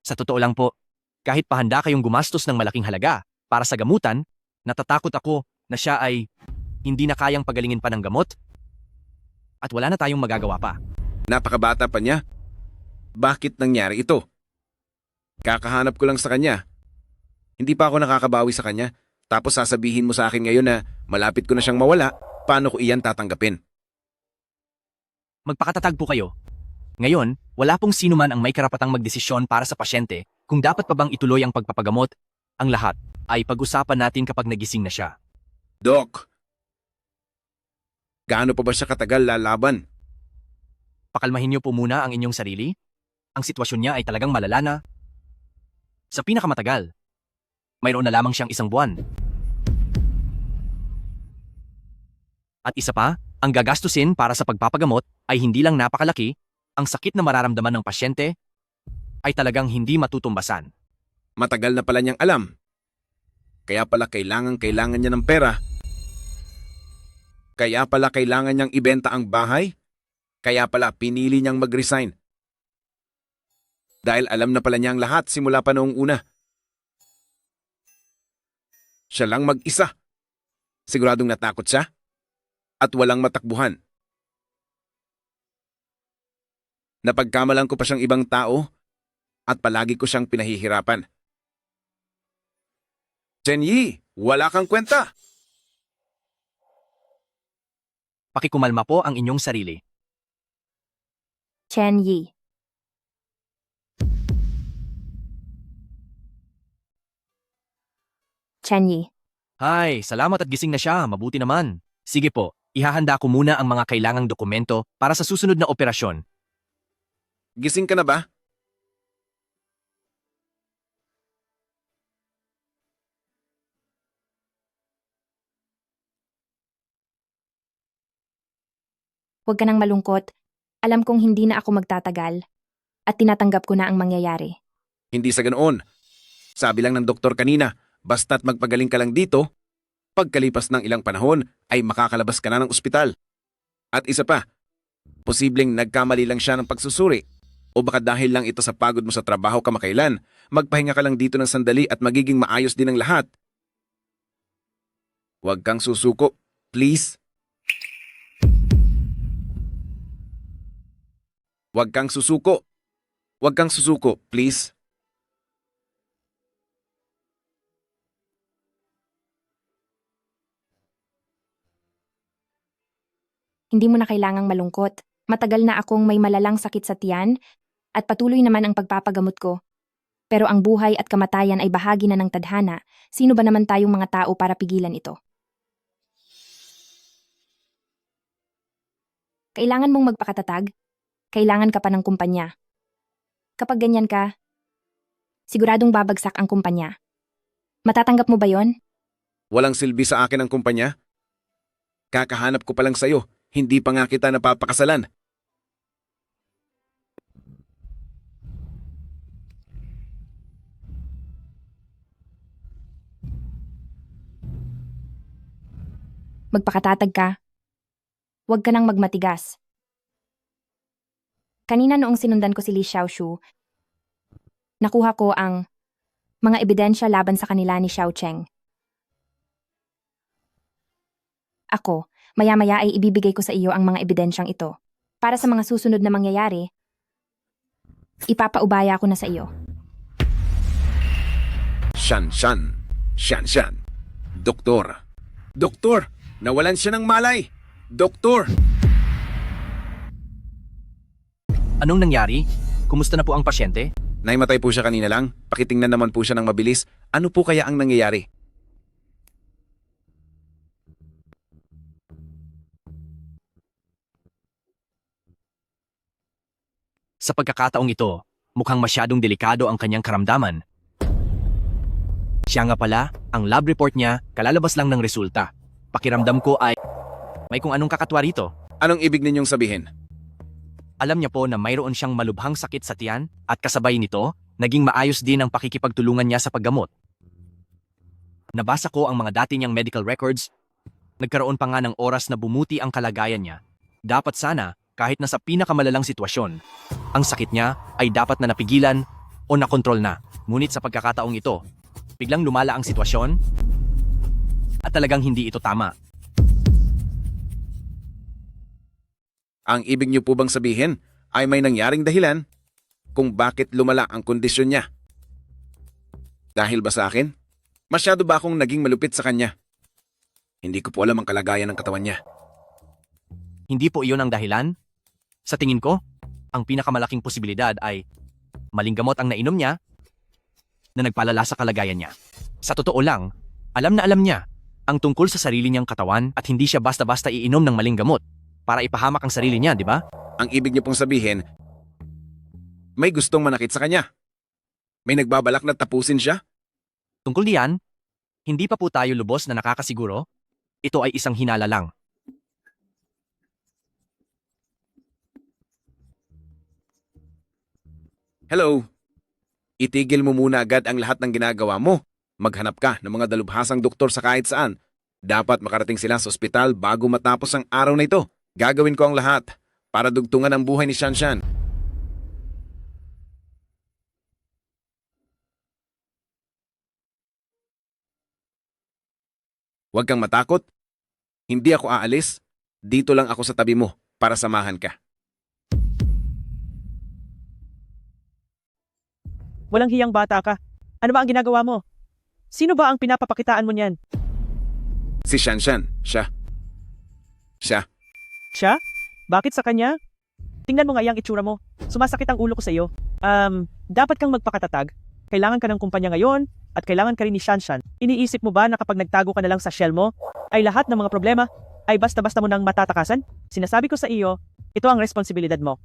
Sa totoo lang po, kahit pahanda kayong gumastos ng malaking halaga para sa gamutan, natatakot ako na siya ay hindi na kayang pagalingin pa ng gamot at wala na tayong magagawa pa. Napakabata pa niya. Bakit nangyari ito? Kakahanap ko lang sa kanya. Hindi pa ako nakakabawi sa kanya. Tapos sasabihin mo sa akin ngayon na malapit ko na siyang mawala, paano ko iyan tatanggapin? Magpakatatag po kayo. Ngayon, wala pong sino man ang may karapatang magdesisyon para sa pasyente kung dapat pa bang ituloy ang pagpapagamot. Ang lahat ay pag-usapan natin kapag nagising na siya. Doc, gaano pa ba siya katagal lalaban? Pakalmahin niyo po muna ang inyong sarili. Ang sitwasyon niya ay talagang malala na. Sa pinakamatagal, mayroon na lamang siyang 1 buwan. At isa pa, ang gagastusin para sa pagpapagamot ay hindi lang napakalaki, ang sakit na mararamdaman ng pasyente ay talagang hindi matutumbasan. Matagal na pala niyang alam. Kaya pala kailangan niya ng pera. Kaya pala kailangan niyang ibenta ang bahay. Kaya pala pinili niyang mag-resign. Dahil alam na pala niya ang lahat simula pa noong una. Siya lang mag-isa. Siguradong natakot siya. At walang matakbuhan. Napagkamalan ko pa siyang ibang tao at palagi ko siyang pinahihirapan. Chenyi, wala kang kwenta. Pakikumalma po ang inyong sarili. Chen Yi. Chen Yi. Hi, salamat at gising na siya. Mabuti naman. Sige po, ihahanda ko muna ang mga kailangang dokumento para sa susunod na operasyon. Gising ka na ba? Huwag ka nang malungkot. Alam kong hindi na ako magtatagal. At tinatanggap ko na ang mangyayari. Hindi sa ganoon. Sabi lang ng doktor kanina, basta't magpagaling ka lang dito, pagkalipas ng ilang panahon ay makakalabas ka na ng ospital. At isa pa, posibleng nagkamali lang siya ng pagsusuri. O baka dahil lang ito sa pagod mo sa trabaho kamakailan, magpahinga ka lang dito ng sandali at magiging maayos din ang lahat. Huwag kang susuko, please. Huwag kang susuko. Huwag kang susuko, please. Hindi mo na kailangang malungkot. Matagal na akong may malalang sakit sa tiyan at patuloy naman ang pagpapagamot ko. Pero ang buhay at kamatayan ay bahagi na ng tadhana. Sino ba naman tayong mga tao para pigilan ito? Kailangan mong magpakatatag. Kailangan ka pa ng kumpanya. Kapag ganyan ka, siguradong babagsak ang kumpanya. Matatanggap mo ba yon? Walang silbi sa akin ang kumpanya. Kakahanap ko pa lang sa'yo. Hindi pa nga kita napapakasalan. Magpakatatag ka. Huwag ka nang magmatigas. Kanina noong sinundan ko si Li Xiaoshu, nakuha ko ang mga ebidensya laban sa kanila ni Xiao Cheng. Ako, maya-maya ay ibibigay ko sa iyo ang mga ebidensyang ito. Para sa mga susunod na mangyayari, ipapaubaya ko na sa iyo. Shanshan. Shanshan. Doktor. Doktor! Nawalan siya ng malay! Doktor! Anong nangyari? Kumusta na po ang pasyente? Naimatay po siya kanina lang. Pakitingnan naman po siya ng mabilis. Ano po kaya ang nangyayari? Sa pagkakataong ito, mukhang masyadong delikado ang kanyang karamdaman. Siya nga pala, ang lab report niya, kalalabas lang ng resulta. Pakiramdam ko ay may kung anong kakatwa rito. Anong ibig ninyong sabihin? Alam niya po na mayroon siyang malubhang sakit sa tiyan at kasabay nito, naging maayos din ang pakikipagtulungan niya sa paggamot. Nabasa ko ang mga dati niyang medical records Nagkaroon pa nga ng oras na bumuti ang kalagayan niya. Dapat sana, kahit nasa pinakamalalang sitwasyon, ang sakit niya ay dapat na napigilan o nakontrol na. Ngunit sa pagkakataong ito, biglang lumala ang sitwasyon at talagang hindi ito tama. Ang ibig niyo po bang sabihin ay may nangyaring dahilan kung bakit lumala ang kondisyon niya? Dahil ba sa akin? Masyado ba akong naging malupit sa kanya? Hindi ko po alam ang kalagayan ng katawan niya. Hindi po iyon ang dahilan. Sa tingin ko, ang pinakamalaking posibilidad ay maling gamot ang nainom niya na nagpalala sa kalagayan niya. Sa totoo lang, alam na alam niya ang tungkol sa sarili niyang katawan at hindi siya basta-basta iinom ng maling gamot para ipahamak ang sarili niya, di ba? Ang ibig niyo pong sabihin, may gustong manakit sa kanya. May nagbabalak na tapusin siya? Tungkol diyan, hindi pa po tayo lubos na nakakasiguro. Ito ay isang hinala lang. Hello? Itigil mo muna agad ang lahat ng ginagawa mo. Maghanap ka ng mga dalubhasang doktor sa kahit saan. Dapat makarating sila sa ospital bago matapos ang araw na ito. Gagawin ko ang lahat para dugtungan ang buhay ni Shanshan. Huwag kang matakot. Hindi ako aalis. Dito lang ako sa tabi mo para samahan ka. Walang hiyang bata ka. Ano ba ang ginagawa mo? Sino ba ang pinapapakitaan mo niyan? Si Shanshan. Siya. Siya? Bakit sa kanya? Tingnan mo nga yung itsura mo. Sumasakit ang ulo ko sa iyo. Dapat kang magpakatatag. Kailangan ka ng kumpanya ngayon at kailangan ka rin ni Shanshan. Iniisip mo ba na kapag nagtago ka na lang sa shell mo, ay lahat ng mga problema ay basta-basta mo nang matatakasan? Sinasabi ko sa iyo, ito ang responsibilidad mo.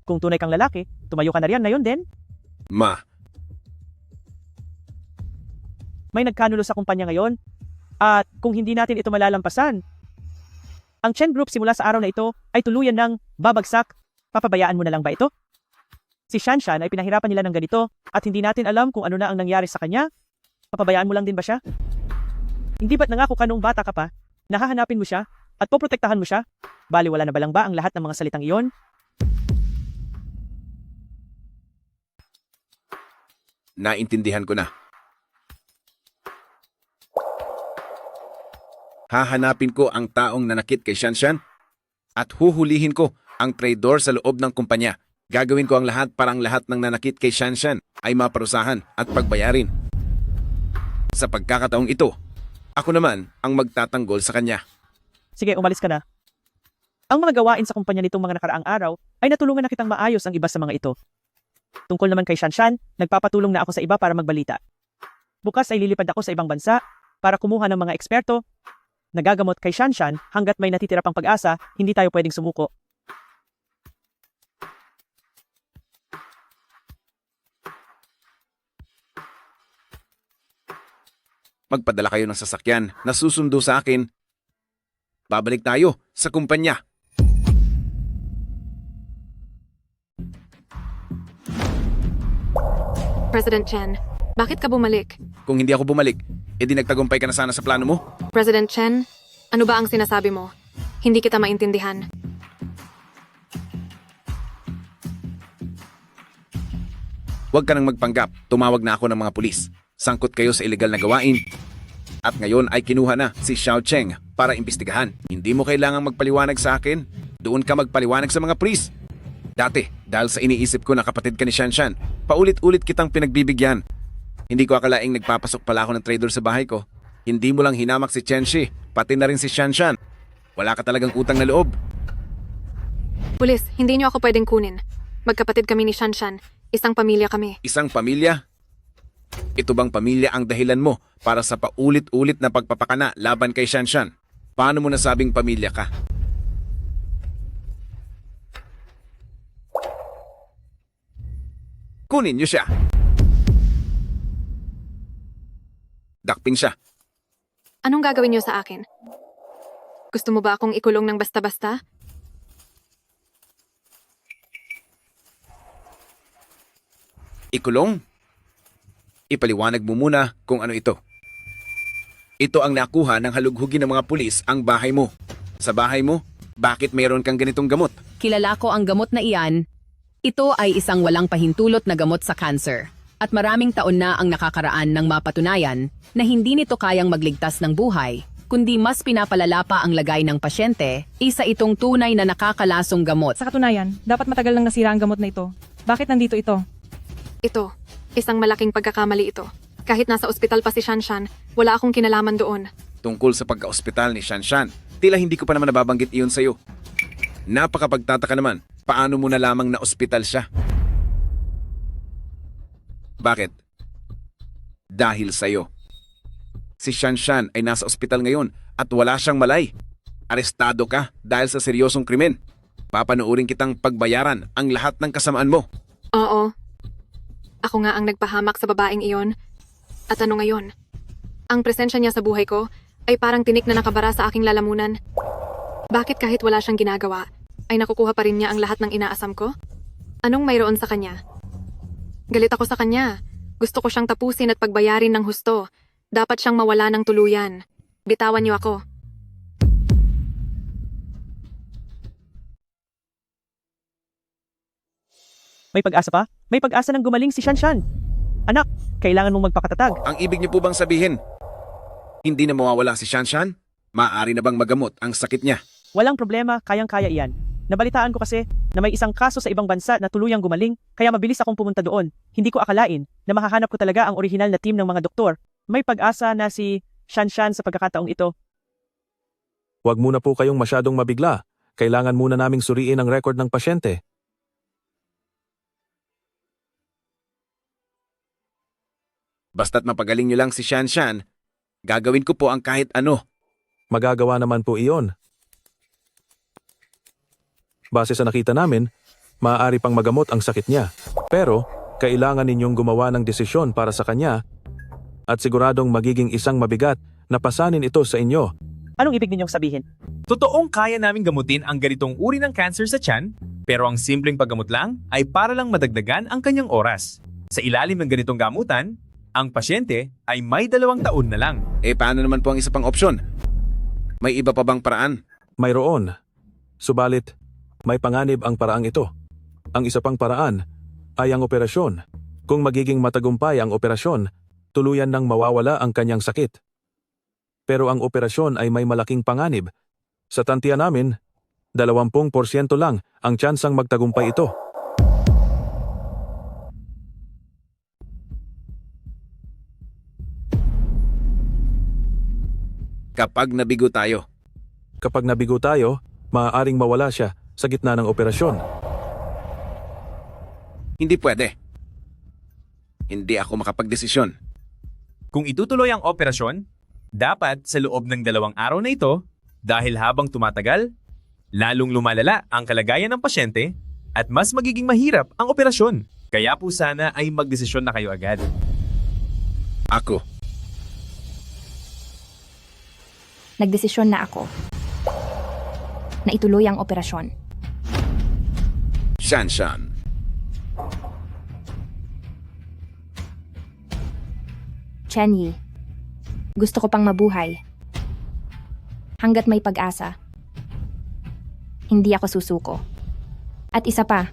Kung tunay kang lalaki, tumayo ka na riyan ngayon din. Ma. May nagkanulo sa kumpanya ngayon at kung hindi natin ito malalampasan, ang Chen Group simula sa araw na ito ay tuluyan ng babagsak. Papabayaan mo na lang ba ito? Si Shanshan ay pinahirapan nila ng ganito at hindi natin alam kung ano na ang nangyari sa kanya. Papabayaan mo lang din ba siya? Hindi ba't nangako ka noong bata ka pa? Nahahanapin mo siya at poprotektahan mo siya? Baliwala na ba lang ba ang lahat ng mga salitang iyon? Naintindihan ko na. Hahanapin ko ang taong nanakit kay Shanshan at huhulihin ko ang traidor sa loob ng kumpanya. Gagawin ko ang lahat para ang lahat ng nanakit kay Shanshan ay maparusahan at pagbayarin. Sa pagkakataong ito, ako naman ang magtatanggol sa kanya. Sige, umalis ka na. Ang mga gawain sa kumpanya nitong mga nakaraang araw ay natulungan na kitang maayos ang iba sa mga ito. Tungkol naman kay Shanshan, nagpapatulong na ako sa iba para magbalita. Bukas ay lilipad ako sa ibang bansa para kumuha ng mga eksperto. Nagagamot kay Shanshan hanggat may natitira pang pag-asa, hindi tayo pwedeng sumuko. Magpadala kayo ng sasakyan na susundo sa akin. Babalik tayo sa kumpanya. President Chen, bakit ka bumalik? Kung hindi ako bumalik, edi nagtagumpay ka na sana sa plano mo. President Chen, ano ba ang sinasabi mo? Hindi kita maintindihan. Huwag ka nang magpanggap. Tumawag na ako ng mga pulis. Sangkot kayo sa ilegal na gawain. At ngayon ay kinuha na si Xiao Cheng para imbestigahan. Hindi mo kailangang magpaliwanag sa akin. Doon ka magpaliwanag sa mga pulis. Dati, dahil sa iniisip ko na kapatid ka ni Shanshan, paulit-ulit kitang pinagbibigyan. Hindi ko akalaing nagpapasok pala ako ng trader sa bahay ko. Hindi mo lang hinamak si Chenshi, pati na rin si Shanshan. Wala ka talagang utang na loob. Pulis, hindi niyo ako pwedeng kunin. Magkapatid kami ni Shanshan. Isang pamilya kami. Isang pamilya? Ito bang pamilya ang dahilan mo para sa paulit-ulit na pagpapakana laban kay Shanshan? Paano mo nasabing pamilya ka? Kunin niyo siya. Dakpin siya. Anong gagawin niyo sa akin? Gusto mo ba akong ikulong ng basta-basta? Ikulong? Ipaliwanag mo muna kung ano ito. Ito ang nakuha ng halughugin ng mga pulis ang bahay mo. Sa bahay mo, bakit mayroon kang ganitong gamot? Kilala ko ang gamot na iyan. Ito ay isang walang pahintulot na gamot sa cancer. At maraming taon na ang nakakaraan ng mapatunayan na hindi nito kayang magligtas ng buhay, kundi mas pinapalala pa ang lagay ng pasyente, isa itong tunay na nakakalasong gamot. Sa katunayan, dapat matagal nang nasira ang gamot na ito. Bakit nandito ito? Ito, isang malaking pagkakamali ito. Kahit nasa ospital pa si Shanshan, wala akong kinalaman doon. Tungkol sa pagka-ospital ni Shanshan, tila hindi ko pa naman nababanggit iyon sa'yo. Napakapagtataka naman, paano mo na lamang na ospital siya? Bakit? Dahil sa'yo. Si Shanshan ay nasa ospital ngayon at wala siyang malay. Arestado ka dahil sa seryosong krimen. Papanoorin kitang pagbayaran ang lahat ng kasamaan mo. Oo. Ako nga ang nagpahamak sa babaeng iyon. At ano ngayon? Ang presensya niya sa buhay ko ay parang tinik na nakabara sa aking lalamunan. Bakit kahit wala siyang ginagawa, ay nakukuha pa rin niya ang lahat ng inaasam ko? Anong mayroon sa kanya? Galit ako sa kanya. Gusto ko siyang tapusin at pagbayarin ng husto. Dapat siyang mawala ng tuluyan. Bitawan niyo ako. May pag-asa pa? May pag-asa ng gumaling si Shanshan. Anak, kailangan mong magpakatatag. Ang ibig niyo po bang sabihin, hindi na mawawala si Shanshan? Maaari na bang magamot ang sakit niya? Walang problema, kayang-kaya iyan. Nabalitaan ko kasi na may isang kaso sa ibang bansa na tuluyang gumaling, kaya mabilis akong pumunta doon. Hindi ko akalain na mahahanap ko talaga ang orihinal na team ng mga doktor. May pag-asa na si Shanshan sa pagkakataong ito. Huwag muna po kayong masyadong mabigla. Kailangan muna naming suriin ang record ng pasyente. Basta't mapagaling niyo lang si Shanshan, gagawin ko po ang kahit ano. Magagawa naman po iyon. Base sa nakita namin, maaari pang magamot ang sakit niya. Pero, kailangan ninyong gumawa ng desisyon para sa kanya at siguradong magiging isang mabigat na pasanin ito sa inyo. Anong ibig ninyong sabihin? Totoong kaya naming gamutin ang ganitong uri ng cancer sa tiyan, pero ang simpleng paggamot lang ay para lang madagdagan ang kanyang oras. Sa ilalim ng ganitong gamutan, ang pasyente ay may 2 taon na lang. Paano naman po ang isa pang opsyon? May iba pa bang paraan? Mayroon. Subalit, may panganib ang paraang ito. Ang isa pang paraan ay ang operasyon. Kung magiging matagumpay ang operasyon, tuluyan nang mawawala ang kanyang sakit. Pero ang operasyon ay may malaking panganib. Sa tantiya namin, 20% lang ang tsansang magtagumpay ito. Kapag nabigo tayo. Kapag nabigo tayo, maaaring mawala siya sa gitna ng operasyon. Hindi pwede. Hindi ako makapagdesisyon. Kung itutuloy ang operasyon, dapat sa loob ng 2 araw na ito, dahil habang tumatagal, lalong lumalala ang kalagayan ng pasyente at mas magiging mahirap ang operasyon. Kaya po sana ay magdesisyon na kayo agad. Ako. Nagdesisyon na ako na ituloy ang operasyon. Shanshan. Chenyi, gusto ko pang mabuhay. Hanggat may pag-asa, hindi ako susuko. At isa pa,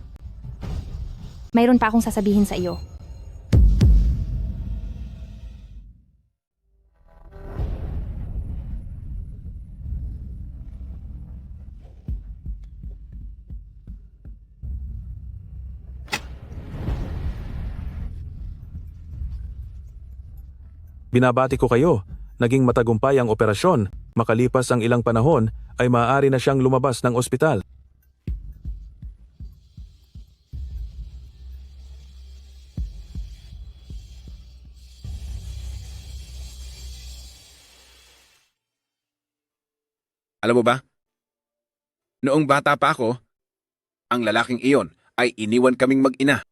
mayroon pa akong sasabihin sa iyo. Binabati ko kayo. Naging matagumpay ang operasyon. Makalipas ang ilang panahon, ay maaari na siyang lumabas ng ospital. Alam mo ba? Noong bata pa ako, ang lalaking iyon ay iniwan kaming mag-ina.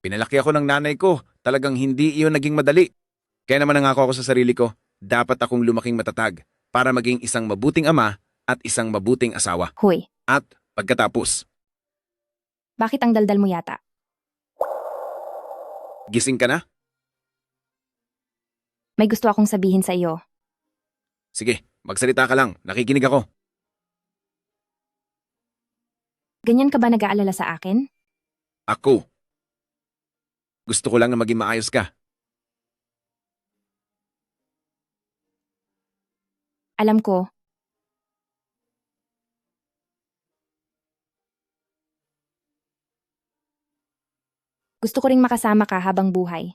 Pinalaki ako ng nanay ko, talagang hindi iyon naging madali. Kaya naman nangako ako sa sarili ko, dapat akong lumaking matatag para maging isang mabuting ama at isang mabuting asawa. Hoy, At pagkatapos, bakit ang daldal mo yata? gising ka na? May gusto akong sabihin sa iyo. Sige, magsalita ka lang. Nakikinig ako. Ganyan ka ba nag-aalala sa akin? Ako. Gusto ko lang na maging maayos ka. Alam ko. Gusto ko ring makasama ka habang buhay.